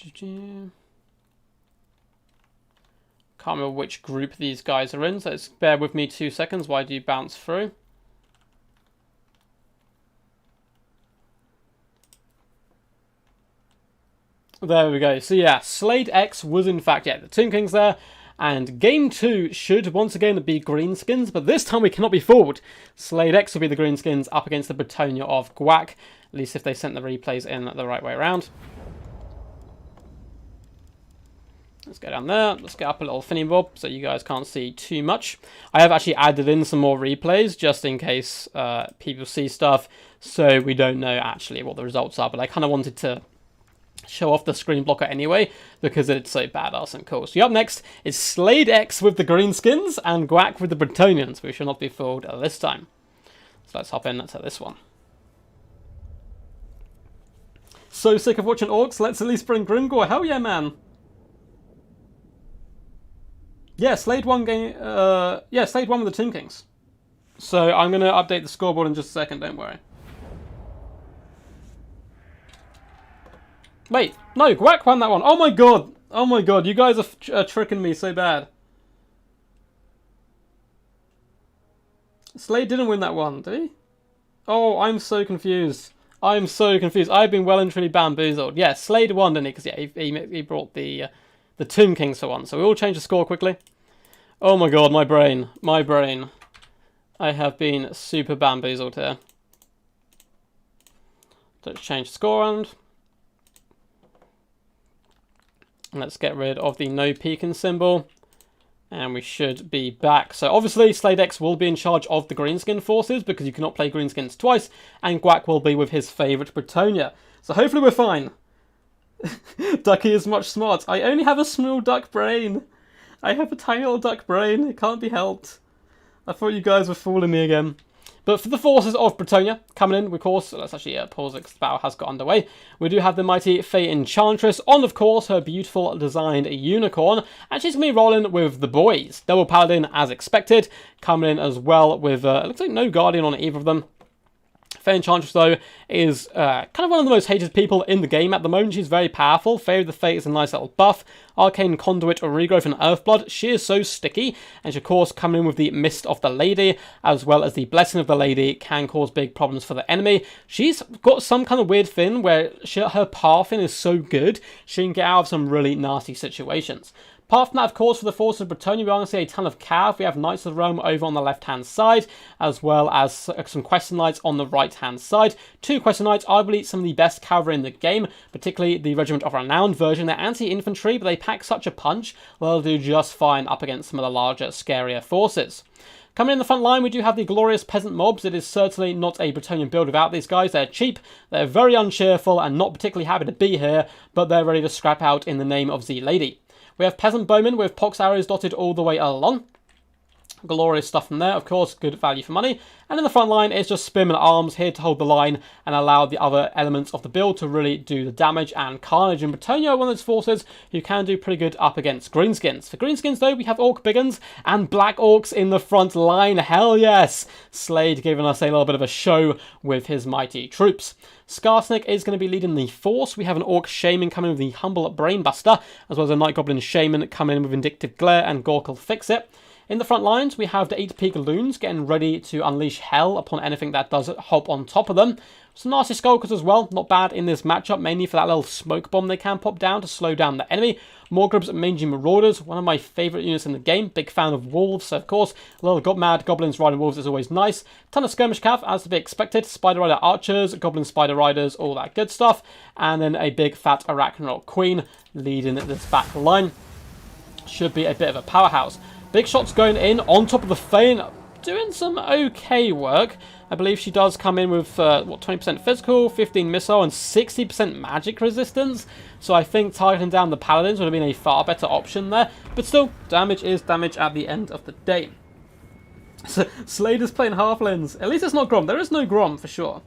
remember which group these guys are in, so bear with me 2 seconds while I do bounce through. There we go. So yeah, Slade X was in fact, the Tomb Kings there. And game 2 should once again be greenskins, but this time we cannot be fooled. Slade X will be the greenskins up against the Bretonia of Guac, at least if they sent the replays in the right way around. Let's go down there. Let's get up a little finny bob so you guys can't see too much. I have actually added in some more replays just in case people see stuff, so we don't know actually what the results are, but I kind of wanted to show off the screen blocker anyway because it's so badass and cool. So up next is Slade X with the greenskins and Guac with the Bretonians. We shall not be fooled this time. So let's hop in to this one. So sick of watching orcs, let's at least bring Grimgor. Hell yeah, man. Yeah, Slade won game. Slade won with the Tomb Kings. So I'm going to update the scoreboard in just a second, don't worry. Wait, no, Guac won that one. Oh my god. Oh my god, you guys are tricking me so bad. Slade didn't win that one, did he? Oh, I'm so confused. I'm so confused. I've been well and truly bamboozled. Yeah, Slade won, didn't he? Because yeah, he brought the Tomb Kings for one. So we all change the score quickly. Oh my god, my brain. My brain. I have been super bamboozled here. Let's change the score around. Let's get rid of the no peeking symbol. And we should be back. So obviously Slade X will be in charge of the greenskin forces because you cannot play greenskins twice. And Guac will be with his favourite Bretonia. So hopefully we're fine. Ducky is much smart. I only have a small duck brain. I have a tiny little duck brain. It can't be helped. I thought you guys were fooling me again. But for the forces of Bretonia coming in, of course, let's actually pause it because the battle has got underway. We do have the mighty Fey Enchantress on, of course, her beautiful designed unicorn. And she's going to be rolling with the boys. Double Paladin, as expected, coming in as well with, it looks like no Guardian on either of them. Fey Enchantress, though, is kind of one of the most hated people in the game at the moment. She's very powerful. Fey of the Fate is a nice little buff. Arcane Conduit, Regrowth, and Earthblood. She is so sticky. And she, of course, coming in with the Mist of the Lady, as well as the Blessing of the Lady, can cause big problems for the enemy. She's got some kind of weird thing where her pathing is so good, she can get out of some really nasty situations. Apart from that, of course, for the forces of Bretonia, we are going to see a ton of Cav. We have Knights of the Realm over on the left-hand side, as well as some Question Knights on the right-hand side. 2 Question Knights, arguably some of the best cavalry in the game, particularly the Regiment of Renown version. They're anti-infantry, but they pack such a punch, they'll do just fine up against some of the larger, scarier forces. Coming in the front line, we do have the glorious peasant mobs. It is certainly not a Bretonian build without these guys. They're cheap, they're very uncheerful, and not particularly happy to be here, but they're ready to scrap out in the name of the lady. We have peasant bowmen with pox arrows dotted all the way along. Glorious stuff from there, of course, good value for money. And in the front line, it's just spearmen arms here to hold the line and allow the other elements of the build to really do the damage and carnage. And Bretonia, one of those forces who can do pretty good up against greenskins. For greenskins, though, we have orc biggins and black orcs in the front line. Hell yes! Slade giving us a little bit of a show with his mighty troops. Skarsnik is going to be leading the force. We have an Orc Shaman coming with the Humble Brainbuster, as well as a Night Goblin Shaman coming in with Vindictive Glare and Gork'll Fix It. In the front lines, we have the 8p Galoons getting ready to unleash hell upon anything that does hop on top of them. Some nasty Skulkers as well, not bad in this matchup, mainly for that little smoke bomb they can pop down to slow down the enemy. Morgrub's Mangy Marauders, one of my favourite units in the game. Big fan of Wolves, so of course. A little mad Goblins riding Wolves is always nice. Ton of Skirmish Cav, as to be expected. Spider Rider Archers, Goblin Spider Riders, all that good stuff. And then a big fat Arachnoid Queen leading this back line. Should be a bit of a powerhouse. Big shots going in on top of the Fane, doing some okay work. I believe she does come in with, 20% physical, 15 missile, and 60% magic resistance. So I think targeting down the Paladins would have been a far better option there. But still, damage is damage at the end of the day. So Slade is playing Halflings. At least it's not Grom. There is no Grom, for sure.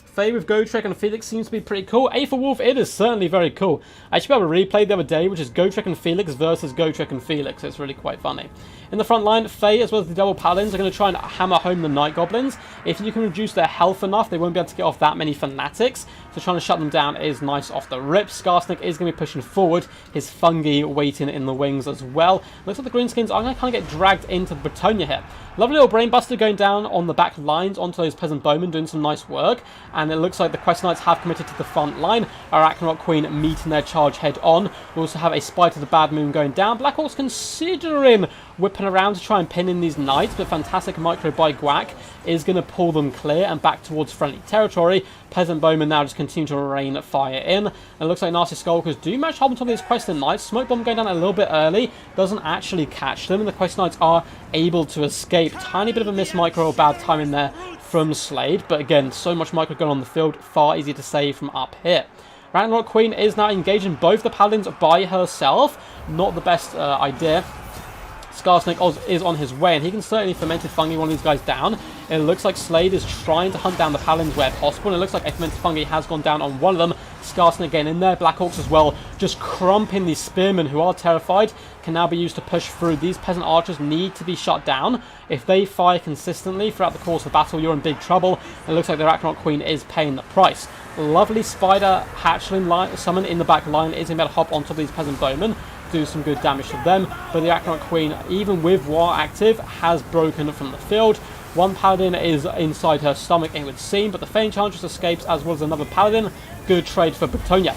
Faye with Gotrek and Felix seems to be pretty cool. A for Wolf, it is certainly very cool. I actually have a replay the other day, which is Gotrek and Felix versus Gotrek and Felix. It's really quite funny. In the front line, Faye as well as the double Paladins are going to try and hammer home the Night Goblins. If you can reduce their health enough, they won't be able to get off that many Fanatics. So trying to shut them down is nice off the rip. Skarsnik is going to be pushing forward. His Fungi waiting in the wings as well. Looks like the Greenskins are going to kind of get dragged into the Bretonia here. Lovely little Brainbuster going down on the back lines onto those Peasant Bowmen, doing some nice work. And it looks like the Quest Knights have committed to the front line. Arachnoid Queen meeting their charge head on. We also have a Spite of the Bad Moon going down. Black Orcs considering whipping around to try and pin in these Knights, but fantastic micro by Guac is going to pull them clear and back towards friendly territory. Peasant Bowmen now just continue to rain fire in. And it looks like Nasty Skulkers do match hop on top of these Quest Knights. Smoke Bomb going down a little bit early, doesn't actually catch them, and the Quest Knights are able to escape. Tiny bit of a miss micro or bad timing there from Slade, but again, so much micro going on the field, far easier to save from up here. Arachnoid Queen is now engaging both the Paladins by herself. Not the best idea. Skarsnik is on his way, and he can certainly Fermented Fungi one of these guys down. It looks like Slade is trying to hunt down the Paladins where possible, and it looks like a Fermented Fungi has gone down on one of them. Skarsnik again in there. Black Orcs as well, just crumping these Spearmen who are terrified, can now be used to push through. These Peasant Archers need to be shut down. If they fire consistently throughout the course of the battle, you're in big trouble. It looks like the Arachnoid Queen is paying the price. Lovely Spider Hatchling summon in the back line is going to be able to hop on top of these Peasant Bowmen, do some good damage to them, but the Arachnoid Queen, even with War active, has broken from the field. One Paladin is inside her stomach, it would seem, but the Fey Enchantress escapes as well as another Paladin. Good trade for Bretonia.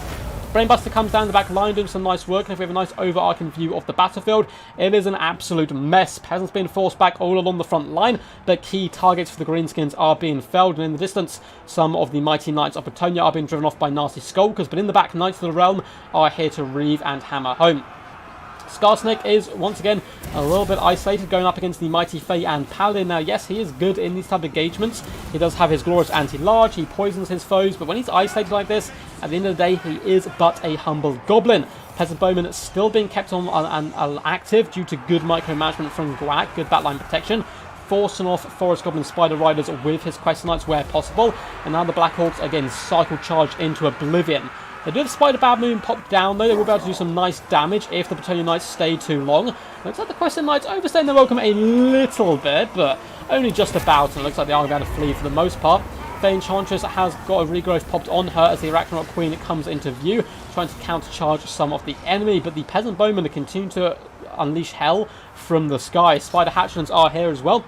Brainbuster comes down the back line doing some nice work, and if we have a nice overarching view of the battlefield, it is an absolute mess. Peasants being forced back all along the front line, but key targets for the Greenskins are being felled, and in the distance, some of the mighty Knights of Bretonia are being driven off by nasty Skulkers, but in the back, Knights of the Realm are here to reave and hammer home. Skarsnik is, once again, a little bit isolated, going up against the mighty Fae and Paladin. Now, yes, he is good in these type of engagements. He does have his glorious anti-large, he poisons his foes, but when he's isolated like this, at the end of the day, he is but a humble goblin. Peasant Bowman still being kept on active due to good micromanagement from Guac, good backline protection, forcing off Forest Goblin Spider Riders with his Quest Knights where possible, and now the Black Orcs again cycle charge into oblivion. They do have Spider Bad Moon pop down though. They will be able to do some nice damage if the Bretonia Knights stay too long. Looks like the Quest Knights overstaying their welcome a little bit, but only just about, and it looks like they are going to flee for the most part. Fey Enchantress has got a regrowth popped on her as the Arachnoid Queen comes into view, trying to countercharge some of the enemy, but the Peasant Bowmen are continuing to unleash hell from the sky. Spider Hatchlings are here as well.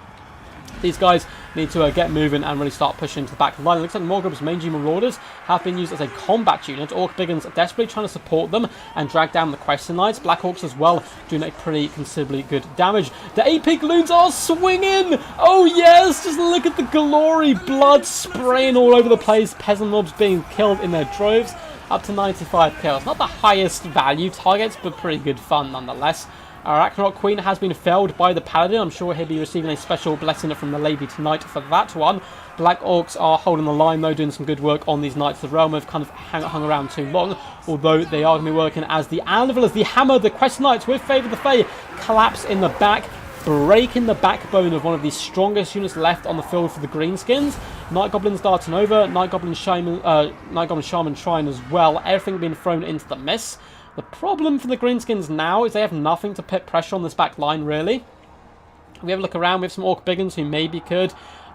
These guys need to get moving and really start pushing to the back line. It looks like Morgrub's Mangy Marauders have been used as a combat unit. Orc Biggins are desperately trying to support them and drag down the Question Knights. Black Orcs as well doing a pretty considerably good damage. The 8p Galoons are swinging! Oh yes! Just look at the glory! Blood spraying all over the place. Peasant mobs being killed in their droves. Up to 95 kills. Not the highest value targets, but pretty good fun nonetheless. Arachnoid Queen has been felled by the Paladin. I'm sure he'll be receiving a special blessing from the lady tonight for that one. Black Orcs are holding the line though, doing some good work on these Knights of the Realm. They've kind of hung around too long, although they are going to be working as the Anvil, as the hammer, the Quest Knights with Favour of the Fae collapse in the back, breaking the backbone of one of the strongest units left on the field for the Greenskins. Night Goblins darting over, Night Goblin Shaman Shrine as well, everything being thrown into the mess. The problem for the Greenskins now is they have nothing to put pressure on this back line, really. We have a look around with some Orc Biggins who maybe could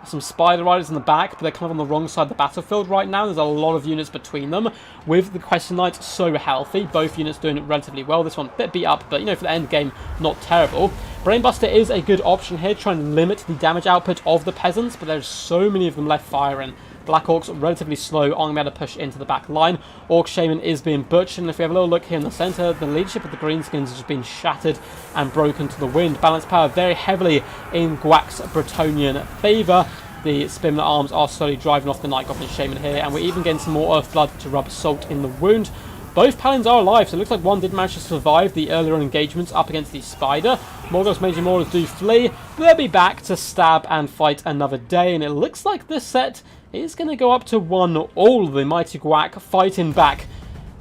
some Spider Riders in the back, but they're kind of on the wrong side of the battlefield right now. There's a lot of units between them. With the Question Knights so healthy, both units doing it relatively well. This one a bit beat up, but, you know, for the end game, not terrible. Brainbuster is a good option here, trying to limit the damage output of the peasants, but there's so many of them left firing. Black Orcs relatively slow, aren't going to be able to push into the back line. Orc Shaman is being butchered, and if we have a little look here in the centre, the leadership of the Greenskins has just been shattered and broken to the wind. Balance power very heavily in Guac's Bretonian favour. The Spimler arms are slowly driving off the Night Goblin Shaman here, and we're even getting some more Earth Blood to rub salt in the wound. Both Paladins are alive, so it looks like one did manage to survive the earlier engagements up against the Spider. Morgoth's Major Marauders do flee, but they'll be back to stab and fight another day, and it looks like this set is going to go up to 1-all. The mighty Guac fighting back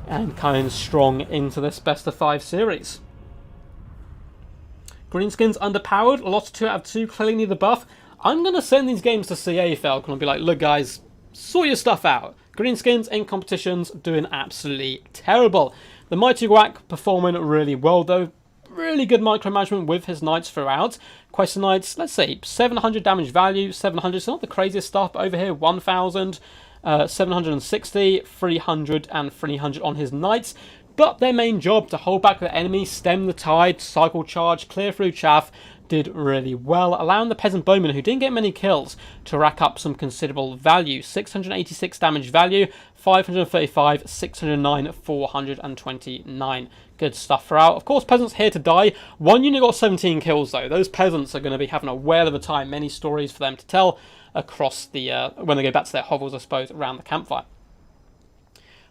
and coming strong into this best of 5 series. Greenskins underpowered, lost 2 out of 2, clearly need the buff. I'm going to send these games to CA Falcon and be like, look guys, sort your stuff out. Greenskins in competitions doing absolutely terrible. The mighty Guac performing really well though. Really good micromanagement with his knights throughout. Question Knights, let's say 700 damage value, 700, so not the craziest stuff, but over here 1000, 760, 300 and 300 on his knights. But their main job to hold back the enemy, stem the tide, cycle charge, clear through chaff, did really well, allowing the Peasant Bowmen, who didn't get many kills, to rack up some considerable value. 686 damage value, 535, 609, 429. Good stuff throughout. Of course, Peasants here to die. One unit got 17 kills, though. Those Peasants are going to be having a whale of a time. Many stories for them to tell across the, when they go back to their hovels, I suppose, around the campfire.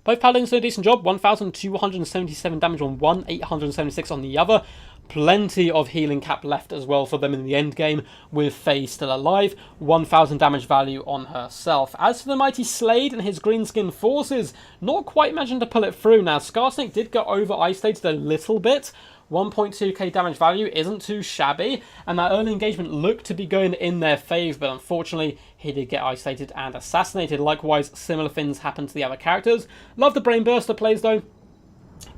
Both Paladins did a decent job. 1,277 damage on one, 876 on the other. Plenty of healing cap left as well for them in the end game, with Faye still alive. 1,000 damage value on herself. As for the mighty Slade and his greenskin forces, not quite managing to pull it through. Now, Scarsnake did go over isolated a little bit. 1.2k damage value isn't too shabby, and that early engagement looked to be going in their favour, but unfortunately he did get isolated and assassinated. Likewise, similar things happened to the other characters. Love the Brainburster plays though.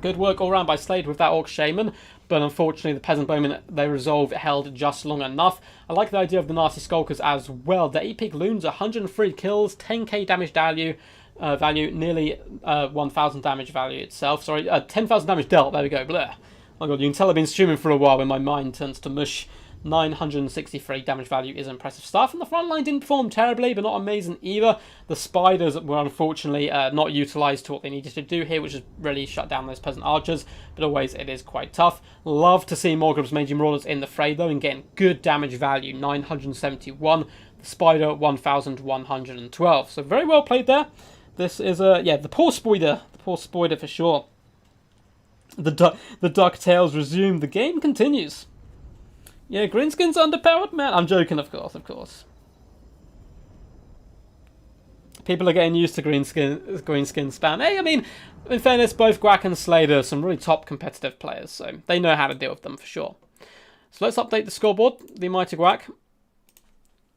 Good work all around by Slade with that Orc Shaman, but unfortunately the Peasant Bowmen, they resolve held just long enough. I like the idea of the Nasty Skulkers as well. The 8-peak Loons, 103 kills, 10k damage value, nearly 1,000 damage value itself. Sorry, 10,000 damage dealt, there we go, bleh. Oh my god, you can tell I've been streaming for a while when my mind turns to mush. 963 damage value is impressive stuff, and the front line didn't perform terribly, but not amazing either. The Spiders were unfortunately not utilised to what they needed to do here, which is really shut down those Peasant Archers, but always it is quite tough. Love to see Morgrim's Major Marauders in the fray though, and getting good damage value, 971. The Spider, 1,112. So very well played there. This is, yeah, the poor Spider for sure. The DuckTales resume. The game continues. Yeah, Greenskin's underpowered, man. I'm joking, of course. People are getting used to Greenskin spam. Hey, I mean, in fairness, both Guac and Slade are some really top competitive players, so they know how to deal with them for sure. So let's update the scoreboard. The mighty Guac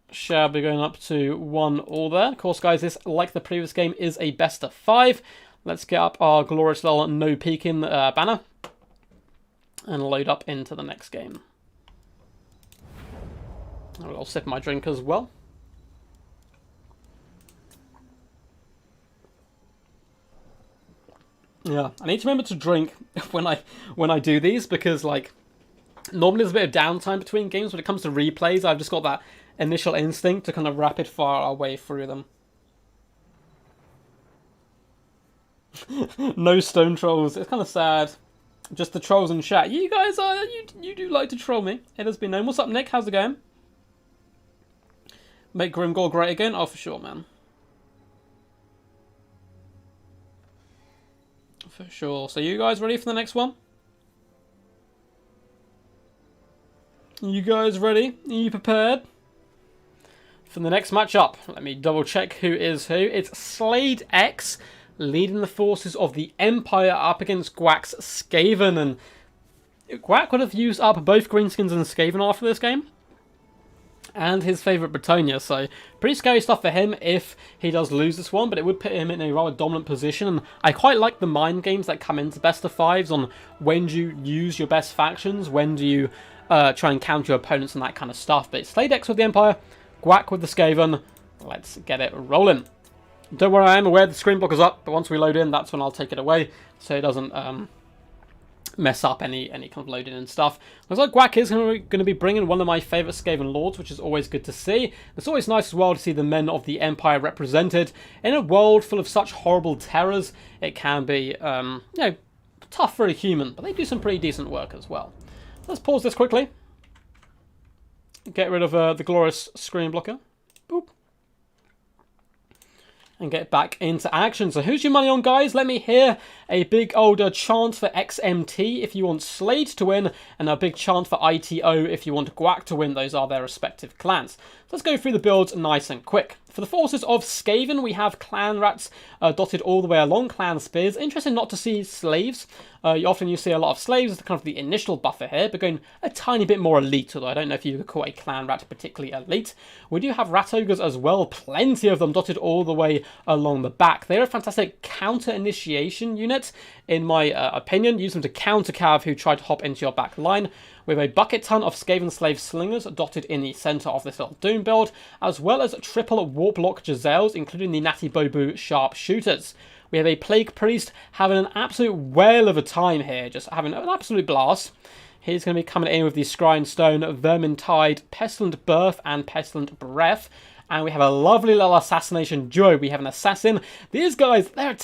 shall be going up to 1-all there. Of course, guys, this, like the previous game, is a best of 5. Let's get up our glorious little no peeking banner and load up into the next game. I'll sip my drink as well. Yeah, I need to remember to drink when I do these, because like normally there's a bit of downtime between games. When it comes to replays, I've just got that initial instinct to kind of rapid fire our way through them. No stone trolls. It's kind of sad. Just the trolls in chat. You guys are you do like to troll me. It has been known. What's up, Nick? How's it going? Make Grimgore great again? Oh, for sure, man. For sure. So you guys ready for the next one? You guys ready? Are you prepared? For the next matchup, let me double check who is who. It's Slade X leading the forces of the Empire up against Guac's Skaven. And Guac would have used up both Greenskins and Skaven after this game, and his favourite Bretonia, so pretty scary stuff for him if he does lose this one, but it would put him in a rather dominant position. And I quite like the mind games that come into best of 5s on when do you use your best factions, when do you try and counter your opponents and that kind of stuff. But Slade X with the Empire, Guac with the Skaven. Let's get it rolling. Don't worry, I am aware the screen blocker's up, but once we load in, that's when I'll take it away, so it doesn't mess up any kind of loading and stuff. Looks like Guac is going to be bringing one of my favourite Skaven Lords, which is always good to see. It's always nice as well to see the men of the Empire represented. In a world full of such horrible terrors, it can be, you know, tough for a human, but they do some pretty decent work as well. Let's pause this quickly. Get rid of the glorious screen blocker. Boop. And get back into action. So who's your money on, guys? Let me hear a big older chant for XMT if you want Slade to win, and a big chant for ITO if you want Guac to win. Those are their respective clans. Let's go through the builds nice and quick. For the forces of Skaven, we have clan rats dotted all the way along, clan spears. Interesting not to see slaves. Often you see a lot of slaves as kind of the initial buffer here, but going a tiny bit more elite, although I don't know if you could call a clan rat particularly elite. We do have rat ogres as well, plenty of them dotted all the way along the back. They're a fantastic counter-initiation unit, in my opinion. Use them to counter cav who try to hop into your back line. We have a bucket ton of Skaven Slave Slingers dotted in the centre of this little Doom build, as well as triple Warplock Razaels, including the Natty Bobu Sharpshooters. We have a Plague Priest having an absolute whale of a time here, just having an absolute blast. He's going to be coming in with the Scrying Stone, Vermintide, Pestilent Birth, and Pestilent Breath. And we have a lovely little assassination duo. We have an assassin. These guys, their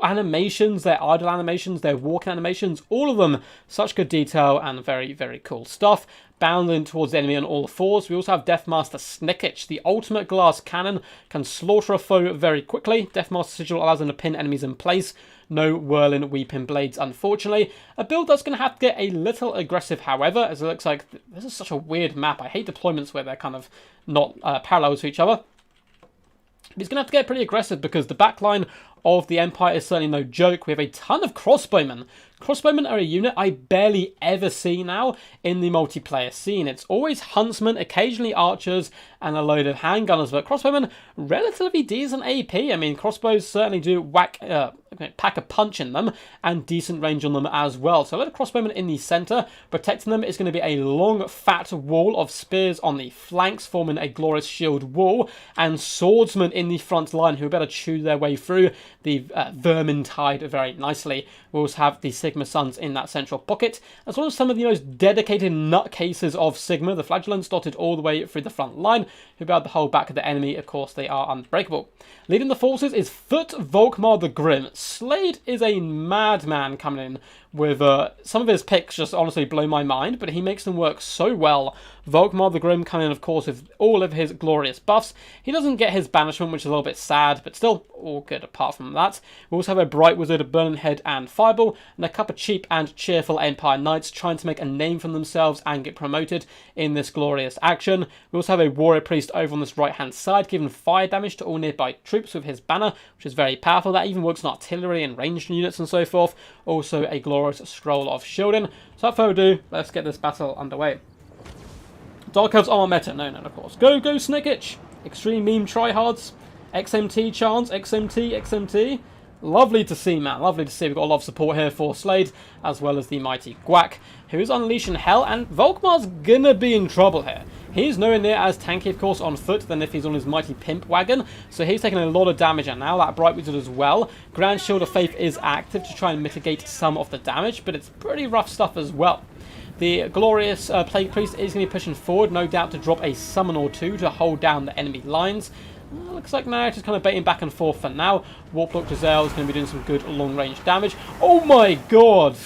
animations, their idle animations, their walking animations, all of them, such good detail and very, very cool stuff. Bounding towards the enemy on all fours. We also have Deathmaster Snicketch. The ultimate glass cannon can slaughter a foe very quickly. Deathmaster Sigil allows them to pin enemies in place. No whirling weeping blades, unfortunately. A build that's going to have to get a little aggressive, however, as it looks like this is such a weird map. I hate deployments where they're kind of not parallel to each other. He's going to have to get pretty aggressive because the backline of the Empire is certainly no joke. We have a ton of crossbowmen. Crossbowmen are a unit I barely ever see now in the multiplayer scene. It's always huntsmen, occasionally archers, and a load of handgunners, but crossbowmen, relatively decent AP. I mean, crossbows certainly do pack a punch in them, and decent range on them as well. So a lot of crossbowmen in the centre. Protecting them is going to be a long, fat wall of spears on the flanks, forming a glorious shield wall, and swordsmen in the front line who better chew their way through the Vermintide very nicely. We also have the Sigma Sons in that central pocket, as well as some of the most dedicated nutcases of Sigma, the Flagellants dotted all the way through the front line, who be able to hold back the enemy. Of course, they are unbreakable. Leading the forces is Foot Volkmar the Grim. Slade is a madman coming in with some of his picks just honestly blow my mind, but he makes them work so well. Volkmar the Grim coming in, of course, with all of his glorious buffs. He doesn't get his banishment, which is a little bit sad, but still all good apart from that. We also have a Bright Wizard, a Burning Head, and Fireball, and a couple of cheap and cheerful Empire Knights trying to make a name for themselves and get promoted in this glorious action. We also have a Warrior Priest over on this right-hand side, giving fire damage to all nearby troops with his banner, which is very powerful. That even works on artillery and ranged units and so forth. Also a glorious scroll of shielding. So without further ado, let's get this battle underway. Dark Elves are meta, no, of course. Go Snicketch! Extreme meme tryhards. XMT chants, XMT. Lovely to see, man. Lovely to see. We've got a lot of support here for Slade, as well as the mighty Guac, who is unleashing hell, and Volkmar's gonna be in trouble here. He's nowhere near as tanky, of course, on foot than if he's on his mighty pimp wagon, so he's taking a lot of damage, and now that Bright Wizard as well. Grand Shield of Faith is active to try and mitigate some of the damage, but it's pretty rough stuff as well. The glorious Plague Priest is going to be pushing forward, no doubt to drop a summon or two to hold down the enemy lines. Looks like now just kind of baiting back and forth for now. Warplock Razael is going to be doing some good long-range damage. Oh my god!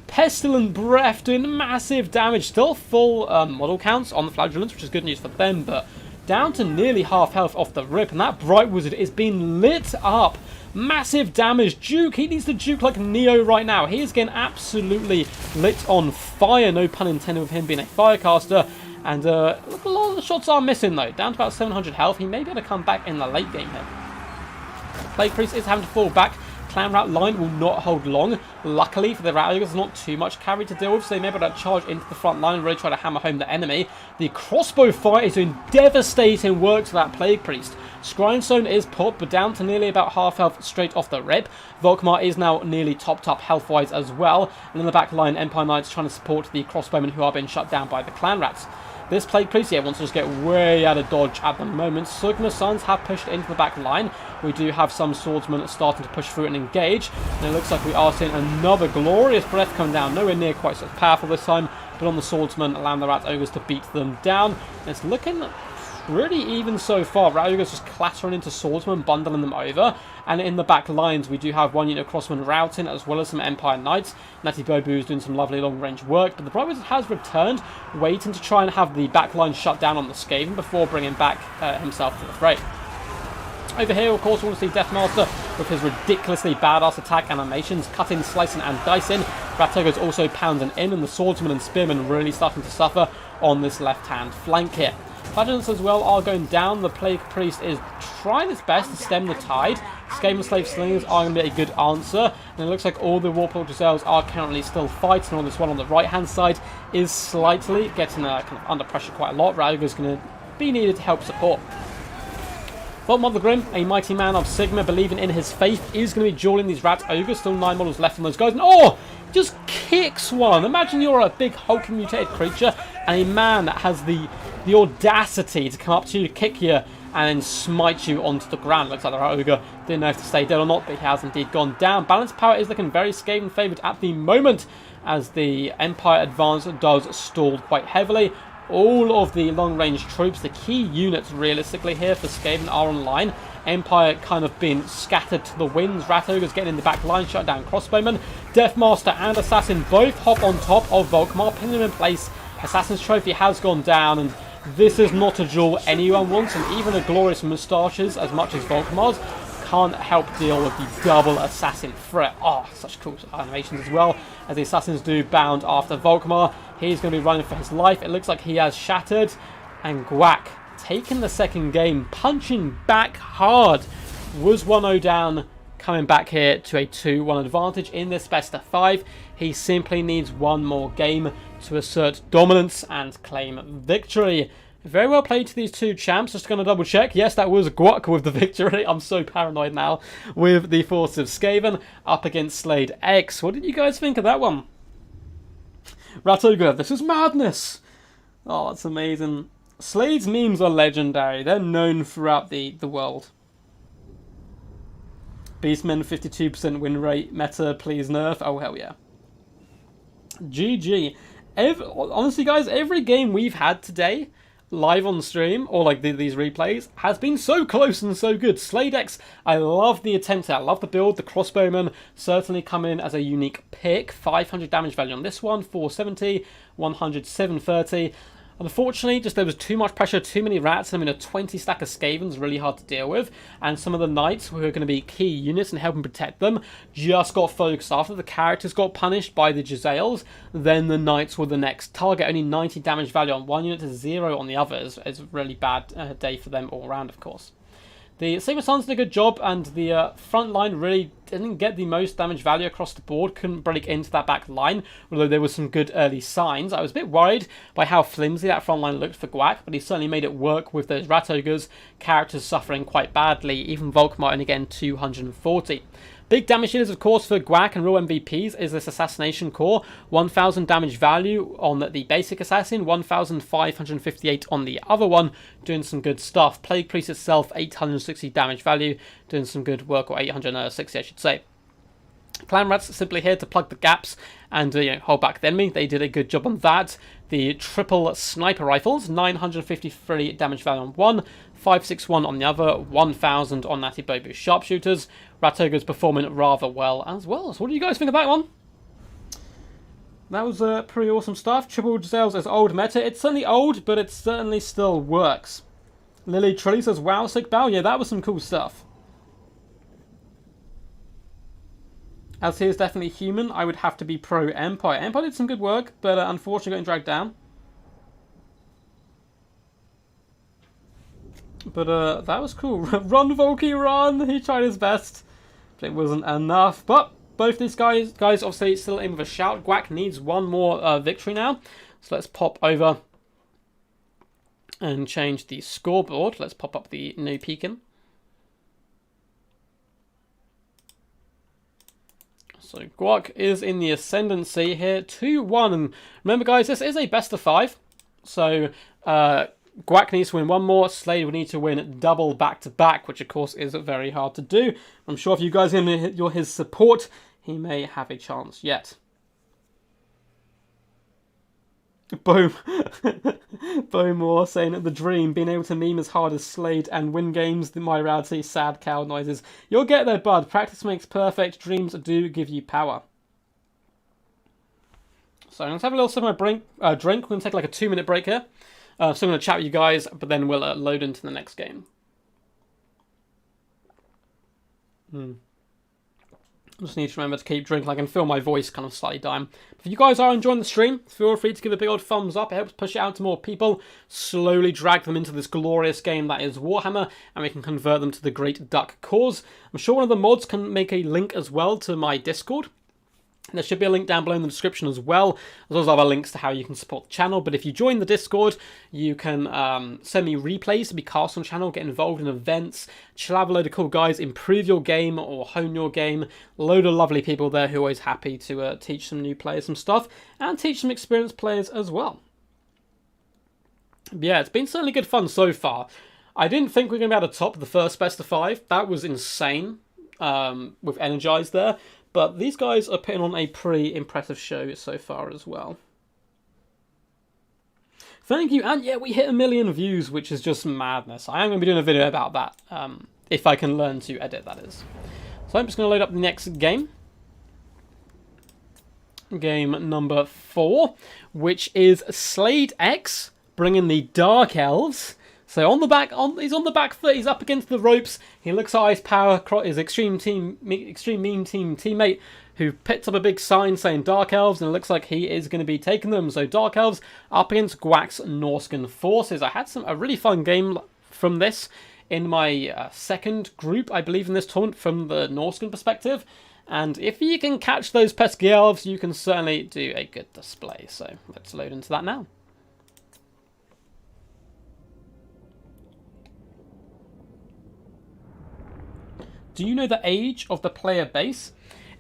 Pestilent Breath doing massive damage. Still full model counts on the Flagellants, which is good news for them, but down to nearly half health off the rip, and that Bright Wizard is being lit up. Massive damage. Juke, he needs to juke like Neo right now. He is getting absolutely lit on fire, no pun intended with him being a firecaster. And look, a lot of the shots are missing though. Down to about 700 health. He may be able to come back in the late game here. Plague Priest is having to fall back. Clan Rat line will not hold long. Luckily for the Rat Ogres, there's not too much carry to deal with, so they may be able to charge into the front line and really try to hammer home the enemy. The crossbow fire is doing devastating work to that Plague Priest. Scrying Stone is put, but down to nearly about half health straight off the rip. Volkmar is now nearly topped up health-wise as well. And in the back line, Empire Knights trying to support the crossbowmen who are being shut down by the Clan Rats. This Plague Priest, yeah, wants to just get way out of dodge at the moment. Sugma Sons have pushed into the back line. We do have some swordsmen starting to push through and engage. And it looks like we are seeing another glorious breath come down. Nowhere near quite so powerful this time, but on the swordsmen, allowing the Rat Ogres to beat them down. And it's looking pretty even so far. Rat Ogres just clattering into swordsmen, bundling them over. And in the back lines, we do have one unit of crossmen routing, as well as some Empire Knights. Natty Bobu is doing some lovely long-range work, but the Bright Wizard has returned, waiting to try and have the back line shut down on the Skaven before bringing back himself to the fray. Over here, of course, we want to see Deathmaster with his ridiculously badass attack animations, cutting, slicing, and dicing. Rat Ogres also pounding in, and the swordsmen and spearmen really starting to suffer on this left-hand flank here. Pageants as well are going down. The Plague Priest is trying its best to stem the tide. Skaven Slave Slingers are going to be a good answer. And it looks like all the Warped Razaels are currently still fighting. On this one on the right-hand side is slightly getting kind of under pressure quite a lot. Rat Ogre is going to be needed to help support. Volkmar the Grim, a mighty man of Sigma, believing in his faith, is going to be dueling these Rat Ogres. Still 9 models left on those guys. And oh! Just kicks one. Imagine you're a big hulking mutated creature and a man that has the audacity to come up to you, kick you, and then smite you onto the ground. Looks like the Rat Ogre didn't know if to stay dead or not, but he has indeed gone down. Balance power is looking very Skaven favoured at the moment, as the Empire advance does stall quite heavily. All of the long-range troops, the key units realistically here for Skaven, are online. Empire kind of being scattered to the winds. Rat Ogres getting in the back line, shut down crossbowmen. Deathmaster and Assassin both hop on top of Volkmar, pinning him in place. Assassin's Trophy has gone down, and this is not a duel anyone wants, and even a glorious moustaches, as much as Volkmar's, can't help deal with the double assassin threat. Oh, such cool animations as well, as the assassins do bound after Volkmar. He's going to be running for his life. It looks like he has shattered, and Guac taking the second game, punching back hard. Was 1-0 down, coming back here to a 2-1 advantage in this best of 5. He simply needs one more game to assert dominance and claim victory. Very well played to these two champs. Just going to double check. Yes, that was Guac with the victory. I'm so paranoid now with the force of Skaven up against Slade X. What did you guys think of that one? Rat Ogre, this is madness. Oh, that's amazing. Slade's memes are legendary. They're known throughout the world. Beastmen 52% win rate. Meta, please nerf. Oh, hell yeah. GG. Honestly, guys, every game we've had today live on stream, or like these replays, has been so close and so good. Slade X, I love the attempt here. I love the build. The crossbowman certainly come in as a unique pick. 500 damage value on this one, 470, 100, 730. Unfortunately, just there was too much pressure, too many rats, and I mean a 20 stack of Skavens, really hard to deal with, and some of the Knights, who are going to be key units and helping protect them, just got focused. After the characters got punished by the Razaels, then the Knights were the next target. Only 90 damage value on one unit to 0 on the others. It's a really bad day for them all around, of course. The Sigma Sons did a good job, and the front line really didn't get the most damage value across the board. Couldn't break into that back line, although there were some good early signs. I was a bit worried by how flimsy that front line looked for Guac, but he certainly made it work with those Rat Ogres. Characters suffering quite badly, even Volkmar only getting 240. Big damage dealers, of course, for Guac and real MVPs is this Assassination Core. 1,000 damage value on the basic Assassin, 1,558 on the other one, doing some good stuff. Plague Priest itself, 860 damage value, doing some good work, or 860 I should say. Clan Rats simply here to plug the gaps and hold back the enemy. They did a good job on that. The triple sniper rifles, 953 damage value on one, 561 on the other, 1,000 on Natty Bobu sharpshooters. Rat Ogre's performing rather well as well. So what do you guys think of that one? That was pretty awesome stuff. Triple Razaels is old meta. It's certainly old, but it certainly still works. Lily Trilly says, wow, sick bow. Yeah, that was some cool stuff. As he is definitely human, I would have to be pro Empire. Empire did some good work, but unfortunately getting dragged down. But that was cool. Run, Volky, run! He tried his best, but it wasn't enough. But both these guys obviously still in with a shout. Guac needs one more victory now. So let's pop over and change the scoreboard. Let's pop up the new Pekin. So Guac is in the ascendancy here, 2-1. And remember, guys, this is a best of 5. So Guac needs to win one more. Slade would need to win double back-to-back, which of course is very hard to do. I'm sure if you guys give him his support, he may have a chance yet. Boom. Bowmore saying that the dream, being able to meme as hard as Slade and win games, my reality, sad cow noises. You'll get there, bud. Practice makes perfect. Dreams do give you power. So let's have a little sip of my drink. We're going to take like a 2-minute break here. So I'm going to chat with you guys, but then we'll load into the next game. Just need to remember to keep drinking. I can feel my voice kind of slightly dying. If you guys are enjoying the stream, feel free to give a big old thumbs up. It helps push it out to more people, slowly drag them into this glorious game that is Warhammer, and we can convert them to the Great Duck cause. I'm sure one of the mods can make a link as well to my Discord. There should be a link down below in the description as well, as well as other links to how you can support the channel. But if you join the Discord, you can send me replays to be cast on the channel, get involved in events, chill out with a load of cool guys, improve your game or hone your game. A load of lovely people there who are always happy to teach some new players some stuff, and teach some experienced players as well. But yeah, it's been certainly good fun so far. I didn't think we were going to be able to top the first best of 5. That was insane with Energized there. But these guys are putting on a pretty impressive show so far as well. Thank you, and yeah, we hit 1 million views, which is just madness. I am going to be doing a video about that, if I can learn to edit, that is. So I'm just going to load up the next game. Game number 4, which is Slade X, bringing the Dark Elves. So on the back, he's on the back foot. He's up against the ropes. He looks at his power, his extreme meme team teammate, who picked up a big sign saying Dark Elves, and it looks like he is going to be taking them. So Dark Elves up against Guac's Norscan forces. I had a really fun game from this in my second group, I believe, in this tournament from the Norscan perspective. And if you can catch those pesky elves, you can certainly do a good display. So let's load into that now. Do you know the age of the player base?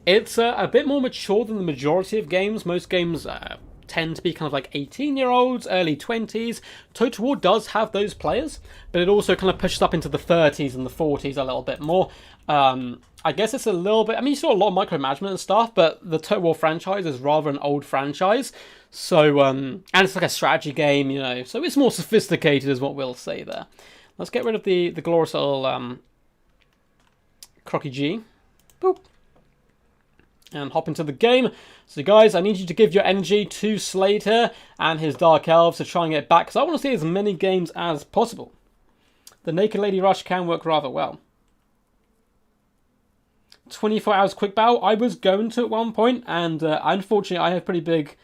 It's a bit more mature than the majority of games. Most games tend to be kind of like 18-year-olds, early 20s. Total War does have those players, but it also kind of pushes up into the 30s and the 40s a little bit more. I guess it's a little bit... I mean, you saw a lot of micromanagement and stuff, but the Total War franchise is rather an old franchise. So, and it's like a strategy game, you know, so it's more sophisticated is what we'll say there. Let's get rid of the glorious little... Crocky G. Boop. And hop into the game. So guys, I need you to give your energy to Slade here and his Dark Elves to try and get back, because I want to see as many games as possible. The Naked Lady Rush can work rather well. 24 hours quick bow. I was going to at one point, and unfortunately I have pretty big,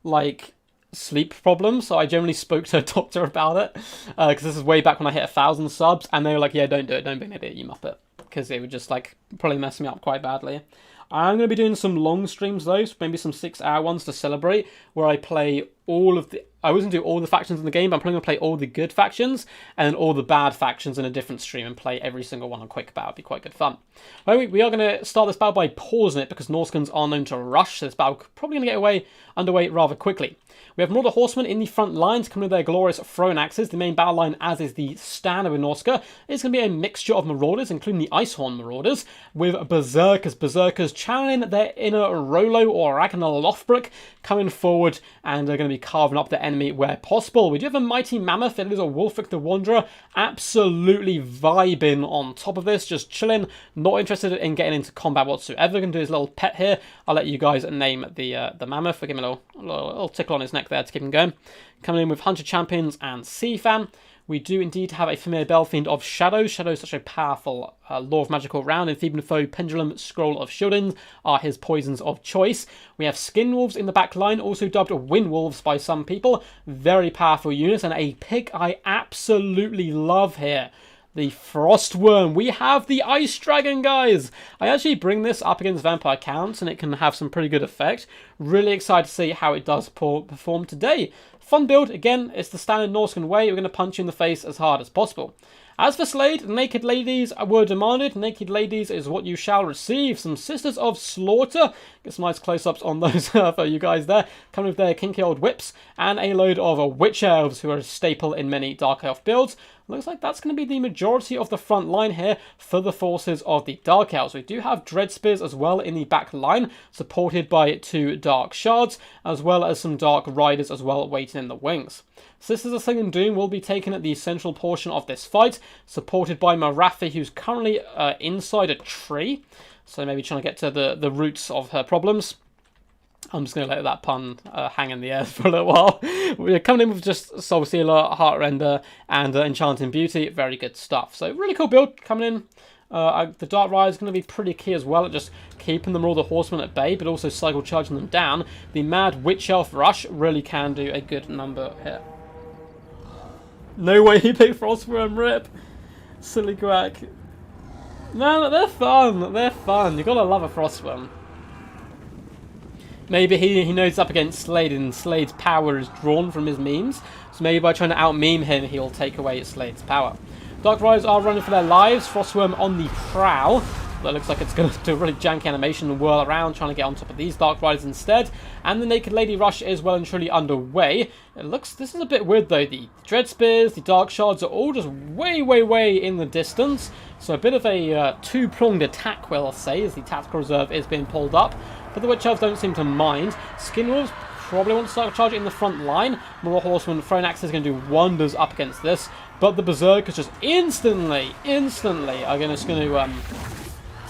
like, sleep problems, so I generally spoke to a doctor about it, because this is way back when I hit 1,000 subs, and they were like, yeah, don't do it, don't be an idiot, you muppet. Because it would just like probably mess me up quite badly. I'm going to be doing some long streams though, so maybe some 6-hour ones to celebrate, where I play all of the... I wasn't do all the factions in the game, but I'm probably going to play all the good factions, and then all the bad factions in a different stream, and play every single one on quick battle. It'd be quite good fun. Right, we are going to start this battle by pausing it, because Norscans are known to rush, so this battle probably going to get underway rather quickly. We have Northern Horsemen in the front lines, coming with their glorious throwing axes. The main battle line, as is the standard with Norsca, is going to be a mixture of Marauders, including the Icehorn Marauders, with Berserkers. Berserkers channeling their inner Rolo or Ragnar Lothbrok, coming forward, and they're going to be carving up the enemy where possible. We do have a Mighty Mammoth, it is a Wulfric the Wanderer, absolutely vibing on top of this, just chilling, not interested in getting into combat whatsoever. Going to do his little pet here. I'll let you guys name the Mammoth. We'll give him a little tickle on his neck there to keep him going. Coming in with Hunter Champions and Seafan. We do indeed have a familiar Belfiend of Shadow. Shadow is such a powerful Law of Magical round. And Theben Foe, Pendulum, Scroll of Shielding are his poisons of choice. We have Skin Wolves in the back line, also dubbed Wind Wolves by some people. Very powerful units, and a pick I absolutely love here. The Frostworm. We have the Ice Dragon, guys. I actually bring this up against Vampire Counts, and it can have some pretty good effect. Really excited to see how it does perform today. Fun build. Again, it's the standard Norscan way. We're going to punch you in the face as hard as possible. As for Slade, naked ladies were demanded. Naked ladies is what you shall receive. Some Sisters of Slaughter. Get some nice close-ups on those for you guys there. Coming with their kinky old whips. And a load of Witch Elves, who are a staple in many Dark Elf builds. Looks like that's going to be the majority of the front line here for the forces of the Dark Elves. We do have Dread Spears as well in the back line, supported by 2 Dark Shards, as well as some Dark Riders as well waiting in the wings. Sisters of Sling and Doom will be taken at the central portion of this fight, supported by Marathi, who's currently inside a tree, so maybe trying to get to the roots of her problems. I'm just going to let that pun hang in the air for a little while. We're coming in with just Soul Sealer, Heartrender, and Enchanting Beauty. Very good stuff. So really cool build coming in. The Dark Rider is going to be pretty key as well at just keeping them all the horsemen at bay, but also cycle charging them down. The Mad Witch Elf Rush really can do a good number here. No way he picked Frostworm, rip. Silly Guac. No, they're fun. They're fun. You gotta love a Frostworm. Maybe he knows up against Slade, and Slade's power is drawn from his memes. So maybe by trying to out-meme him, he'll take away Slade's power. Dark Riders are running for their lives. Frostworm on the prowl. That looks like it's going to do a really janky animation and whirl around, trying to get on top of these Dark Riders instead. And the Naked Lady Rush is well and truly underway. This is a bit weird though. The Dread Spears, the Dark Shards are all just way, way, way in the distance. So a bit of a two-pronged attack, we'll say, as the Tactical Reserve is being pulled up. But the Witch Elves don't seem to mind. Skinwolves probably want to start charging in the front line. More Horsemen, Thrown Axe is going to do wonders up against this. But the Berserkers just instantly are going to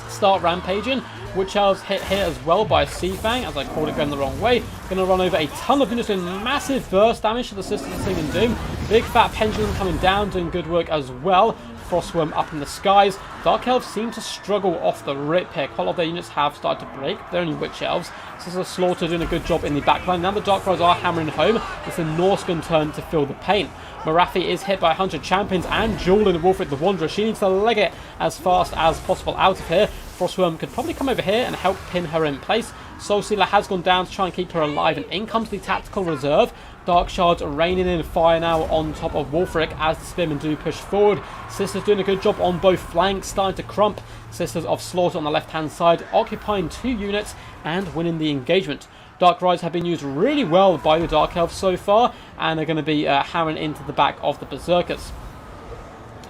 start rampaging. Witch Elves hit here as well by a Sea Fang, as I called it going the wrong way. Going to run over a ton of units doing massive burst damage to the Sisters of Sling and Doom. Big fat Pendulum coming down, doing good work as well. Frostworm up in the skies. Dark Elves seem to struggle off the rip here. Quite a lot of their units have started to break. They're only Witch Elves. Sisters of Slaughter doing a good job in the backline. Now the Dark Riders are hammering home. It's the Norscan turn to feel the pain. Marathi is hit by 100 champions, and Julian Wolfric the Wanderer. She needs to leg it as fast as possible out of here. Frostworm could probably come over here and help pin her in place. Soul Sealer has gone down to try and keep her alive, and in comes the Tactical Reserve. Dark Shards raining in fire now on top of Wolfric as the Spearmen do push forward. Sisters doing a good job on both flanks, starting to crump. Sisters of Slaughter on the left-hand side, occupying 2 units and winning the engagement. Dark Riders have been used really well by the Dark Elves so far, and are going to be hammering into the back of the Berserkers.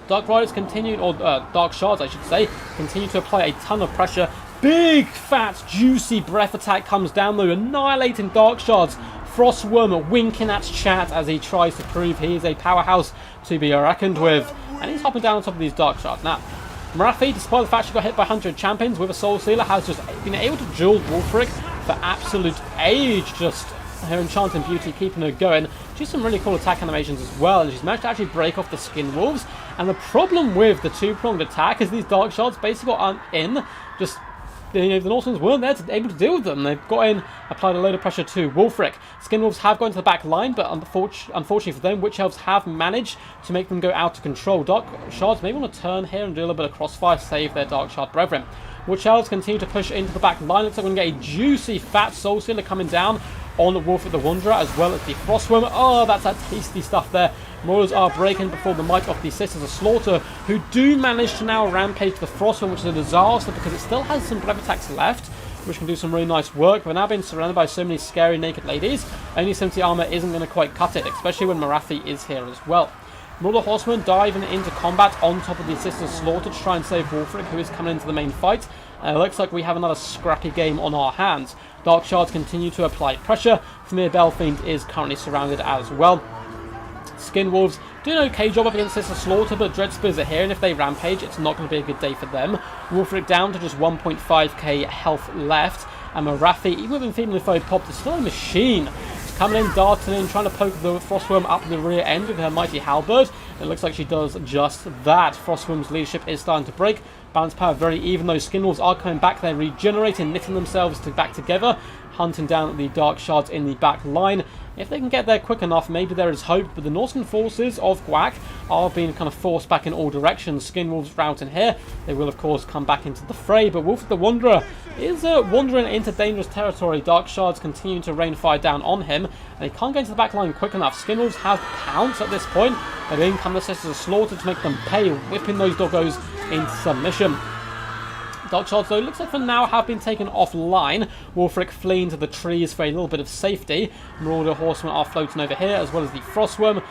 Dark Riders continue, or Dark Shards I should say, continue to apply a ton of pressure. Big, fat, juicy breath attack comes down though, annihilating Dark Shards. Frostworm winking at chat as he tries to prove he is a powerhouse to be reckoned with. And he's hopping down on top of these Dark Shards. Now, Marathi, despite the fact she got hit by 100 champions with a Soul Sealer, has just been able to duel Wolfric for absolute age. Just her Enchanting Beauty keeping her going. She's some really cool attack animations as well, and she's managed to actually break off the Skin Wolves. And the problem with the two-pronged attack is these Dark Shards basically got in, just the Norsemen weren't there able to deal with them. They've got in, applied a load of pressure to Wolfric. Skinwolves have gone to the back line, but unfortunately for them, Witch Elves have managed to make them go out of control. Dark Shards may want to turn here and do a little bit of crossfire, save their Dark Shard brethren. Witch Elves continue to push into the back line. Looks like we're going to get a juicy fat Soul Sealer coming down on Wolfric the Wanderer, as well as the Frostworm. Oh, that's that tasty stuff there. Marauders are breaking before the might of the Sisters of Slaughter, who do manage to now rampage the Frostworm, which is a disaster because it still has some breath attacks left, which can do some really nice work. We're now being surrounded by so many scary naked ladies. Only 70 armor isn't going to quite cut it, especially when Marathi is here as well. Marauder Horsemen diving into combat on top of the Sisters of Slaughter to try and save Wolfric, who is coming into the main fight. It looks like we have another scrappy game on our hands. Dark Shards continue to apply pressure. Famir Belfiend is currently surrounded as well. Skin Wolves do an okay job up against Sisters of Slaughter, but Dread Spears are here, and if they rampage, it's not going to be a good day for them. Wolfric down to just 1.5k health left, and Marathi, even with Infeeble Foe popped, is still a machine. She's coming in, darting in, trying to poke the Frostworm up the rear end with her mighty halberd. It looks like she does just that. Frostworm's leadership is starting to break. Balance power very even, though Skin Wolves are coming back. They're regenerating, knitting themselves back together, hunting down the Dark Shards in the back line. If they can get there quick enough, maybe there is hope, but the Northern forces of Guac are being kind of forced back in all directions. Skin Wolves routing here. They will, of course, come back into the fray, but Wolf the Wanderer is wandering into dangerous territory. Dark Shards continue to rain fire down on him, and he can't get into the back line quick enough. Skin Wolves have Pounce at this point, but in come the Sisters of Slaughter to make them pay, whipping those doggos into submission. Dark Shards, though, looks like for now have been taken offline. Wolfric fleeing to the trees for a little bit of safety. Marauder Horsemen are floating over here, as well as the Frostworm.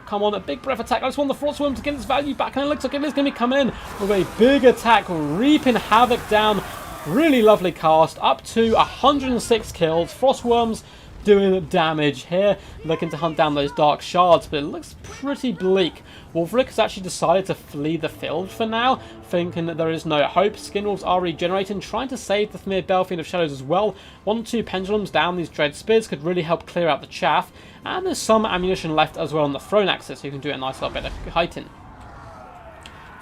Come on, a big breath attack. I just want the Frostworm to get its value back, and it looks like it is going to be coming in with a big attack, reaping havoc down. Really lovely cast, up to 106 kills. Frostworms doing damage here, looking to hunt down those Dark Shards, but it looks pretty bleak. Wolfric has actually decided to flee the field for now, thinking that there is no hope. Skin Wolves are regenerating, trying to save the familiar Belfiend of Shadows as well. 1 or 2 pendulums down these Dread Spears could really help clear out the chaff, and there's some ammunition left as well on the Throne Axis, so you can do a nice little bit of heighten.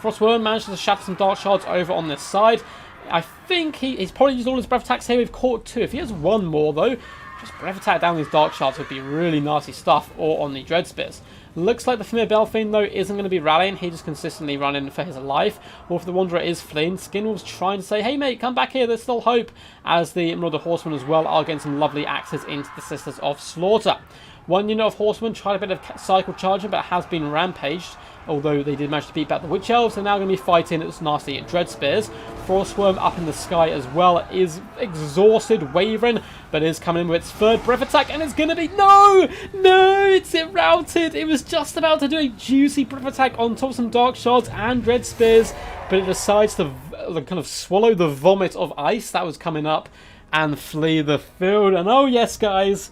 Frostworm manages to shatter some Dark Shards over on this side. I think he's probably used all his breath attacks here. We've caught 2. If he has 1 more, though, just breath attack down these Dark Shards would be really nasty stuff, or on the Dread Spears. Looks like the familiar Belfiend, though, isn't going to be rallying. He just consistently running for his life. Wolf the Wanderer is fleeing. Skin Wolves trying to say, hey mate, come back here, there's still hope, as the Marauder Horsemen as well are getting some lovely axes into the Sisters of Slaughter. 1 unit of Horsemen tried a bit of cycle charging, but has been rampaged. Although they did manage to beat back the Witch Elves, they're now going to be fighting its nasty Dread Spears. Frostworm up in the sky as well is exhausted, wavering, but is coming in with its 3rd breath attack, and it's going to be... No! No! It's routed! It was just about to do a juicy breath attack on top of some Dark Shards and Dread Spears, but it decides to kind of swallow the vomit of ice that was coming up and flee the field. And oh yes, guys,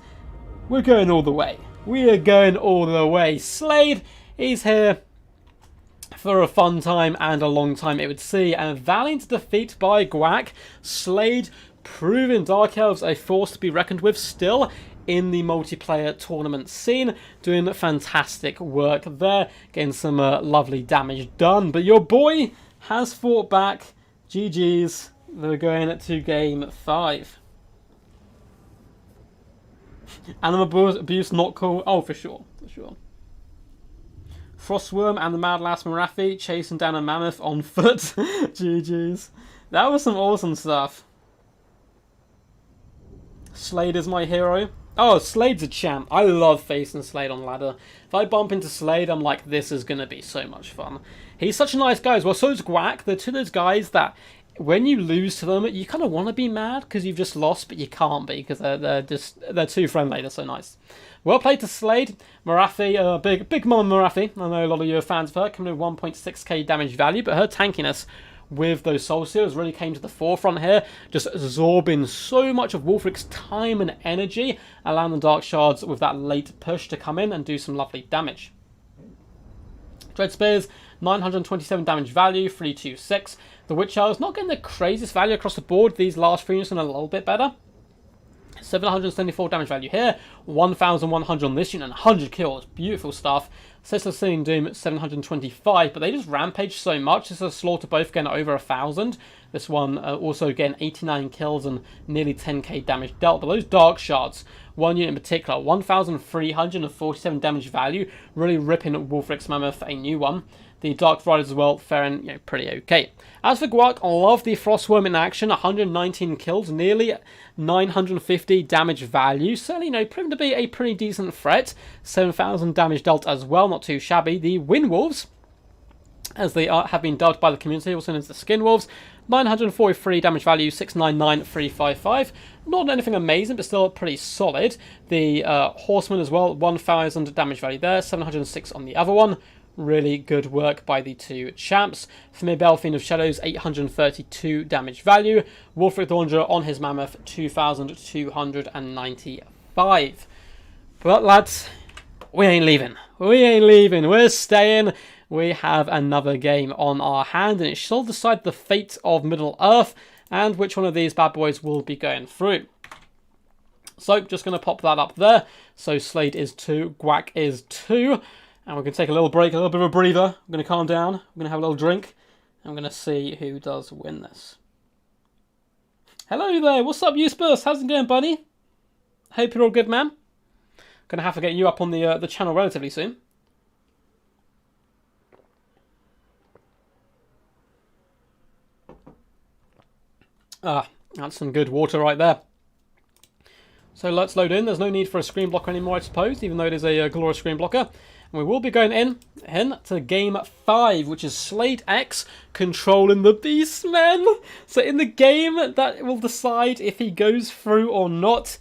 we're going all the way. We are going all the way. Slade is here for a fun time and a long time, it would see, and valiant defeat by Guac. Slade proving Dark Elves a force to be reckoned with still in the multiplayer tournament scene, doing fantastic work there, getting some lovely damage done. But your boy has fought back. GG's. They're going to game 5. Animal abuse not cool. Oh, for sure, for sure. Frostworm and the Mad Lass Marathi chasing down a mammoth on foot. GG's. That was some awesome stuff. Slade is my hero. Oh, Slade's a champ. I love facing Slade on ladder. If I bump into Slade, I'm like, this is going to be so much fun. He's such a nice guy as well. So is Guac. They're 2 of those guys that when you lose to them, you kind of want to be mad because you've just lost, but you can't be because they're too friendly. They're so nice. Well played to Slade. Marathi, big mom Marathi. I know a lot of you are fans of her, coming with 1.6k damage value, but her tankiness with those Soul Seals really came to the forefront here, just absorbing so much of Wolfric's time and energy, allowing the Dark Shards with that late push to come in and do some lovely damage. Dread Spears, 927 damage value, 326. The Witch Elves not getting the craziest value across the board. These last 3 units are a little bit better. 774 damage value here, 1,100 on this unit, and 100 kills. Beautiful stuff. Sister Seeing Doom, 725, but they just rampage so much. This is a Slaughter both getting over 1,000. This one also getting 89 kills and nearly 10k damage dealt. But those Dark Shards, 1 unit in particular, 1,347 damage value, really ripping Wolfric's Mammoth a new one. The Dark Riders as well, faring pretty okay. As for Guac, I love the Frostworm in action. 119 kills, nearly 950 damage value. Certainly, proven to be a pretty decent threat. 7,000 damage dealt as well, not too shabby. The Wind Wolves, as they have been dubbed by the community, also known as the Skin Wolves, 943 damage value, 699, 355. Not anything amazing, but still pretty solid. The Horsemen as well, 1,000 damage value there, 706 on the other one. Really good work by the 2 champs. Familiar Belfiend of Shadows, 832 damage value. Wolfric the Wanderer on his Mammoth, 2,295. But lads, we ain't leaving. We ain't leaving. We're staying. We have another game on our hand, and it shall decide the fate of Middle Earth and which one of these bad boys will be going through. So, just going to pop that up there. So, Slade is 2, Guac is 2. And we're going to take a little break, a little bit of a breather. I'm going to calm down. I'm going to have a little drink. I'm going to see who does win this. Hello there, what's up, Euspus? How's it going, buddy? Hope you're all good, man. Going to have to get you up on the channel relatively soon. Ah, that's some good water right there. So let's load in. There's no need for a screen blocker anymore, I suppose, even though it is a glorious screen blocker. And we will be going in to game 5, which is Slade X controlling the Beastmen. So in the game that will decide if he goes through or not,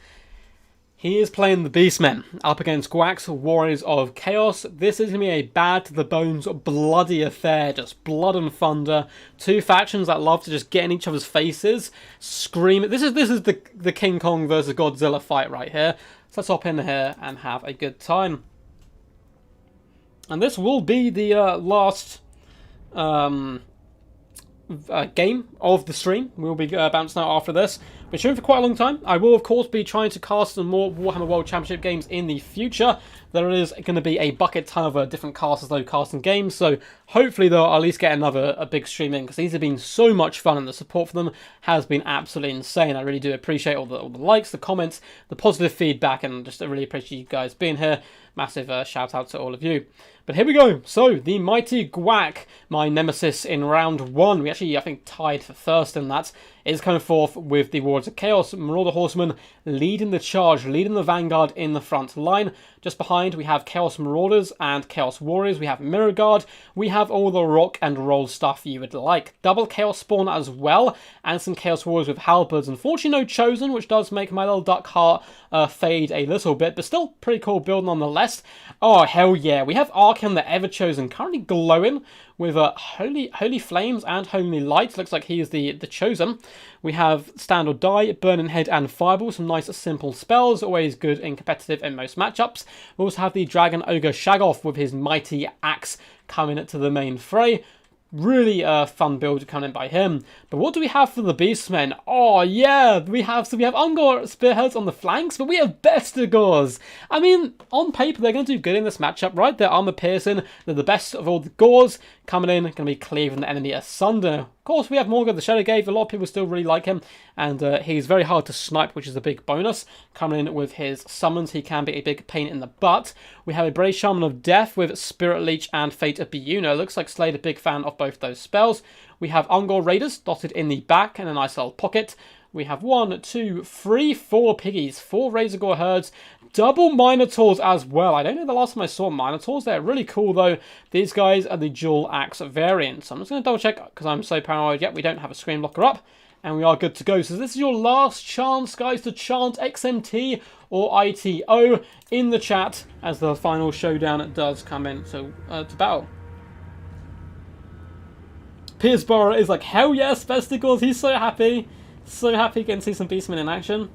he is playing the Beastmen up against Guac's Warriors of Chaos. This is going to be a bad to the bones, bloody affair. Just blood and thunder. Two factions that love to just get in each other's faces, scream. This is the King Kong versus Godzilla fight right here. So let's hop in here and have a good time. And this will be the last game of the stream. We'll be bouncing out after this. Been streaming for quite a long time. I will, of course, be trying to cast some more Warhammer World Championship games in the future. There is going to be a bucket ton of different casters, though, casting games. So hopefully, though, I'll at least get a big stream in, because these have been so much fun, and the support for them has been absolutely insane. I really do appreciate all the likes, the comments, the positive feedback, and just really appreciate you guys being here. Massive shout out to all of you. But here we go. So, the mighty Guac, my nemesis in round 1. We actually, I think, tied for first in that. Is coming forth with the Warriors of Chaos. Marauder Horsemen leading the charge, leading the vanguard in the front line. Just behind, we have Chaos Marauders and Chaos Warriors. We have Mirror Guard. We have all the rock and roll stuff you would like. Double Chaos Spawn as well. And some Chaos Warriors with halberds. Unfortunately, no Chosen, which does make my little duck heart fade a little bit. But still, pretty cool build nonetheless. Oh, hell yeah. We have Archon the Ever Chosen currently glowing with holy flames and holy light. Looks like he is the chosen. We have Stand or Die, Burning Head, and Fireball. Some nice simple spells, always good and competitive in most matchups. We also have the Dragon Ogre Shagoth with his mighty axe coming to the main fray. Really fun build coming in by him. But what do we have for the Beastmen? Oh yeah, we have Ungor Spearheads on the flanks, but we have Bestigors. I mean, on paper they're going to do good in this matchup, right? They're armor piercing. They're the best of all the Gors coming in, going to be cleaving the enemy asunder. Of course, we have Morgan the Shadowgate. A lot of people still really like him, and he's very hard to snipe, which is a big bonus. Coming in with his summons, he can be a big pain in the butt. We have a Brave Shaman of Death with Spirit Leech and Fate of Biuna. Looks like Slade a big fan of both those spells. We have Ungor Raiders dotted in the back and a nice little pocket. We have 1, 2, 3, 4 piggies, 4 Razorgore herds, double Minotaurs as well. I don't know the last time I saw Minotaurs. They're really cool though. These guys are the dual axe variant. So I'm just going to double check because I'm so paranoid. Yet we don't have a screen blocker up. And we are good to go. So this is your last chance, guys, to chant XMT or ITO in the chat as the final showdown does come in. So to battle. Petersborough is like, hell yes, Bestigors. He's so happy. So happy getting to see some Beastmen in action.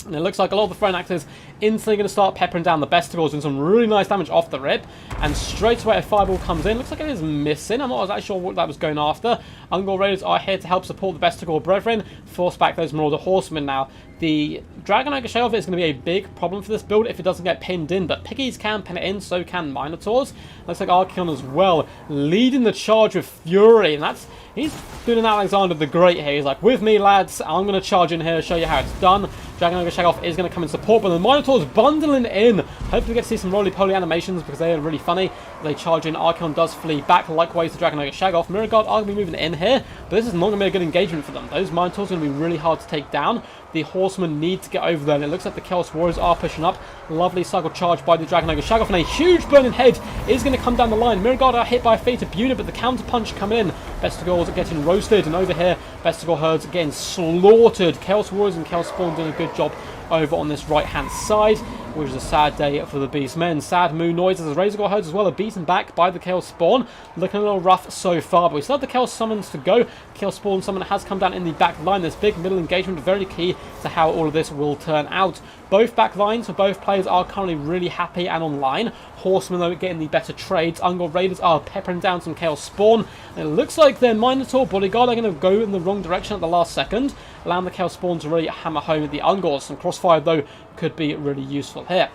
And it looks like a lot of the Throne Axes instantly going to start peppering down the Bestigors and some really nice damage off the rip. And straight away a Fireball comes in. Looks like it is missing. I'm not exactly sure what that was going after. Ungor Raiders are here to help support the Bestigor brethren. Force back those Marauder Horsemen now. The Dragon Ogre Shagoth is going to be a big problem for this build if it doesn't get pinned in. But Piggies can pin it in, so can Minotaurs. Looks like Archon as well, leading the charge with Fury. And he's doing an Alexander the Great here. He's like, with me, lads. I'm going to charge in here, show you how it's done. Dragon Ogre Shagoth is going to come in support, but the Minotaurs bundling in. Hopefully we get to see some roly-poly animations because they are really funny. They charge in, Archon does flee back. Likewise, the Dragon Ogre Shagoth. Mirror Guard are going to be moving in here, but this is not going to be a good engagement for them. Those Minotaurs are going to be really hard to take down. The Horsemen need to get over there, and it looks like the Chaos Warriors are pushing up. Lovely cycle charge by the Dragon Ogre Shagoth, and a huge Burning Head is going to come down the line. Mirror Guard are hit by a Fate of Buna, but the counter punch coming in. Bestigors are getting roasted, and over here, Bestigor herds are getting slaughtered. Chaos Warriors and Chaos Spawn doing a good job over on this right-hand side, which is a sad day for the Beastmen. Sad moo noises as Razorgore herds as well are beaten back by the Chaos Spawn. Looking a little rough so far, but we still have the Chaos Summons to go. Chaos Spawn summon has come down in the back line. This big middle engagement, very key to how all of this will turn out. Both back lines for both players are currently really happy and online. Horsemen, though, getting the better trades. Ungor Raiders are peppering down some Chaos Spawn. And it looks like their Minotaur Bodyguard are going to go in the wrong direction at the last second, allowing the Chaos Spawn to really hammer home at the Ungors. Some crossfire, though, could be really useful here.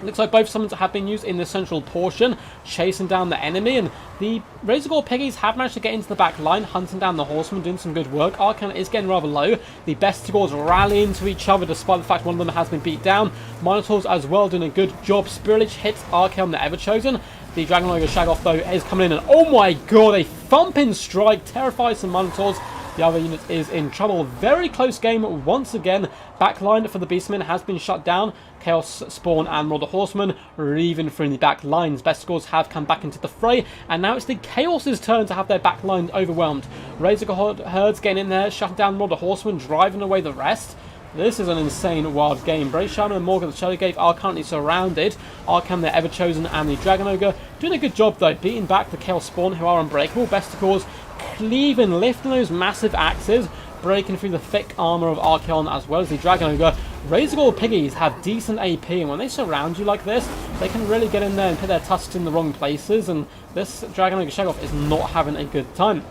Looks like both summons have been used in the central portion, chasing down the enemy, and the Razael Piggies have managed to get into the back line, hunting down the horsemen, doing some good work. Archaon is getting rather low. The Bestigors rallying to each other despite the fact one of them has been beat down. Minotaurs as well doing a good job. Spirit Lich hits Archaon the Ever-Chosen. The Dragon Ogre Shagoth though is coming in, and oh my god, a thumping strike terrifies some Minotaurs. The other unit is in trouble. Very close game once again. Backline for the Beastmen has been shut down. Chaos Spawn and Marauder Horsemen reaving through the back lines. Bestigors have come back into the fray, and now it's the Chaos's turn to have their back lines overwhelmed. Razael Herds getting in there, shutting down Marauder Horsemen, driving away the rest. This is an insane wild game. Brave Shaman and Morgan the Shadowgate are currently surrounded. Arkham, the Ever-Chosen, and the Dragon Ogre doing a good job though, beating back the Chaos Spawn, who are unbreakable. Bestigors cleaving, lifting those massive axes, breaking through the thick armour of Archaon as well as the Dragon Ogre. Razael Piggies have decent AP, and when they surround you like this, they can really get in there and put their tusks in the wrong places, and this Dragon Ogre Shagoth is not having a good time.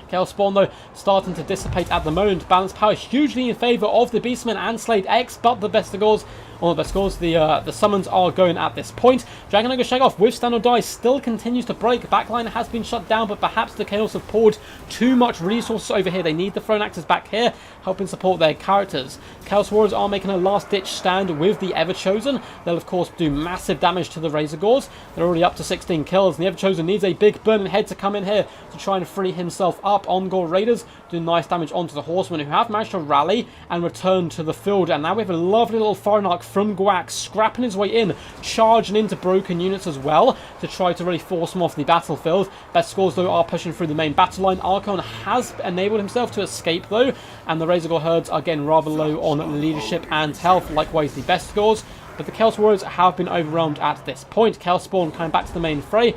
Chaos Spawn, though, starting to dissipate at the moment. Balance power hugely in favour of the Beastmen and Slade X, but the Bestigors, or the Bestigors, the summons are going at this point. Dragon Ogre Shagoth with Stand or Die still continues to break. Backline has been shut down, but perhaps the Chaos have poured too much resources over here. They need the Throne Axes back here, helping support their characters. Chaos Warriors are making a last-ditch stand with the Ever-Chosen. They'll, of course, do massive damage to the Razorgors. They're already up to 16 kills, and the Ever-Chosen needs a big burning head to come in here to try and free himself up. On-Gore Raiders do nice damage onto the Horsemen, who have managed to rally and return to the field. And now we have a lovely little Foreign Arc from Guac, scrapping his way in, charging into broken units as well to try to really force them off the battlefield. Bestigors, though, are pushing through the main battle line. Archaon has enabled himself to escape, though, and the Razael herds are getting rather low on leadership and health, likewise the Bestigors. But the Chaos Warriors have been overwhelmed at this point. Chaos Spawn coming back to the main fray.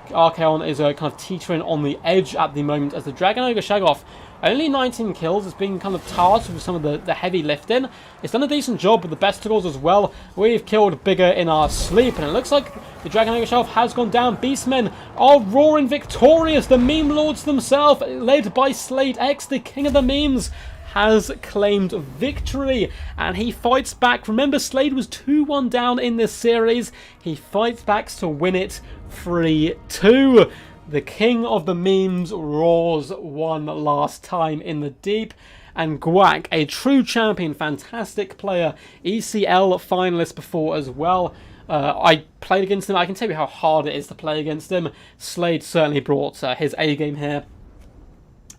Archaon is kind of teetering on the edge at the moment as the Dragon Ogre Shagoth, only 19 kills, has been kind of tasked with some of the heavy lifting. It's done a decent job with the Bestigors as well. We've killed bigger in our sleep, and it looks like the Dragon Ogre Shagoth has gone down. Beastmen are roaring victorious. The meme lords themselves, led by Slade X, the king of the memes, has claimed victory, and he fights back. Remember, Slade was 2-1 down in this series. He fights back to win it 3-2. The king of the memes roars one last time in the deep. And Guac, a true champion, fantastic player, ECL finalist before as well. I played against him. I can tell you how hard it is to play against him. Slade certainly brought his A game here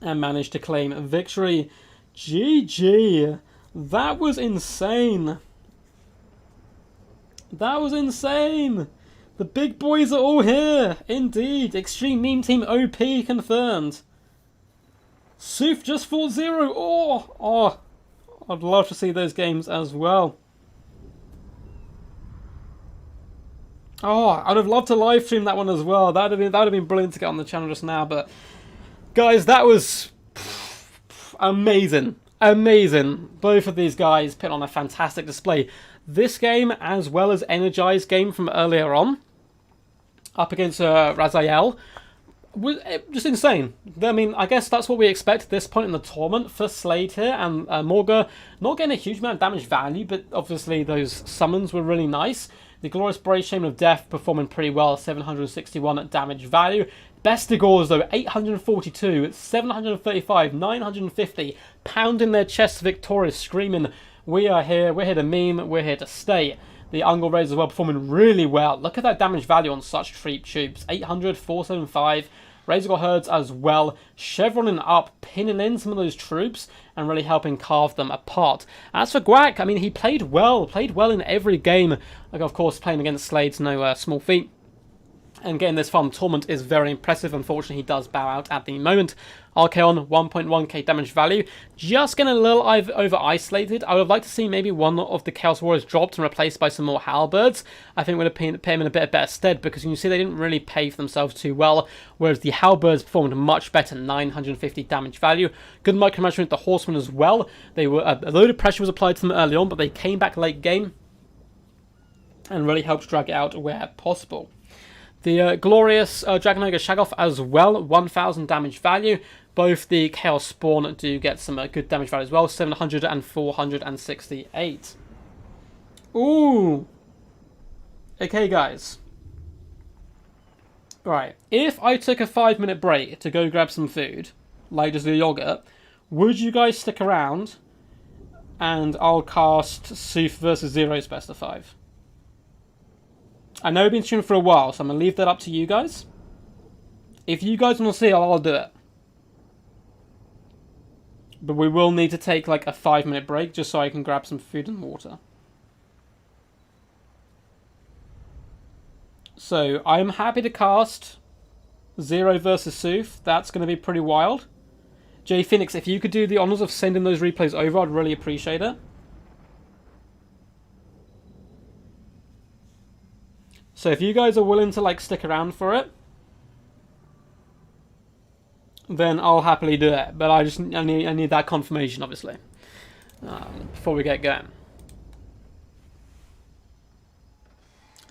and managed to claim victory. GG. That was insane. That was insane. The big boys are all here. Indeed. Extreme Meme Team OP confirmed. Soof just 4-0. Oh, I'd love to see those games as well. Oh, I'd have loved to live stream that one as well. That would have been brilliant to get on the channel just now. But guys, that was amazing. Amazing. Both of these guys put on a fantastic display. This game, as well as Energized game from earlier on, up against Razael, was just insane. I mean, I guess that's what we expect at this point in the tournament for Slade here, and Morga not getting a huge amount of damage value, but obviously those summons were really nice. The Glorious Brave Shaman of Death performing pretty well, 761 damage value. Bestigors, though, 842, 735, 950, pounding their chests victorious, screaming, we are here, we're here to meme, we're here to stay. The Ungol Raiders as well performing really well. Look at that damage value on such cheap troops. 800, 475. Razael herds as well, chevroning up, pinning in some of those troops, and really helping carve them apart. As for Guac, I mean, he played well in every game. Like, of course, playing against Slade's no small feat. And getting this far in the tournament is very impressive. Unfortunately, he does bow out at the moment. Archaon, 1.1k damage value. Just getting a little over-isolated. I would have liked to see maybe one of the Chaos Warriors dropped and replaced by some more Halberds. I think would have put him in a bit of better stead, because you can see they didn't really pay for themselves too well, whereas the Halberds performed much better, 950 damage value. Good micromanagement with the Horsemen as well. They were a load of pressure was applied to them early on, but they came back late game and really helped drag it out where possible. The glorious Dragon Ogre Shagoth as well, 1000 damage value. Both the Chaos Spawn do get some good damage value as well, 700 and 468. Ooh. Okay, guys. Right, if I took a 5-minute break to go grab some food, like just a yogurt, would you guys stick around and I'll cast Soof versus Zero's best of 5? I know I've been streaming for a while, so I'm going to leave that up to you guys. If you guys want to see it, I'll do it. But we will need to take like a 5-minute break just so I can grab some food and water. So, I'm happy to cast Zero versus Soof. That's going to be pretty wild. Jay Phoenix, if you could do the honours of sending those replays over, I'd really appreciate it. So if you guys are willing to like stick around for it, then I'll happily do it. But I need that confirmation, obviously, before we get going.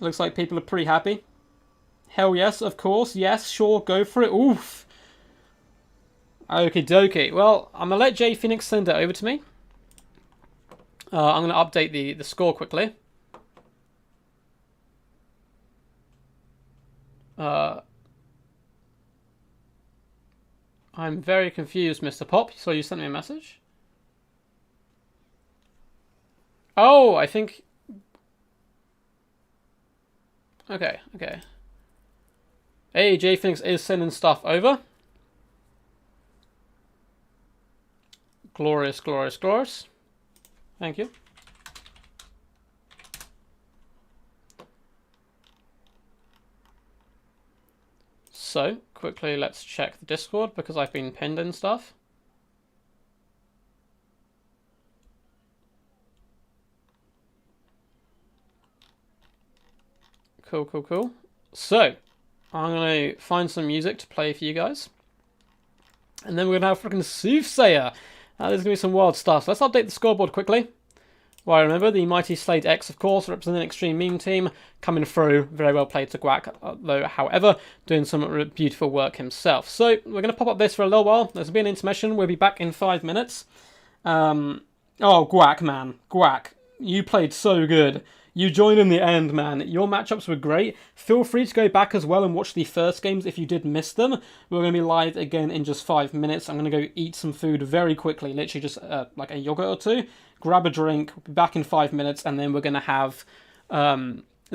Looks like people are pretty happy. Hell yes, of course. Yes, sure, go for it. Oof. Okie dokie. Well, I'm going to let Jay Phoenix send it over to me. I'm going to update the score quickly. I'm very confused, Mr. Pop. So you sent me a message? Oh, I think... Okay. Hey, Jay Phoenix is sending stuff over. Glorious. Thank you. So, quickly let's check the Discord because I've been pinned and stuff. Cool. So, I'm going to find some music to play for you guys. And then we're going to have freaking Soothsayer. There's going to be some wild stuff. So let's update the scoreboard quickly. Well, I remember the mighty Slade X, of course, representing the Extreme Meme team, coming through. Very well played to Guac, though, however, doing some beautiful work himself. So we're going to pop up this for a little while. There's been an intermission. We'll be back in 5 minutes. Oh, Guac, man. Guac, you played so good. You joined in the end, man. Your matchups were great. Feel free to go back as well and watch the first games if you did miss them. We're going to be live again in just 5 minutes. I'm going to go eat some food very quickly, literally just like a yogurt or two. Grab a drink, we'll be back in 5 minutes, and then we're going to have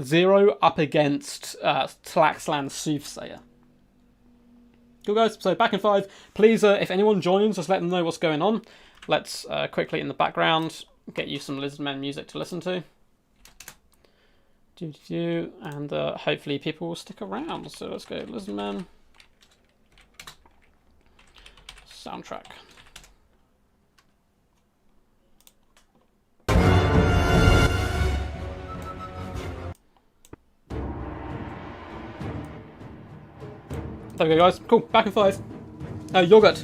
Zero up against Tlaxlan Soothsayer. Cool, guys. So back in 5. Please, if anyone joins, just let them know what's going on. Let's quickly, in the background, get you some Lizardman music to listen to. And hopefully people will stick around. So let's go Lizardman soundtrack. There we go, guys. Cool. Back in 5. Yogurt.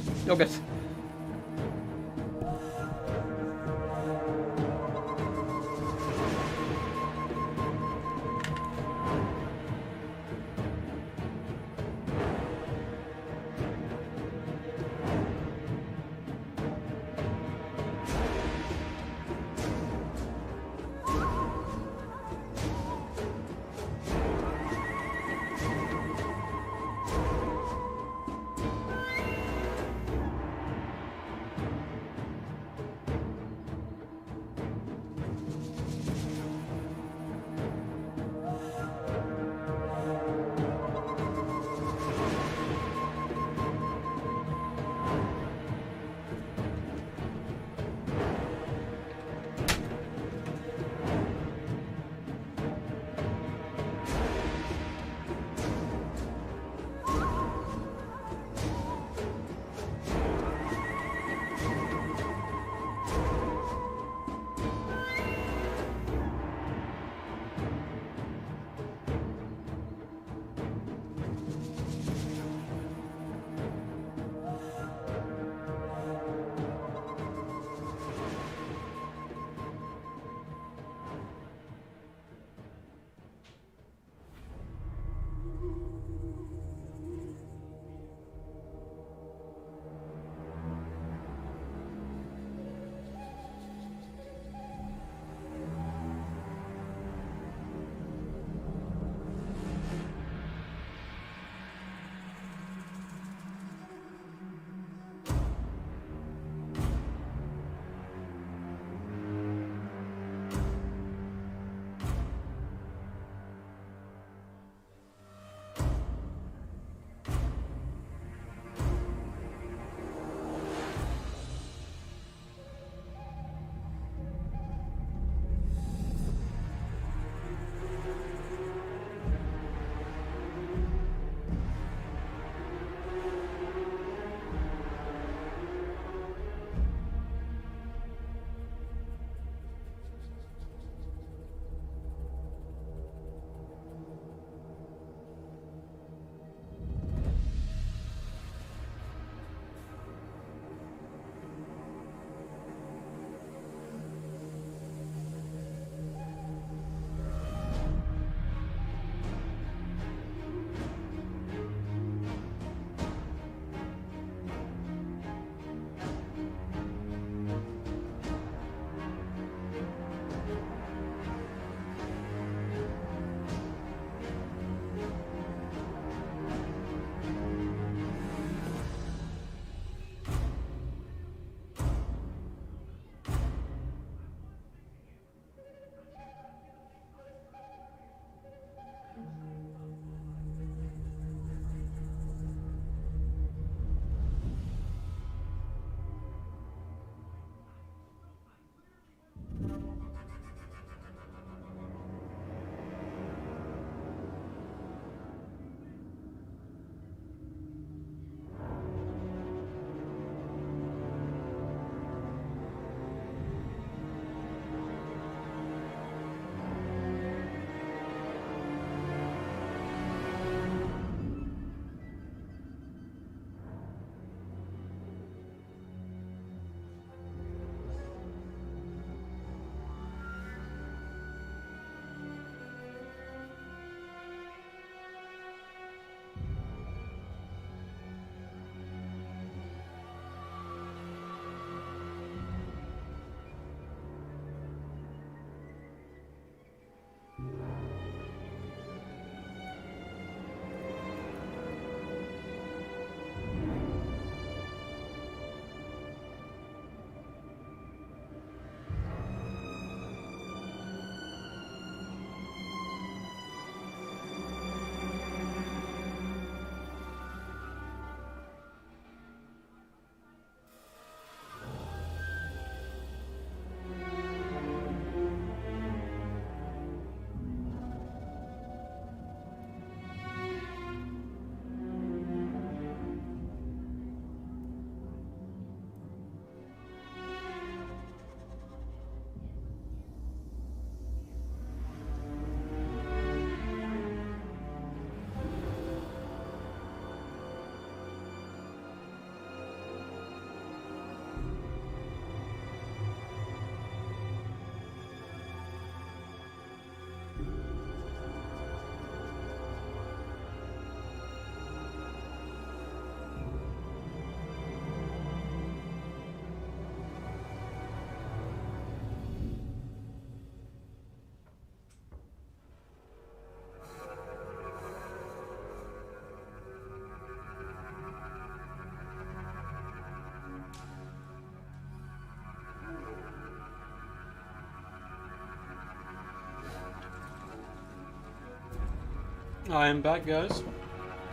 I am back, guys.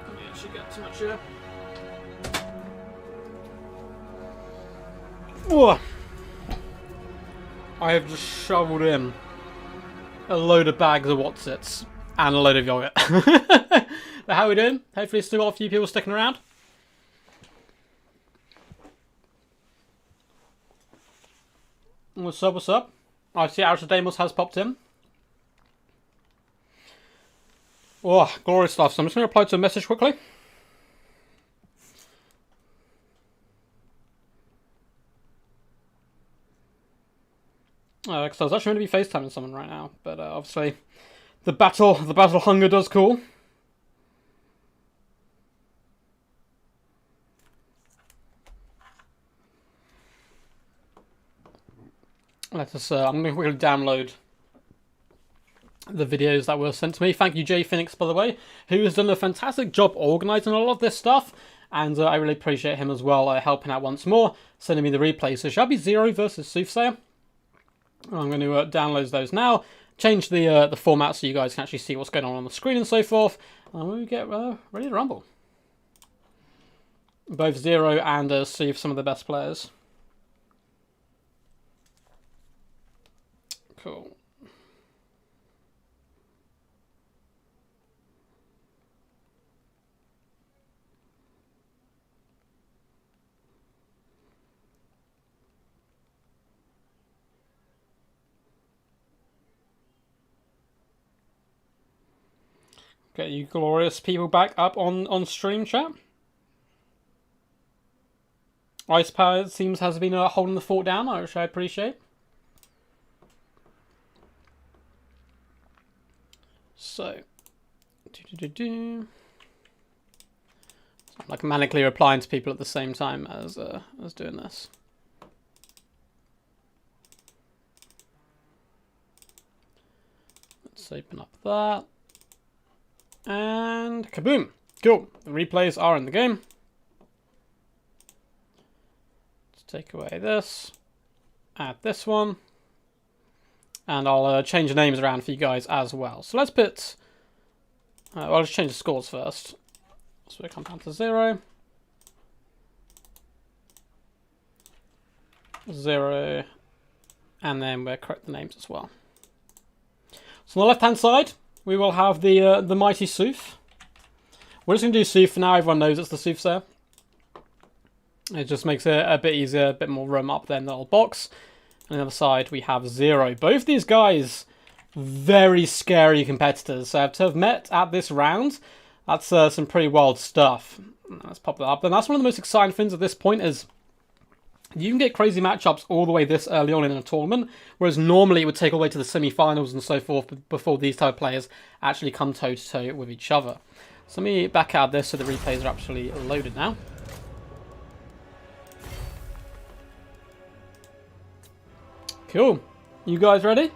Let me actually get to my chair. Whoa. I have just shoveled in a load of bags of Wotsits and a load of yogurt. But how are we doing? Hopefully still got a few people sticking around. What's up, what's up? I see Outer Damos has popped in. Oh, glorious stuff. So I'm just going to reply to a message quickly. Because I was actually going to be FaceTiming someone right now, but obviously the battle hunger does call. Let us. I'm going to quickly download the videos that were sent to me. Thank you, Jay Phoenix, by the way, who has done a fantastic job organising a lot of this stuff, and I really appreciate him as well, helping out once more, sending me the replay. So shall be Zero versus Soothsayer. I'm going to download those now, change the format so you guys can actually see what's going on the screen and so forth, and we get ready to rumble. Both Zero and Soof, some of the best players. Cool. Get you glorious people back up on stream, chat. Ice Power seems has been holding the fort down, which I appreciate. So, I'm like manically replying to people at the same time as doing this. Let's open up that. And kaboom! Cool. The replays are in the game. Let's take away this. Add this one. And I'll change the names around for you guys as well. So let's put... well, I'll just change the scores first. So we come down to 0. 0. And then we'll correct the names as well. So on the left-hand side, we will have the mighty Soof. We're just going to do Soof for now. Everyone knows it's the Soothsayer. It just makes it a bit easier, a bit more room up there in the little box. On the other side, we have Zero. Both these guys, very scary competitors. So to have met at this round, that's some pretty wild stuff. Let's pop that up. And that's one of the most exciting things at this point is you can get crazy matchups all the way this early on in a tournament, whereas normally it would take all the way to the semi-finals and so forth before these type of players actually come toe-to-toe with each other. So let me back out this so the replays are actually loaded now. Cool. You guys ready?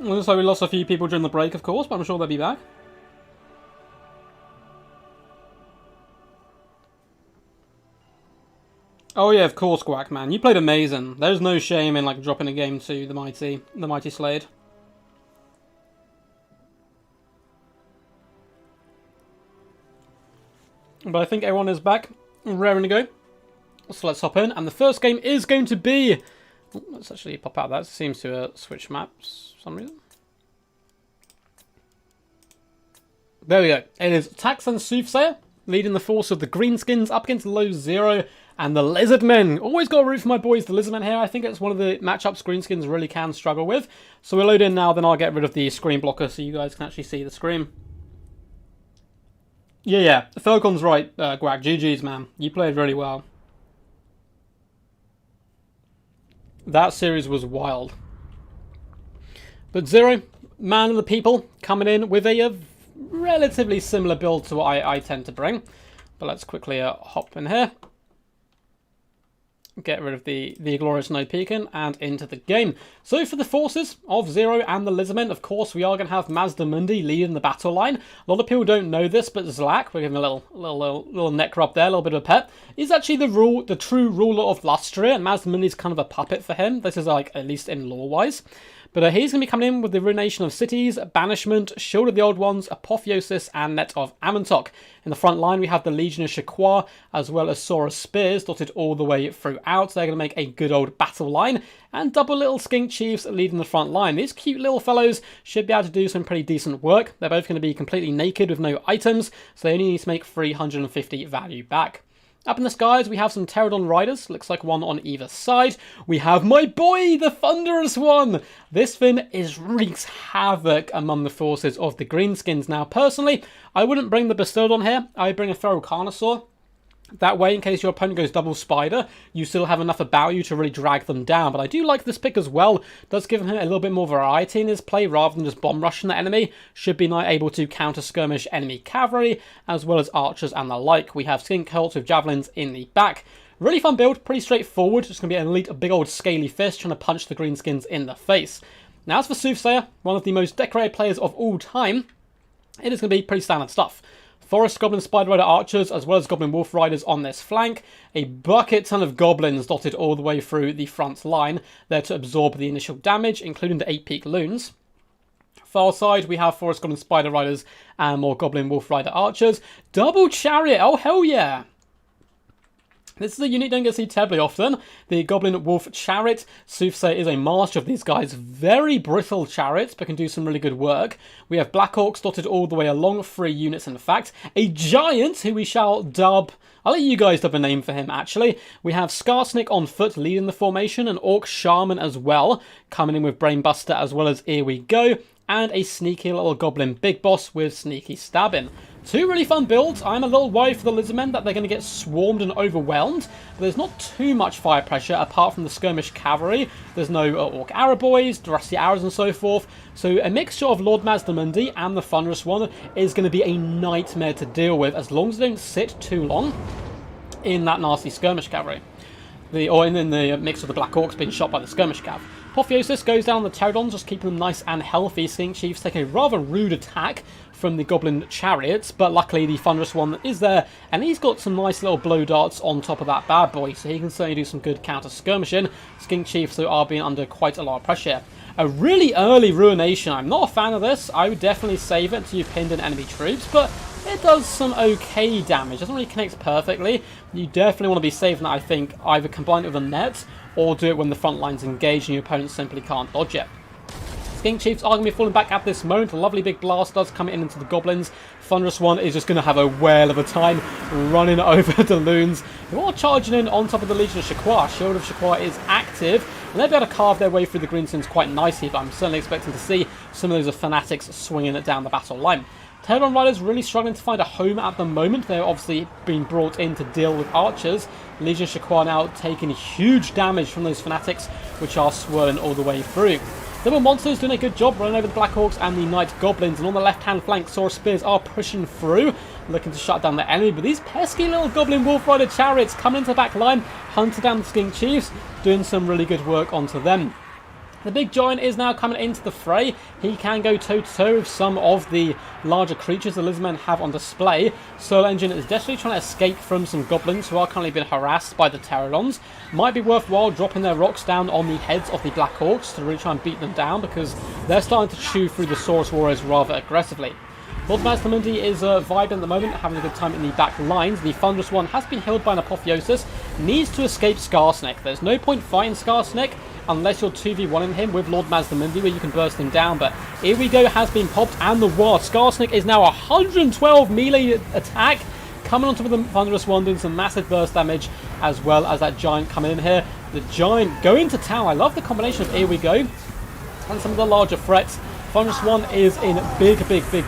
Looks like we lost a few people during the break, of course, but I'm sure they'll be back. Oh yeah, of course, Guac, man. You played amazing. There's no shame in like dropping a game to the mighty Slade. But I think everyone is back, raring to go. So let's hop in, and the first game is going to be... let's actually pop out that. It seems to switch maps for some reason. There we go. It is Tax and Soothsayer leading the force of the Greenskins up against Low Zero and the Lizardmen. Always got a root for my boys, the Lizardmen here. I think it's one of the matchups Greenskins really can struggle with. So we'll load in now, then I'll get rid of the screen blocker so you guys can actually see the screen. Yeah. Falcon's right, Guac. GG's, man. You played really well. That series was wild. But Zero, man of the people, coming in with a relatively similar build to what I tend to bring. But let's quickly hop in here. Get rid of the glorious no peeking and into the game. So for the forces of Zero and the Lizardmen, of course, we are going to have Mazda Mundi leading the battle line. A lot of people don't know this, but Zlak, we're giving a little neck rub there, a little bit of a pet, is actually the true ruler of Lustria, and Mazda Mundi's kind of a puppet for him. This is like, at least in lore-wise. But he's going to be coming in with the Ruination of Cities, Banishment, Shield of the Old Ones, Apotheosis, and Net of Amontok. In the front line, we have the Legion of Shaqua, as well as Sora Spears, dotted all the way throughout. They're going to make a good old battle line, and double little Skink Chiefs leading the front line. These cute little fellows should be able to do some pretty decent work. They're both going to be completely naked with no items, so they only need to make 350 value back. Up in the skies, we have some Pterodon Riders. Looks like one on either side. We have my boy, the Thunderous One. This thing wreaks havoc among the forces of the Greenskins. Now, personally, I wouldn't bring the Bastildon here. I would bring a Feral Carnosaur. That way, in case your opponent goes double Spider, you still have enough about you to really drag them down. But I do like this pick as well. It does give him a little bit more variety in his play rather than just bomb rushing the enemy. Should be able to counter skirmish enemy cavalry, as well as archers and the like. We have Skink Cults with javelins in the back. Really fun build, pretty straightforward. Just going to be an elite, a big old scaly fist trying to punch the Greenskins in the face. Now, as for Soothsayer, one of the most decorated players of all time, it is going to be pretty standard stuff. Forest Goblin Spider Rider Archers, as well as Goblin Wolf Riders on this flank. A bucket ton of Goblins dotted all the way through the front line, there to absorb the initial damage, including the 8-peak Loons. Far side, we have Forest Goblin Spider Riders and more Goblin Wolf Rider Archers. Double Chariot, oh hell yeah! This is a unit you don't get to see terribly often. The Goblin Wolf Chariot. Soothsayer is a master of these guys. Very brittle chariots, but can do some really good work. We have Black Orcs dotted all the way along. 3 units, in fact. A Giant, who we shall dub... I'll let you guys dub a name for him, actually. We have Skarsnik on foot leading the formation. An Orc Shaman as well, coming in with Brainbuster, as well as Here We Go. And a sneaky little Goblin Big Boss with Sneaky Stabbing. 2 really fun builds. I'm a little worried for the Lizardmen that they're going to get swarmed and overwhelmed. But there's not too much fire pressure apart from the skirmish cavalry. There's no Orc Arrow Boys, Rusty Arrows and so forth. So a mixture of Lord Mazdamundi and the Thunderous One is going to be a nightmare to deal with as long as they don't sit too long in that nasty skirmish cavalry. Or in the mix of the Black Orcs being shot by the skirmish cav. Apotheosis goes down the Pterodons, just keeping them nice and healthy. Skink Chiefs take a rather rude attack from the Goblin Chariots, but luckily the Thunderous One is there, and he's got some nice little blow darts on top of that bad boy, so he can certainly do some good counter skirmishing. Skink Chiefs are being under quite a lot of pressure. A really early Ruination. I'm not a fan of this. I would definitely save it until you've pinned in enemy troops, but it does some okay damage. It doesn't really connect perfectly. You definitely want to be saving that, I think, either combine it with a net, or do it when the front line's engaged and your opponent simply can't dodge it. Skink Chiefs are going to be falling back at this moment. A lovely big blast does come in into the Goblins. Thunderous One is just going to have a whale of a time running over the Loons, who are charging in on top of the Legion of Shaqua. Shield of Shaqua is active, and they'll be able to carve their way through the Greenskins quite nicely, but I'm certainly expecting to see some of those fanatics swinging it down the battle line. Pterodon Riders really struggling to find a home at the moment. They're obviously being brought in to deal with archers. Legion of Shaqua now taking huge damage from those fanatics, which are swirling all the way through. Double Monsters doing a good job running over the Black Orcs and the Night Goblins, and on the left-hand flank, Sora Spears are pushing through, looking to shut down the enemy, but these pesky little Goblin Wolf Rider Chariots coming into the back line, hunting down the Skink Chiefs, doing some really good work onto them. The big giant is now coming into the fray. He can go toe-to-toe with some of the larger creatures the Lizardmen have on display. Soul Engine is desperately trying to escape from some goblins who are currently being harassed by the Pterodons. Might be worthwhile dropping their rocks down on the heads of the Black Orcs to really try and beat them down, because they're starting to chew through the Saurus Warriors rather aggressively. Lord Mazdamundi is vibing at the moment, having a good time in the back lines. The Thunderous One has been healed by an Apotheosis, needs to escape Skarsnik. There's no point fighting Skarsnik unless you're 2v1ing him with Lord Mazdamundi, where you can burst him down. But Here We Go has been popped, and the war. Skarsnik is now 112 melee attack, coming on top of the Thunderous One, doing some massive burst damage, as well as that Giant coming in here. The Giant going to town. I love the combination of Here We Go and some of the larger threats. Thunderous One is in big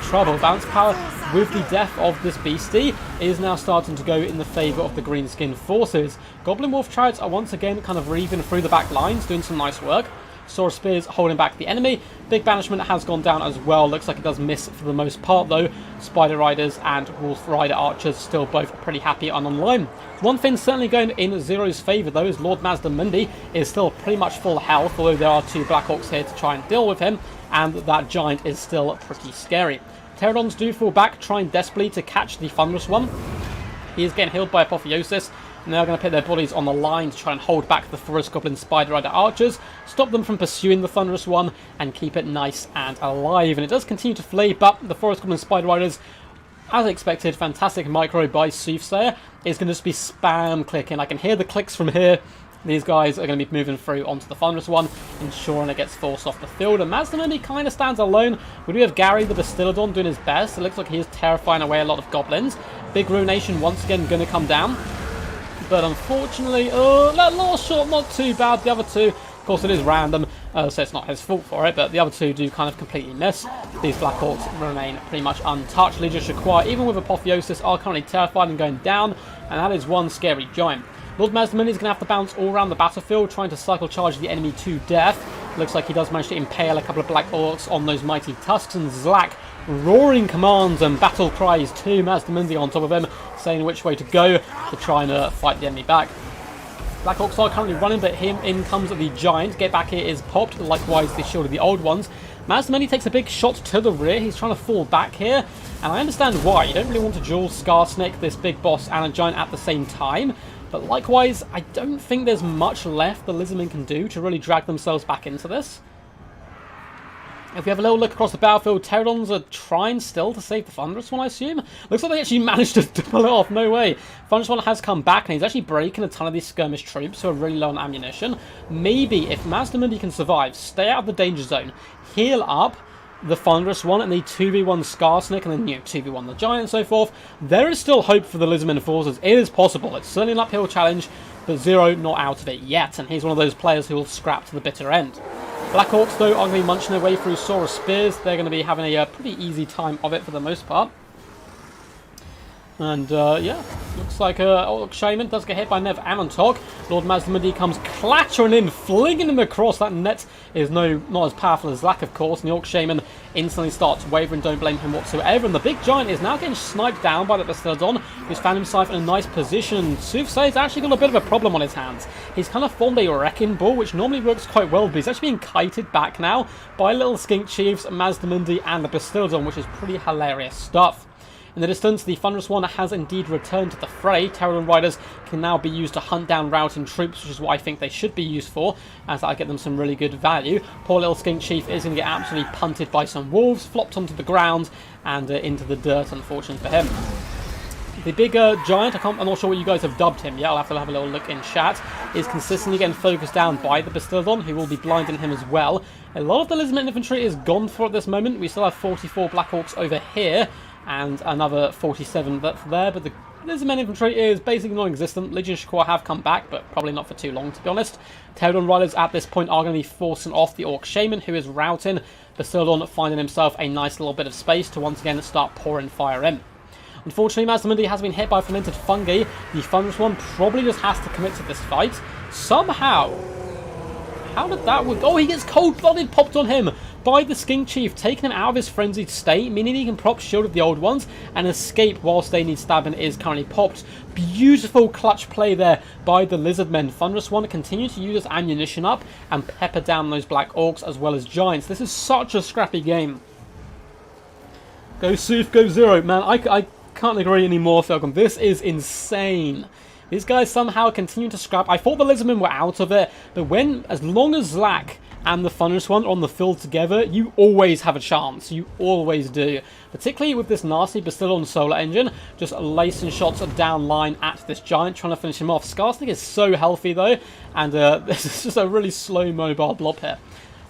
trouble. Bounce power with the death of this beastie is now starting to go in the favour of the Greenskin forces. Goblin Wolf Chariots are once again kind of reaving through the back lines, doing some nice work. Sora Spears holding back the enemy. Big Banishment has gone down as well. Looks like it does miss for the most part though. Spider Riders and Wolf Rider Archers still both pretty happy and online. One thing certainly going in Zero's favour though is Lord Mazdamundi is still pretty much full health, although there are 2 Black Orcs here to try and deal with him, and that Giant is still pretty scary. Pterodons do fall back, trying desperately to catch the Thunderous One. He is getting healed by Apotheosis. And they're going to put their bodies on the line to try and hold back the Forest Goblin Spider Rider archers, stop them from pursuing the Thunderous One, and keep it nice and alive. And it does continue to flee, but the Forest Goblin Spider Riders, as expected, fantastic micro by Soothsayer, is going to just be spam clicking. I can hear the clicks from here. These guys are going to be moving through onto the Thunderous One, ensuring it gets forced off the field. And Mazdamundi kind of stands alone. We do have Gary the Bastillodon doing his best. It looks like he is terrifying away a lot of goblins. Big Ruination once again going to come down. But unfortunately, that last shot, not too bad. The other two, of course, it is random, so it's not his fault for it. But the other two do kind of completely miss. These Black Orcs remain pretty much untouched. Legion Shaquar, even with Apotheosis, are currently terrified and going down. And that is one scary giant. Lord Mazdamundi is going to have to bounce all around the battlefield, trying to cycle charge the enemy to death. Looks like he does manage to impale a couple of Black Orcs on those mighty tusks, and Zlak roaring commands and battle cries to Mazdamundi on top of him, saying which way to go to try and fight the enemy back. Black Orcs are currently running, but in comes the giant. Get back here is popped, likewise the shield of the old ones. Mazdamundi takes a big shot to the rear. He's trying to fall back here, and I understand why. You don't really want to duel Skarsnik, this big boss, and a giant at the same time. But likewise, I don't think there's much left the Lizardmen can do to really drag themselves back into this. If we have a little look across the battlefield, Pterodons are trying still to save the Thunderous One, I assume. Looks like they actually managed to pull it off, no way. Thunderous One has come back, and he's actually breaking a ton of these skirmish troops who are really low on ammunition. Maybe, if Mazdamundi can survive, stay out of the danger zone, heal up the Thunderous One, and the 2v1 Skarsnik, and then, 2v1 the Giant and so forth, there is still hope for the Lizardmen forces. It is possible. It's certainly an uphill challenge, but Zero not out of it yet, and he's one of those players who will scrap to the bitter end. Black Orcs, though, are going to be munching their way through Sora Spears. They're going to be having a pretty easy time of it for the most part. And, yeah, looks like Orc Shaman does get hit by Nev Amontok. Lord Mazdamundi comes clattering in, flinging him across. That net is not as powerful as Zlak, of course. And the Orc Shaman instantly starts wavering, don't blame him whatsoever. And the big giant is now getting sniped down by the Bastillodon, who's found himself in a nice position. Soothsayer's actually got a bit of a problem on his hands. He's kind of formed a wrecking ball, which normally works quite well, but he's actually being kited back now by little Skink Chiefs, Mazdamundi, and the Bastillodon, which is pretty hilarious stuff. In the distance, the Thunderous One has indeed returned to the fray. Pterodon Riders can now be used to hunt down routing troops, which is what I think they should be used for, as I get them some really good value. Poor little Skink Chief is going to get absolutely punted by some wolves, flopped onto the ground, and into the dirt, unfortunately for him. The big giant, I'm not sure what you guys have dubbed him yet, I'll have to have a little look in chat, is consistently getting focused down by the Bastillodon, who will be blinding him as well. A lot of the Lizardmen infantry is gone for at this moment. We still have 44 Black Orcs over here, and another 47 that's there, but the Lizardmen infantry is basically non-existent. Legion Shaquar have come back, but probably not for too long, to be honest. Pterodon Riders at this point are going to be forcing off the Orc Shaman, who is routing. Bastillodon finding himself a nice little bit of space to once again start pouring fire in. Unfortunately, Mazdamundi has been hit by fermented fungi. The Thunderous One probably just has to commit to this fight. Somehow, how did that work? Oh, he gets cold-blooded popped on him by the Skink Chief, taking him out of his frenzied state, meaning he can prop Shield of the Old Ones and escape whilst they need stabbing is currently popped. Beautiful clutch play there by the Lizardmen. Thunderous One continue to use his ammunition up and pepper down those Black Orcs as well as Giants. This is such a scrappy game. Go Soof, go Zero. Man, I can't agree anymore, Falcon. This is insane. These guys somehow continue to scrap. I thought the Lizardmen were out of it, but as long as Zlak and the Thunderous One are on the field together, you always have a chance. You always do. Particularly with this nasty Bastillodon solar engine, just lacing shots down line at this giant, trying to finish him off. Skarsnik is so healthy though, and this is just a really slow mobile blob here.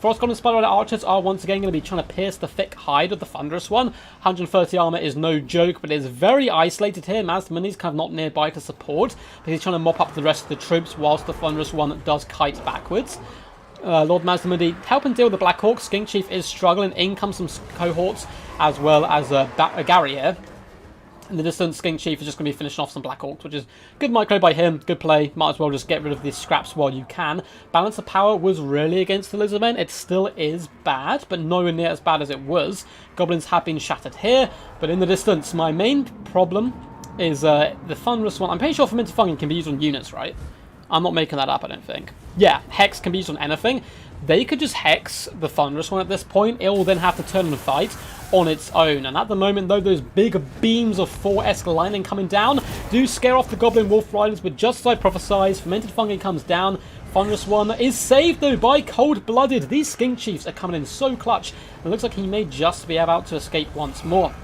Forest Goblin Spider Rider archers are once again going to be trying to pierce the thick hide of the Thunderous One. 130 armor is no joke, but it is very isolated here. Mazdamundi's kind of not nearby to support, because he's trying to mop up the rest of the troops whilst the Thunderous One does kite backwards. Lord Mazdamundi helping deal with the Black Hawk. Skink Chief is struggling. In comes some cohorts, as well as Gary here. In the distance, Skink Chief is just going to be finishing off some Black Orcs, which is good micro by him, good play. Might as well just get rid of these scraps while you can. Balance of power was really against the Lizardmen. It still is bad, but nowhere near as bad as it was. Goblins have been shattered here, but in the distance, my main problem is the Thunderous One. I'm pretty sure fermented fungi can be used on units, right? I'm not making that up, I don't think. Yeah, Hex can be used on anything. They could just Hex the Thunderous One at this point. It will then have to turn and fight. on its own. And at the moment, though, those big beams of 4-esque lightning coming down do scare off the Goblin Wolf Riders, but just as I prophesied, Fermented Fungi comes down. Thunderous One is saved, though, by Cold-Blooded. These Skink Chiefs are coming in so clutch. It looks like he may just be about to escape once more.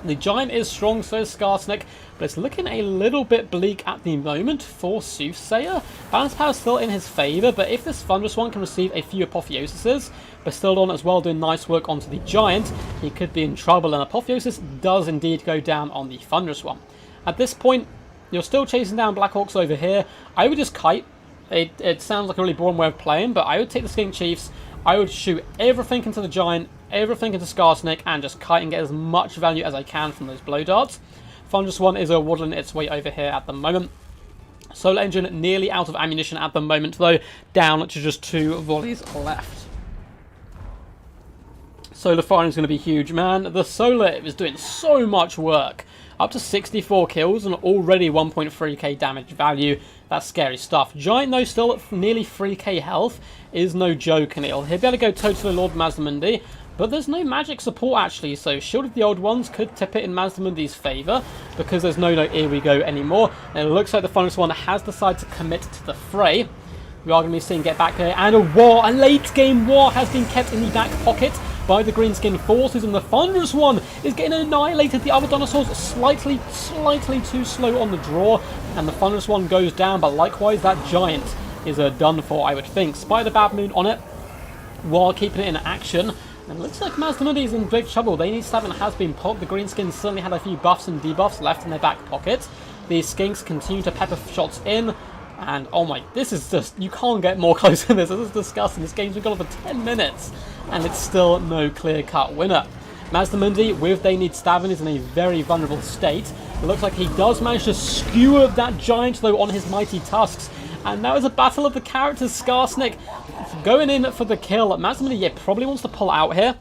The Giant is strong, so is Skarsnik, but it's looking a little bit bleak at the moment for Soothsayer. Balance Power is still in his favour, but if this Thunderous One can receive a few Apotheosises, Bastildon as well doing nice work onto the Giant, he could be in trouble, and Apotheosis does indeed go down on the Thunderous One. At this point, you're still chasing down Black Orcs over here. I would just kite. It sounds like a really boring way of playing, but I would take the Skink Chiefs, I would shoot everything into the Giant, everything into Skarsnik, and just kite and get as much value as I can from those blow darts. Thunderous One is waddling its way over here at the moment. Solar Engine nearly out of ammunition at the moment, though, down to just 2 volleys left. Solar firing is going to be huge, man. The Solar is doing so much work. Up to 64 kills and already 1.3k damage value. That's scary stuff. Giant, though, still at nearly 3k health is no joke, and he'll be able to go totally Lord Mazdamundi. But there's no magic support, actually, so Shield of the Old Ones could tip it in Mazdamundi's favour, because there's no here we go anymore. And it looks like the Thunderous One has decided to commit to the fray. We are going to be seeing get back here, and a late-game war has been kept in the back pocket by the Greenskin forces, and the Thunderous One is getting annihilated. The other dinosaurs slightly too slow on the draw, and the Thunderous One goes down, but likewise that Giant is done for, I would think. Spider Bad Moon on it while keeping it in action. And it looks like Mazdamundi is in big trouble. They need stabbing has been popped. The Greenskins certainly had a few buffs and debuffs left in their back pocket. The Skinks continue to pepper shots in. And oh my, this is just, you can't get more close than this. This is disgusting. This game's been going on for 10 minutes and it's still no clear-cut winner. Mazdamundi, with They Need Stabbing, is in a very vulnerable state. It looks like he does manage to skewer that Giant, though, on his mighty tusks. And now is a battle of the characters. Skarsnik going in for the kill. Mazdamundi, yeah, probably wants to pull out here.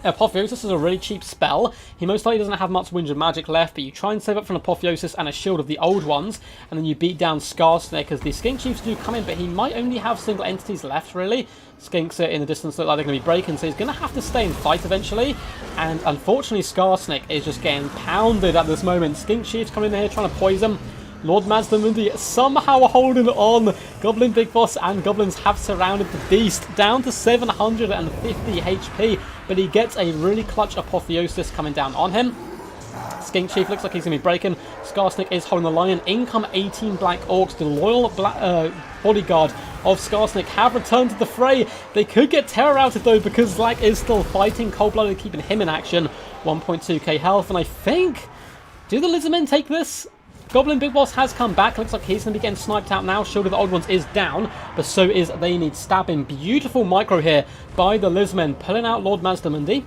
Apotheosis is a really cheap spell. He most likely doesn't have much Winds of Magic left, but you try and save up for an Apotheosis and a Shield of the Old Ones, and then you beat down Skarsnik, because the Skink Chiefs do come in, but he might only have single entities left, really. Skinks in the distance look like they're going to be breaking, so he's going to have to stay and fight eventually. And unfortunately, Skarsnik is just getting pounded at this moment. Skink Chiefs coming in here trying to poison. Lord Mazdamundi somehow holding on. Goblin Big Boss and Goblins have surrounded the beast, down to 750 HP, but he gets a really clutch Apotheosis coming down on him. Skink Chief looks like he's going to be breaking. Skarsnik is holding the line. In come 18 Black Orcs. The loyal bodyguard of Skarsnik have returned to the fray. They could get terror outed, though, because Zlak is still fighting. Cold-blooded, keeping him in action. 1.2k health, and I think, do the Lizardmen take this? Goblin Big Boss has come back. Looks like he's going to be getting sniped out now. Shield of the Old Ones is down, but so is They Need Stabbing. Beautiful micro here by the Lizmen, pulling out Lord Mazdamundi.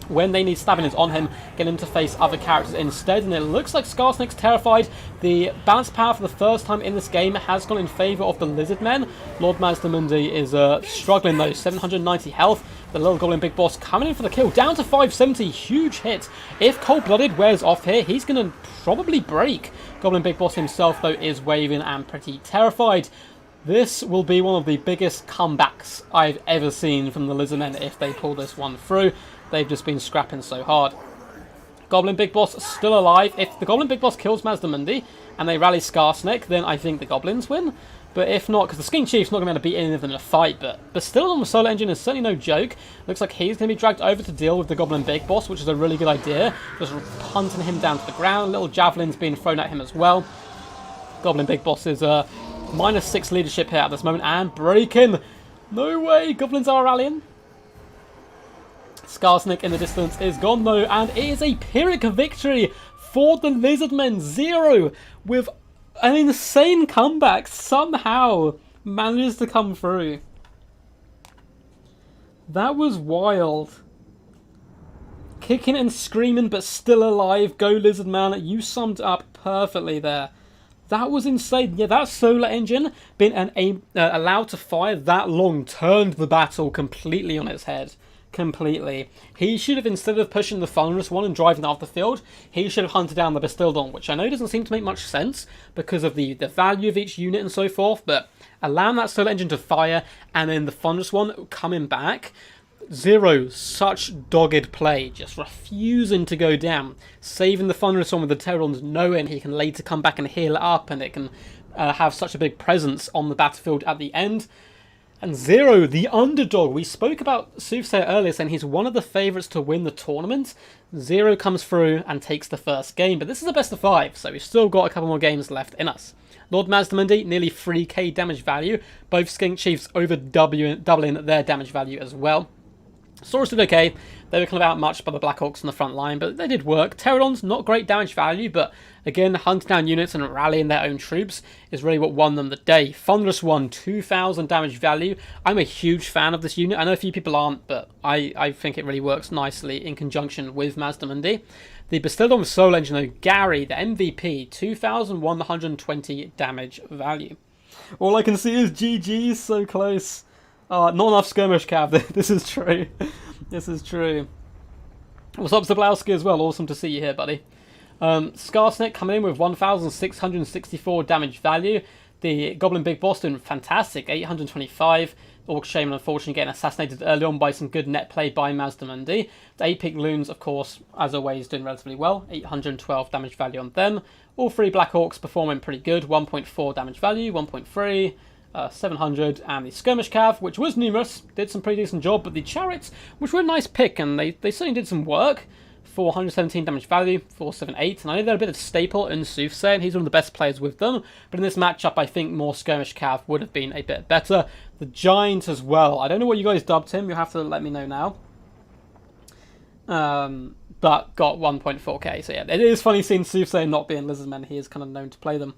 When They Need Stabbing is on him, getting him to face other characters instead. And it looks like Skarsnik's terrified. The balance power for the first time in this game has gone in favour of the Lizardmen. Lord Mazdamundi is struggling, though. 790 health. The little Goblin Big Boss coming in for the kill. Down to 570. Huge hit. If Cold-Blooded wears off here, he's going to probably break. Goblin Big Boss himself, though, is waving and pretty terrified. This will be one of the biggest comebacks I've ever seen from the Lizardmen if they pull this one through. They've just been scrapping so hard. Goblin Big Boss still alive. If the Goblin Big Boss kills Mazdamundi and they rally Skarsnik, then I think the Goblins win. But if not, because the Skink Chief's not going to be able to beat any of them in a fight, but still on the Solar Engine is certainly no joke. Looks like he's going to be dragged over to deal with the Goblin Big Boss, which is a really good idea. Just punting him down to the ground. Little javelins being thrown at him as well. Goblin Big Boss is -6 leadership here at this moment, and breaking. No way, Goblins are rallying. Skarsnik in the distance is gone, though, and it is a Pyrrhic victory for the Lizardmen. 0 with an insane comeback somehow manages to come through. That was wild. Kicking and screaming, but still alive. Go Lizardman, you summed up perfectly there. That was insane. Yeah, that Solar Engine being allowed to fire that long turned the battle completely on its head. Completely. He should have, instead of pushing the Thunderous One and driving off the field, he should have hunted down the Bastildon, which I know doesn't seem to make much sense because of the value of each unit and so forth, but allowing that Solar Engine to fire and then the Thunderous One coming back, Zero, such dogged play, just refusing to go down, saving the Thunderous one with the Pterodons, knowing he can later come back and heal it up, and it can have such a big presence on the battlefield at the end. And Zero, the underdog. We spoke about Soothsayer earlier, saying he's one of the favourites to win the tournament. Zero comes through and takes the first game, but this is a best of 5, so we've still got a couple more games left in us. Lord Mazdamundi, nearly 3k damage value. Both Skink Chiefs over doubling their damage value as well. Saurus did okay. They were kind of outmatched by the Black Hawks on the front line, but they did work. Pterodons, not great damage value, but again, hunting down units and rallying their own troops is really what won them the day. Thunderous won 2,000 damage value. I'm a huge fan of this unit. I know a few people aren't, but I think it really works nicely in conjunction with Mazdamundi. The Bastildon Soul Engine, though, Gary, the MVP, 2,120 damage value. All I can see is GG, so close. Not enough skirmish cav. This is true. This is true. What's up, Zablowski, as well? Awesome to see you here, buddy. Skarsnik coming in with 1,664 damage value. The Goblin Big Boss doing fantastic, 825. Orc Shaman, unfortunately, getting assassinated early on by some good net play by Mazdamundi. The 8-pick Loons, of course, as always, doing relatively well. 812 damage value on them. All 3 Black Orcs performing pretty good. 1.4 damage value, 1.3. 700, and the Skirmish Cav, which was numerous, did some pretty decent job, but the Chariots, which were a nice pick, and they certainly did some work. 417 damage value, 478, and I know they're a bit of staple in Soothsayer, and he's one of the best players with them, but in this matchup, I think more Skirmish Cav would have been a bit better. The Giant as well, I don't know what you guys dubbed him, you'll have to let me know now. But got 1.4k, so yeah, it is funny seeing Soothsayer not being Lizardmen, he is kind of known to play them.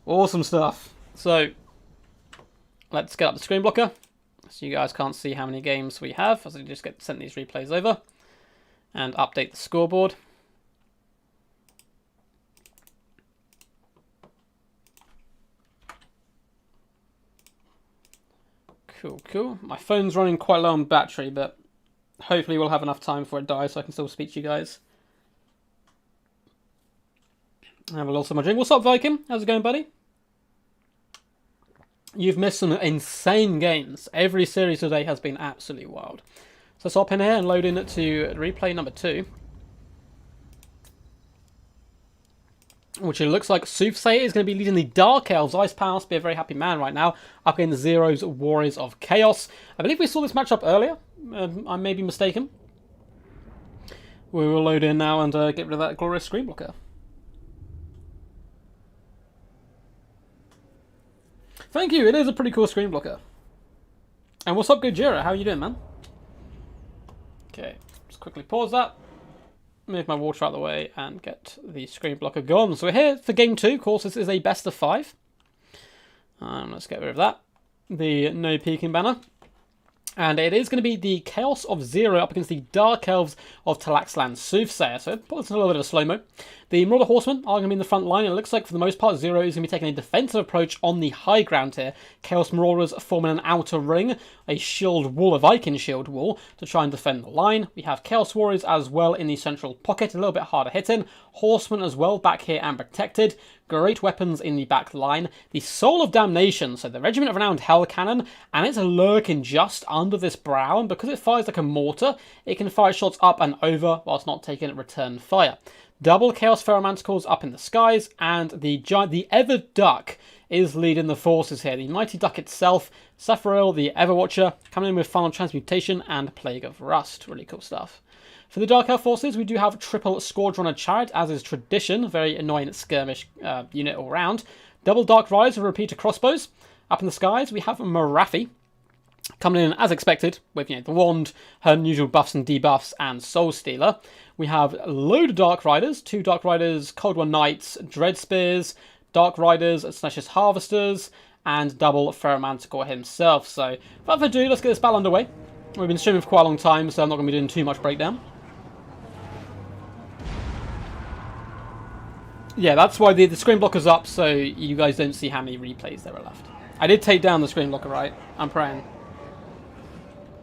Awesome stuff. So, let's get up the screen blocker, so you guys can't see how many games we have, as I just get sent these replays over, and update the scoreboard. Cool. My phone's running quite low on battery, but hopefully we'll have enough time before it dies so I can still speak to you guys. Have a little summer drink. What's up, Viking? How's it going, buddy? You've missed some insane games. Every series today has been absolutely wild. So let's hop in here and load in to replay number 2. Which it looks like Soothsayer is going to be leading the Dark Elves. Ice Power must be a very happy man right now. Up against Zero's Warriors of Chaos. I believe we saw this matchup earlier. I may be mistaken. We will load in now and get rid of that glorious screen blocker. Thank you, it is a pretty cool screen blocker. And what's up, Gojira? How are you doing, man? Okay, just quickly pause that. Move my water out of the way and get the screen blocker gone. So we're here for game 2. Of course, this is a best of 5. Let's get rid of that. The no peeking banner. And it is going to be the Chaos of Zero up against the Dark Elves of Talaxlan Soothsayer. So it's a little bit of a slow-mo. The Marauder Horsemen are going to be in the front line. It looks like for the most part Zero is going to be taking a defensive approach on the high ground here. Chaos Marauders forming an outer ring, a shield wall, a Viking shield wall, to try and defend the line. We have Chaos Warriors as well in the central pocket, a little bit harder hitting. Horsemen as well back here and protected. Great weapons in the back line. The Soul of Damnation, so the Regiment of Renowned Hell Cannon, and it's lurking just under this brow, and because it fires like a mortar, it can fire shots up and over whilst not taking return fire. Double Chaos Ferromanticles up in the skies, and the Ever Duck is leading the forces here. The Mighty Duck itself, Saphrael, the Everwatcher, coming in with Final Transmutation and Plague of Rust. Really cool stuff. For the Dark Elf forces, we do have triple Squadron Chariot, as is tradition. Very annoying skirmish unit all round. Double Dark Riders with repeater crossbows. Up in the skies, we have Marathi, coming in as expected with the wand, her usual buffs and debuffs, and Soul Stealer. We have a load of Dark Riders, 2 Dark Riders, Cold War Knights, Dread Spears, Dark Riders, Slashes Harvesters, and double Ferromanticore himself. So, without further ado, let's get this battle underway. We've been streaming for quite a long time, so I'm not going to be doing too much breakdown. Yeah, that's why the screen blocker's up, so you guys don't see how many replays there are left. I did take down the screen blocker, right? I'm praying.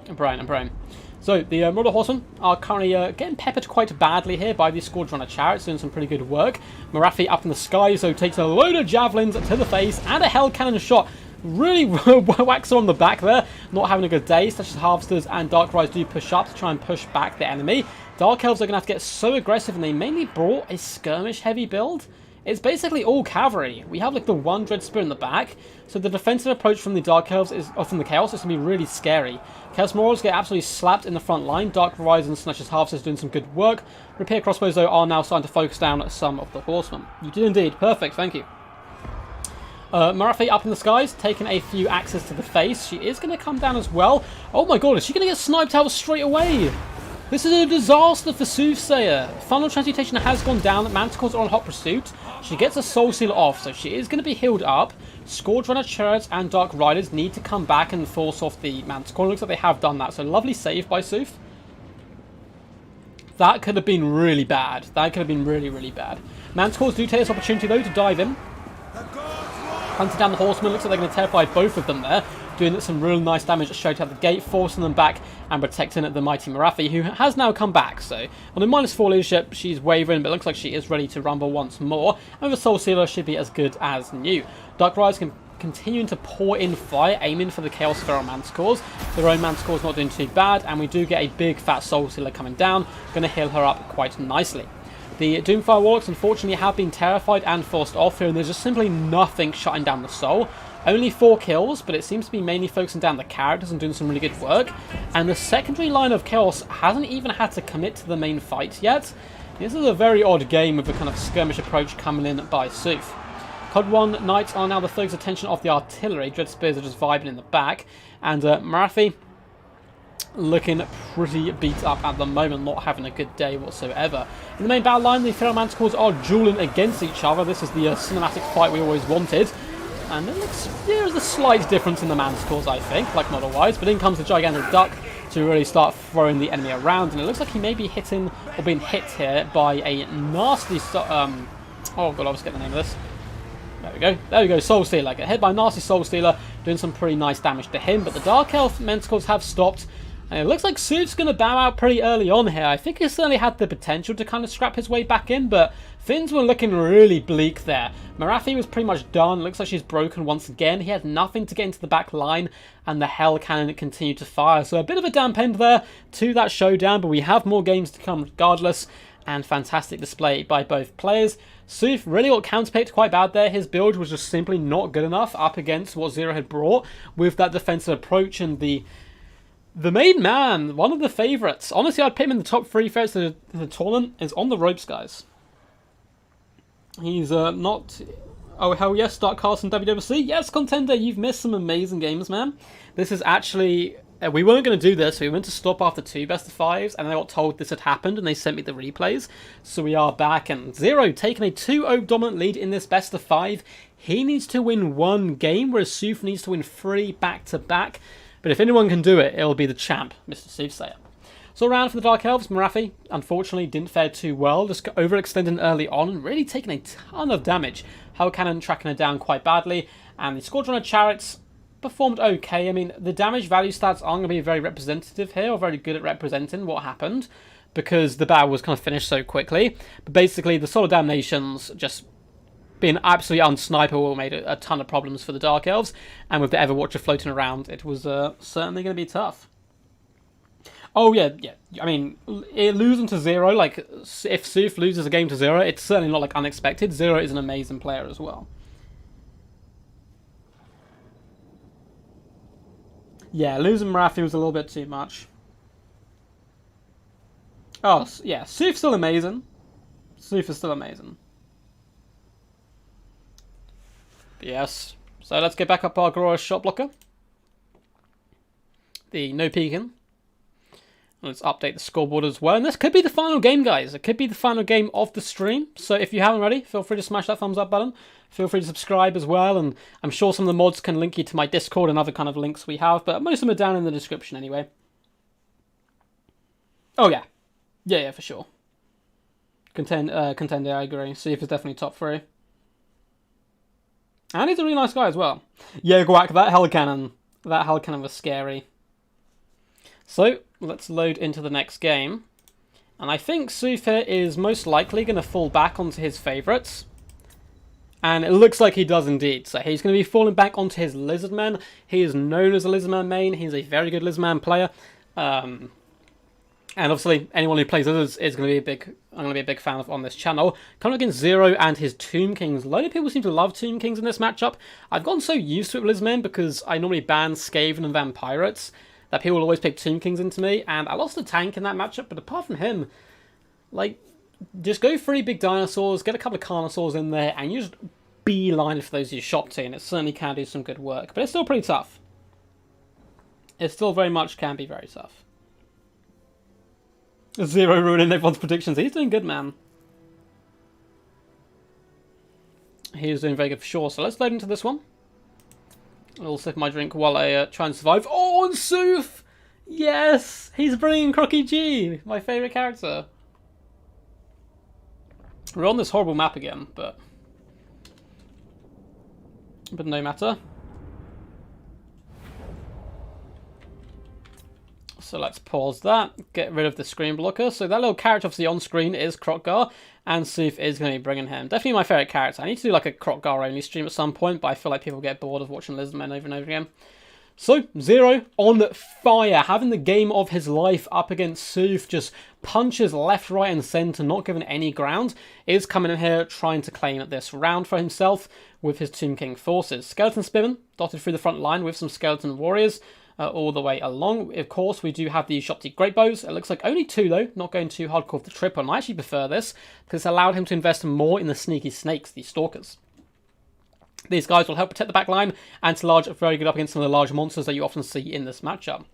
I'm praying. So, the Marauder Horsemen are currently getting peppered quite badly here by the Squadron of Chariots, doing some pretty good work. Marathi up in the sky, so takes a load of javelins to the face and a Hell Cannon shot. really whacks her on the back there, not having a good day. Such as Harvesters and Dark Rise do push up to try and push back the enemy. Dark Elves are going to have to get so aggressive, and they mainly brought a skirmish heavy build. It's basically all cavalry. We have like the one Dread Spear in the back, so the defensive approach from the Dark Elves or from the Chaos is going to be really scary. Chaos Marauders get absolutely slapped in the front line. Dark Rise and Snatchers Harvesters doing some good work. Repair Crossbows though are now starting to focus down some of the Horsemen. You did indeed. Perfect, thank you. Marathi up in the skies, taking a few axes to the face. She is going to come down as well. Oh my god, is she going to get sniped out straight away? This is a disaster for Soothsayer. Final Transmutation has gone down. Manticores are on hot pursuit. She gets a Soul Seal off, so she is going to be healed up. Scourge Runner Chariots and Dark Riders need to come back and force off the Manticore. Looks like they have done that, so lovely save by Soof. That could have been really bad. That could have been really, really bad. Manticores do take this opportunity, though, to dive in. Hunting down the Horsemen. Looks like they're going to terrify both of them there. Doing some real nice damage straight out the gate, forcing them back and protecting the mighty Marathi, who has now come back. So, on a -4 leadership, she's wavering, but it looks like she is ready to rumble once more. And with a Soul Sealer, should be as good as new. Dark Rise can continuing to pour in fire, aiming for the Chaos Feral Manticores. Their own Manticore's not doing too bad, and we do get a big fat Soul Sealer coming down. Going to heal her up quite nicely. The Doomfire Warlocks, unfortunately, have been terrified and forced off here, and there's just simply nothing shutting down the soul. Only 4 kills, but it seems to be mainly focusing down the characters and doing some really good work. And the secondary line of Chaos hasn't even had to commit to the main fight yet. This is a very odd game with a kind of skirmish approach coming in by Soof. COD 1 Knights are now the focus attention of the artillery. Dread Spears are just vibing in the back. And Marathi looking pretty beat up at the moment, not having a good day whatsoever. In the main battle line, the Feral Manticores are dueling against each other. This is the cinematic fight we always wanted. And there's a slight difference in the Manticores, I think, like model-wise. But in comes the Gigantic Duck to really start throwing the enemy around. And it looks like he may be hitting, or being hit here, by a nasty... oh god, I'll just get the name of this. There we go. There we go, Soul Stealer. Get hit by a nasty Soul Stealer, doing some pretty nice damage to him. But the Dark Elf Manticores have stopped. And it looks like Soof's going to bow out pretty early on here. I think he certainly had the potential to kind of scrap his way back in, but things were looking really bleak there. Marathi was pretty much done. Looks like she's broken once again. He had nothing to get into the back line, and the Hell Cannon continued to fire. So a bit of a damp end there to that showdown, but we have more games to come regardless, and fantastic display by both players. Soof really got counterpicked quite bad there. His build was just simply not good enough up against what Zero had brought with that defensive approach, and the main man, one of the favourites. Honestly, I'd put him in the top 3 favourites of the tournament. Is on the ropes, guys. He's not... Oh, hell yes, Dark Carson WWC. Yes, Contender, you've missed some amazing games, man. This is actually... we weren't going to do this. We went to stop after 2 best of 5s, and I got told this had happened, and they sent me the replays. So we are back, and Zero taking a 2-0 dominant lead in this best of 5. He needs to win 1 game, whereas Soof needs to win 3 back-to-back. But if anyone can do it, it'll be the champ, Mr. Soothsayer. So around for the Dark Elves, Marathi, unfortunately, didn't fare too well. Just overextending early on and really taking a ton of damage. Hell Cannon tracking her down quite badly. And the Scourge Runner Chariots performed okay. I mean, the damage value stats aren't going to be very representative here, or very good at representing what happened, because the battle was kind of finished so quickly. But basically, the Solar Damnations just... being absolutely unsniperable made a ton of problems for the Dark Elves, and with the Everwatcher floating around, it was certainly going to be tough. Oh yeah. I mean, losing to Zero, like, if Soof loses a game to Zero, it's certainly not, like, unexpected. Zero is an amazing player as well. Yeah, losing Marathi was a little bit too much. Oh, yeah, Soof's still amazing. Soof is still amazing. Yes, so let's get back up our Glorious Shot Blocker. The no peeking. Let's update the scoreboard as well. And this could be the final game, guys. It could be the final game of the stream. So if you haven't already, feel free to smash that thumbs up button. Feel free to subscribe as well. And I'm sure some of the mods can link you to my Discord and other kind of links we have. But most of them are down in the description anyway. Oh, yeah. Yeah, for sure. Contender, I agree. See if it's definitely top 3. And he's a really nice guy as well. Yeah, Guac, that Hell Cannon was scary. So, let's load into the next game. And I think Soof here is most likely going to fall back onto his favourites. And it looks like he does indeed. So he's going to be falling back onto his Lizardman. He is known as a Lizardman main. He's a very good Lizardman player. And obviously, anyone who plays others is going to be I'm going to be a big fan of on this channel. Coming against Zero and his Tomb Kings. A lot of people seem to love Tomb Kings in this matchup. I've gotten so used to it with Lizardmen because I normally ban Skaven and Vampirates that people will always pick Tomb Kings into me. And I lost a tank in that matchup, but apart from him, like, just go 3 big dinosaurs, get a couple of Carnosaurs in there, and you just beeline for those you shop to, and it certainly can do some good work. But it's still pretty tough. It still very much can be very tough. Zero ruining everyone's predictions. He's doing good, man. He's doing very good for sure. So let's load into this one. I'll sip my drink while I try and survive. Oh, and Soof! Yes! He's bringing Crocky G, my favourite character. We're on this horrible map again, but no matter. So let's pause that, get rid of the screen blocker. So that little character obviously on screen is Krokgar, and Soof is going to be bringing him. Definitely my favourite character. I need to do like a Krokgar only stream at some point, but I feel like people get bored of watching Lizardmen over and over again. So, Zero on fire, having the game of his life up against Soof, just punches left, right and centre, not given any ground, is coming in here trying to claim this round for himself with his Tomb King forces. Skeleton Spearmen dotted through the front line with some Skeleton Warriors all the way along. Of course, we do have the Shopti Great Bows. It looks like only 2 though, not going too hardcore with the triple, and I actually prefer this because it's allowed him to invest more in the sneaky snakes, the Stalkers. These guys will help protect the back line and to large, very good up against some of the large monsters that you often see in this matchup.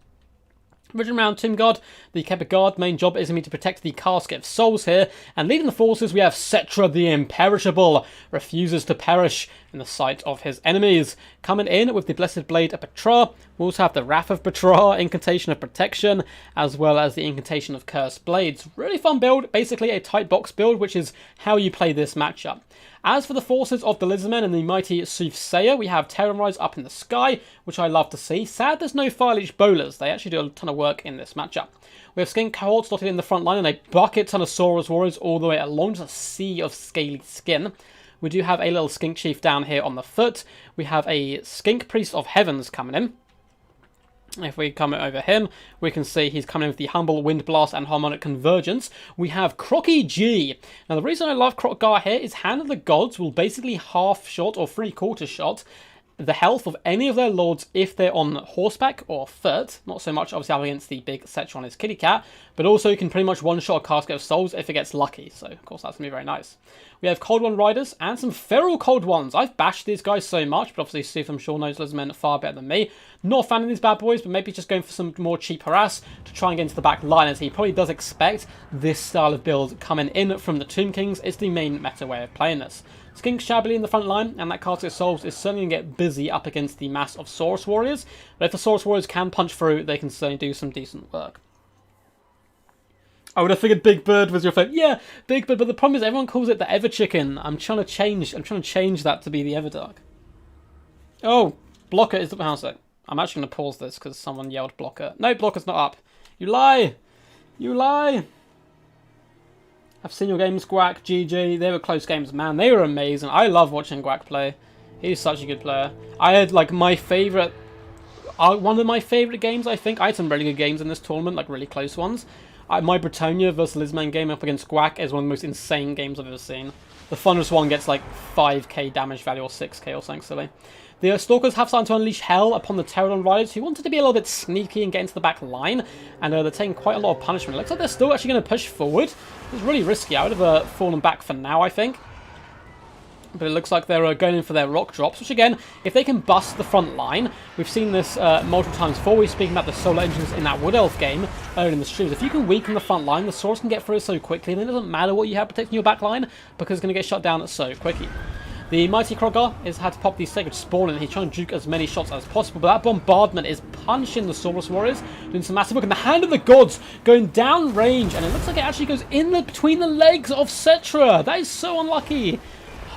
Original round Tomb Guard, the Keeper Guard, main job is going to be to protect the Casket of Souls here, and leading the forces we have Cetra the Imperishable, refuses to perish in the sight of his enemies. Coming in with the Blessed Blade of Petra, we also have the Wrath of Petra, Incantation of Protection, as well as the Incantation of Cursed Blades. Really fun build, basically a tight box build, which is how you play this matchup. As for the forces of the Lizardmen and the mighty Soothsayer, we have Terrorize up in the sky, which I love to see. Sad there's no Fire Leech Bowlers. They actually do a ton of work in this matchup. We have Skink Cohorts dotted in the front line and a bucket ton of Saurus Warriors all the way along, just a sea of scaly skin. We do have a little Skink Chief down here on the foot. We have a Skink Priest of Heavens coming in. If we come over him, we can see he's coming in with the Humble, Wind Blast, and Harmonic Convergence. We have Crocky G. Now, the reason I love Krokgar here is Hand of the Gods will basically half shot or 3/4 shot the health of any of their lords if they're on horseback or foot. Not so much, obviously, up against the big Cetra on his kitty cat, but also you can pretty much one-shot a Casket of Souls if it gets lucky. So, of course, that's going to be very nice. We have Cold One Riders and some Feral Cold Ones. I've bashed these guys so much, but obviously Soof, I'm sure, knows Lizardmen far better than me. Not a fan of these bad boys, but maybe just going for some more cheap harass to try and get into the back line, as he probably does expect this style of build coming in from the Tomb Kings. It's the main meta way of playing this. Skink Shabbily in the front line, and that Casket of Souls is certainly going to get busy up against the mass of Saurus Warriors. But if the Saurus Warriors can punch through, they can certainly do some decent work. I would have figured Big Bird was your favourite. Yeah, Big Bird, but the problem is everyone calls it the Ever Chicken. I'm trying to change that to be the Everdark. Oh, Blocker is the house. I'm actually going to pause this because someone yelled Blocker. No, Blocker's not up. You lie! You lie! I've seen your games, Guac, GG. They were close games, man. They were amazing. I love watching Guac play. He's such a good player. I had, like, my favourite... one of my favourite games, I think. I had some really good games in this tournament, like, really close ones. My Britannia versus Lizardman game up against Guac is one of the most insane games I've ever seen. The funnest one gets, like, 5k damage value or 6k or something silly. The Stalkers have started to unleash hell upon the Pterodon Riders, who wanted to be a little bit sneaky and get into the back line, and they're taking quite a lot of punishment. It looks like they're still actually going to push forward. It's really risky. I would have fallen back for now, I think. But it looks like they're going in for their rock drops, which again, if they can bust the front line, we've seen this multiple times before. We're speaking about the solar engines in that Wood Elf game earlier in the streams. If you can weaken the front line, the Saurus can get through so quickly, and it doesn't matter what you have protecting your back line, because it's going to get shut down so quickly. The mighty Krokgar has had to pop the Sacred Spawn, and he's trying to juke as many shots as possible, but that bombardment is punching the Saurus Warriors, doing some massive work, and the Hand of the Gods going down range, and it looks like it actually goes in between the legs of Cetra. That is so unlucky.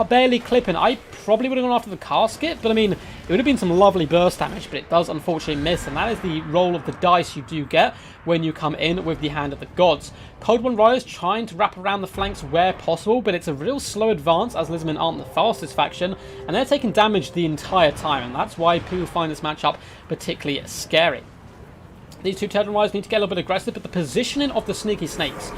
barely clipping. I probably would have gone after the casket, but I mean, it would have been some lovely burst damage, but it does unfortunately miss, and that is the roll of the dice you do get when you come in with the Hand of the Gods. Cold One Riders trying to wrap around the flanks where possible, but it's a real slow advance as Lizmen aren't the fastest faction, and they're taking damage the entire time, and that's why people find this matchup particularly scary. These two Terran Riders need to get a little bit aggressive, but the positioning of the Sneaky Snakes,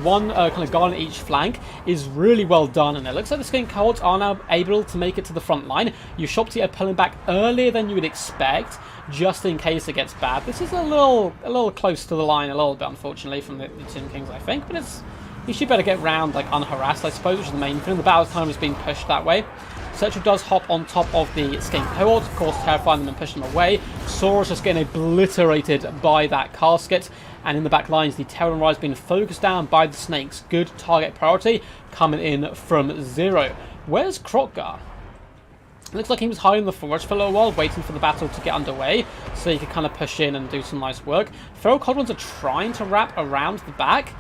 one kind of guard on each flank, is really well done, and it looks like the Skink Cohorts are now able to make it to the front line. Ushopti are pulling back earlier than you would expect, just in case it gets bad. This is a little close to the line, a little bit, unfortunately, from the Tomb Kings, I think, but you should better get round, like, unharassed, I suppose, which is the main thing. The battle's kind of just being pushed that way. Setra does hop on top of the Skink Cohort, of course terrifying them and pushing them away. Saurus just getting obliterated by that casket. And in the back lines, the Terran Rise being focused down by the Snakes. Good target priority coming in from Zero. Where's Krotgar? Looks like he was hiding in the forest for a little while, waiting for the battle to get underway, so he could kind of push in and do some nice work. Feral Codrons are trying to wrap around the back.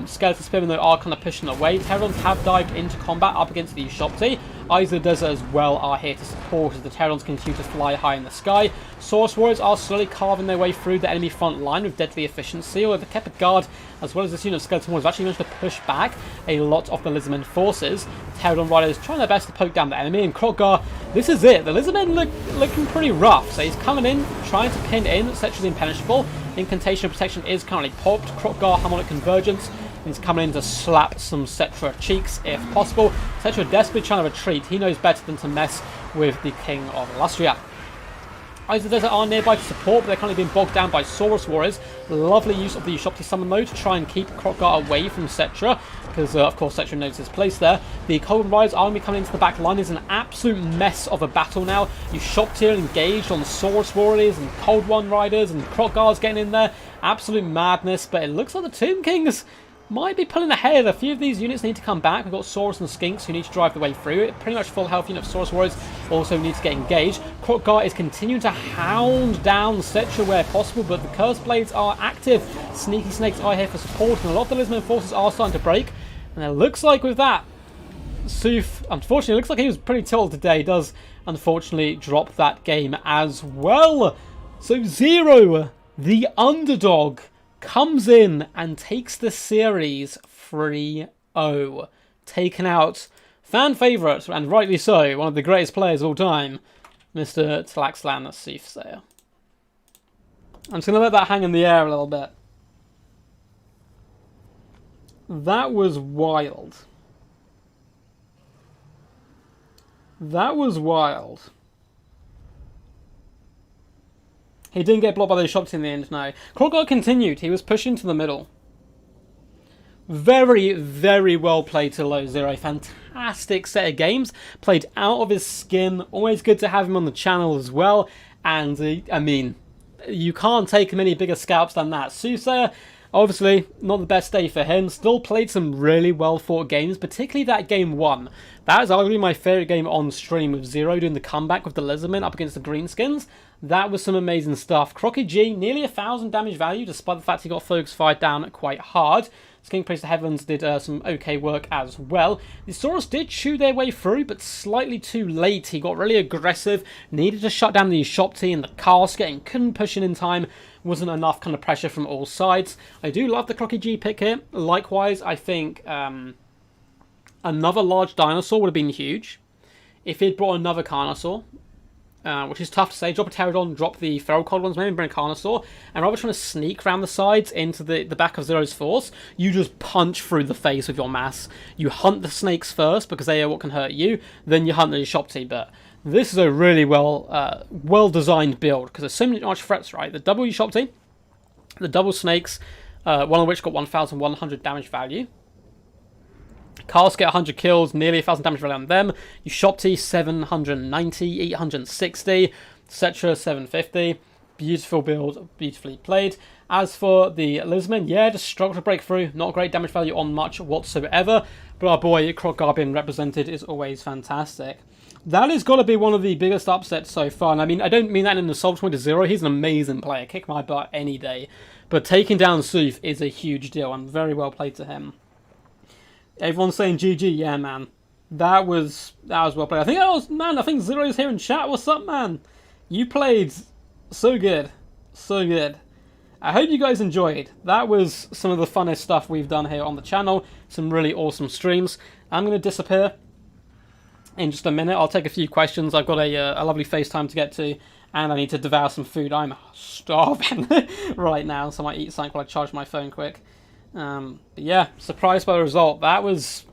Skeleton Spearmen, though, are kind of pushing away. Terrans have dived into combat up against the Ushopti. Eyes of the Desert as well are here to support as the Terrans continue to fly high in the sky. Source Warriors are slowly carving their way through the enemy front line with deadly efficiency, or the Kepid Guard, as well as this unit of Skeleton Warriors, have actually managed to push back a lot of the Lizardmen forces. Terran Riders trying their best to poke down the enemy, and Krotgar, this is it. The Lizardmen looking pretty rough, so he's coming in, trying to pin in. Cetra's impenetrable. Incantation of Protection is currently popped. Krotgar, Harmonic Convergence. He's coming in to slap some Cetra cheeks if possible. Cetra desperately trying to retreat. He knows better than to mess with the King of Lustria. Eyes of the Desert are nearby to support, but they're currently being bogged down by Saurus Warriors. Lovely use of the Ushopti summon mode to try and keep Krotgar away from Cetra, because of course Cetra knows his place there. The Cold Riders army coming into the back line is an absolute mess of a battle now. Ushopti are engaged on Saurus Warriors and Cold One Riders, and Krotgar's getting in there. Absolute madness, but it looks like the Tomb Kings might be pulling ahead. A few of these units need to come back. We've got Saurus and Skinks who need to drive the way through it. Pretty much full health unit of Saurus Warriors also need to get engaged. Krotgar is continuing to hound down Cetra where possible, but the Curse Blades are active. Sneaky Snakes are here for support, and a lot of the Lizardmen forces are starting to break. And it looks like with that, Soof, unfortunately, looks like he was pretty tilted today. He does, unfortunately, drop that game as well. So Zero, the underdog, comes in and takes the series 3-0. Taken out fan favourite, and rightly so, one of the greatest players of all time, Mr. Tlaxlan, the Soothsayer. I'm just going to let that hang in the air a little bit. That was wild. That was wild. He didn't get blocked by those shots in the end, no. Krotgar continued. He was pushing to the middle. Very, very well played to low Zero. Fantastic set of games. Played out of his skin. Always good to have him on the channel as well. And, I mean, you can't take many bigger scalps than that. Soothsayer, obviously, not the best day for him. Still played some really well-fought games, particularly that game 1. That is arguably my favourite game on stream, with Zero doing the comeback with the Lizardmen up against the Greenskins. That was some amazing stuff. Crocky G, nearly 1,000 damage value, despite the fact he got Focus Fire down quite hard. Skink Praise the Heavens did some okay work as well. The Saurus did chew their way through, but slightly too late. He got really aggressive, needed to shut down the Ushopti and the casket, and couldn't push in time. Wasn't enough kind of pressure from all sides. I do love the Crocky G pick here. Likewise, I think another large dinosaur would have been huge. If he'd brought another Carnosaur, which is tough to say. Drop a Pterodon, drop the Feral Codrons, maybe bring a Carnosaur, and rather trying to sneak around the sides into the back of Zero's force, you just punch through the face with your mass. You hunt the snakes first, because they are what can hurt you, then you hunt the Ushopti, but this is a really well-designed build, because there's so many arch threats, right? The double Ushopti, the double snakes, one of which got 1,100 damage value. Cars get 100 kills, nearly 1,000 damage value on them. Ushopti 790, 860, Cetra 750. Beautiful build, beautifully played. As for the Lizardmen, yeah, just struggle to break through. Not great damage value on much whatsoever. But our boy Krotgar being represented is always fantastic. That has got to be one of the biggest upsets so far. And I mean, I don't mean that in an insult point to Zero. He's an amazing player. Kick my butt any day. But taking down Soof is a huge deal, and very well played to him. Everyone's saying GG, yeah, man. That was well played. I think Zero's here in chat. What's up, man? You played so good. So good. I hope you guys enjoyed. That was some of the funnest stuff we've done here on the channel. Some really awesome streams. I'm going to disappear in just a minute. I'll take a few questions. I've got a lovely FaceTime to get to, and I need to devour some food. I'm starving right now, so I might eat something while I charge my phone quick. But yeah, surprised by the result. That was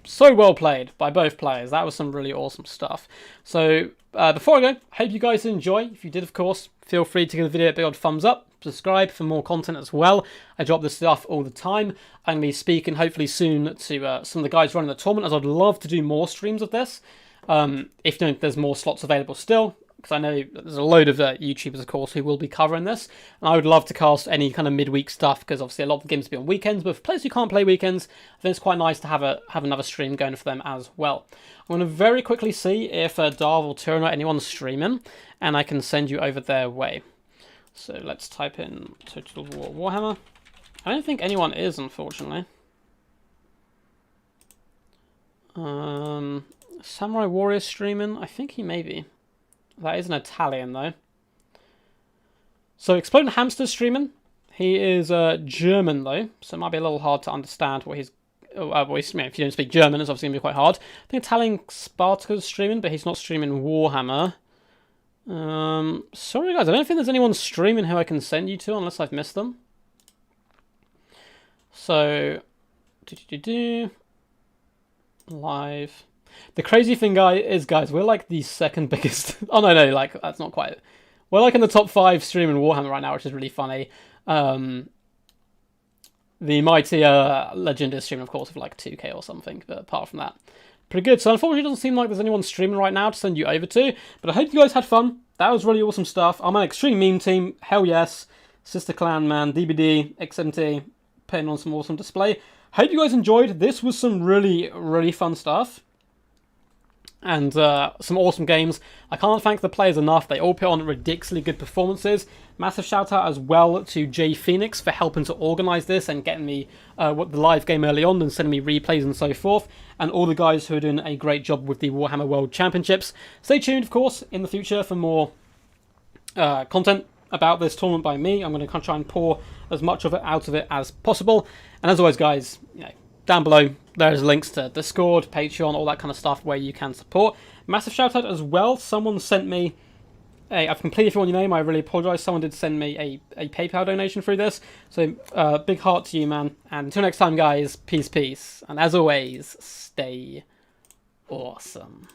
so well played by both players. That was some really awesome stuff. So before I go, hope you guys enjoy. If you did, of course, feel free to give the video a big old thumbs up. Subscribe for more content as well. I drop this stuff all the time. I'm going to be speaking hopefully soon to some of the guys running the tournament, as I'd love to do more streams of this. If there's more slots available still, because I know there's a load of YouTubers, of course, who will be covering this. And I would love to cast any kind of midweek stuff, because obviously a lot of the games will be on weekends. But for players who can't play weekends, I think it's quite nice to have another stream going for them as well. I'm going to very quickly see if Darv or Tyranno, anyone's streaming, and I can send you over their way. So let's type in Total War Warhammer. I don't think anyone is, unfortunately. Samurai Warrior streaming? I think he may be. That is an Italian, though. So Exploding Hamster's streaming. He is German, though, so it might be a little hard to understand what he's... if you don't speak German, it's obviously going to be quite hard. I think Italian Spartacus streaming, but he's not streaming Warhammer. Sorry guys, I don't think there's anyone streaming who I can send you to unless I've missed them. So, live. The crazy thing, guys, we're like the second biggest. Oh no, like that's not quite. We're like in the top 5 streaming Warhammer right now, which is really funny. The mighty Legend is streaming, of course, with like 2K or something. But apart from that, pretty good. So unfortunately, it doesn't seem like there's anyone streaming right now to send you over to. But I hope you guys had fun. That was really awesome stuff. I'm an extreme meme team. Hell yes. Sister Clan, man. DBD, XMT, putting on some awesome display. Hope you guys enjoyed. This was some really, really fun stuff. And some awesome games. I can't thank the players enough. They all put on ridiculously good performances. Massive shout out as well to Jay Phoenix for helping to organise this and getting me the live game early on and sending me replays and so forth. And all the guys who are doing a great job with the Warhammer World Championships. Stay tuned, of course, in the future for more content about this tournament by me. I'm going to try and pour as much of it out of it as possible. And as always, guys, down below, there's links to Discord, Patreon, all that kind of stuff where you can support. Massive shout out as well. Someone sent me I've completely forgotten your name. I really apologise. Someone did send me a PayPal donation through this. So big heart to you, man. And until next time, guys, peace, peace. And as always, stay awesome.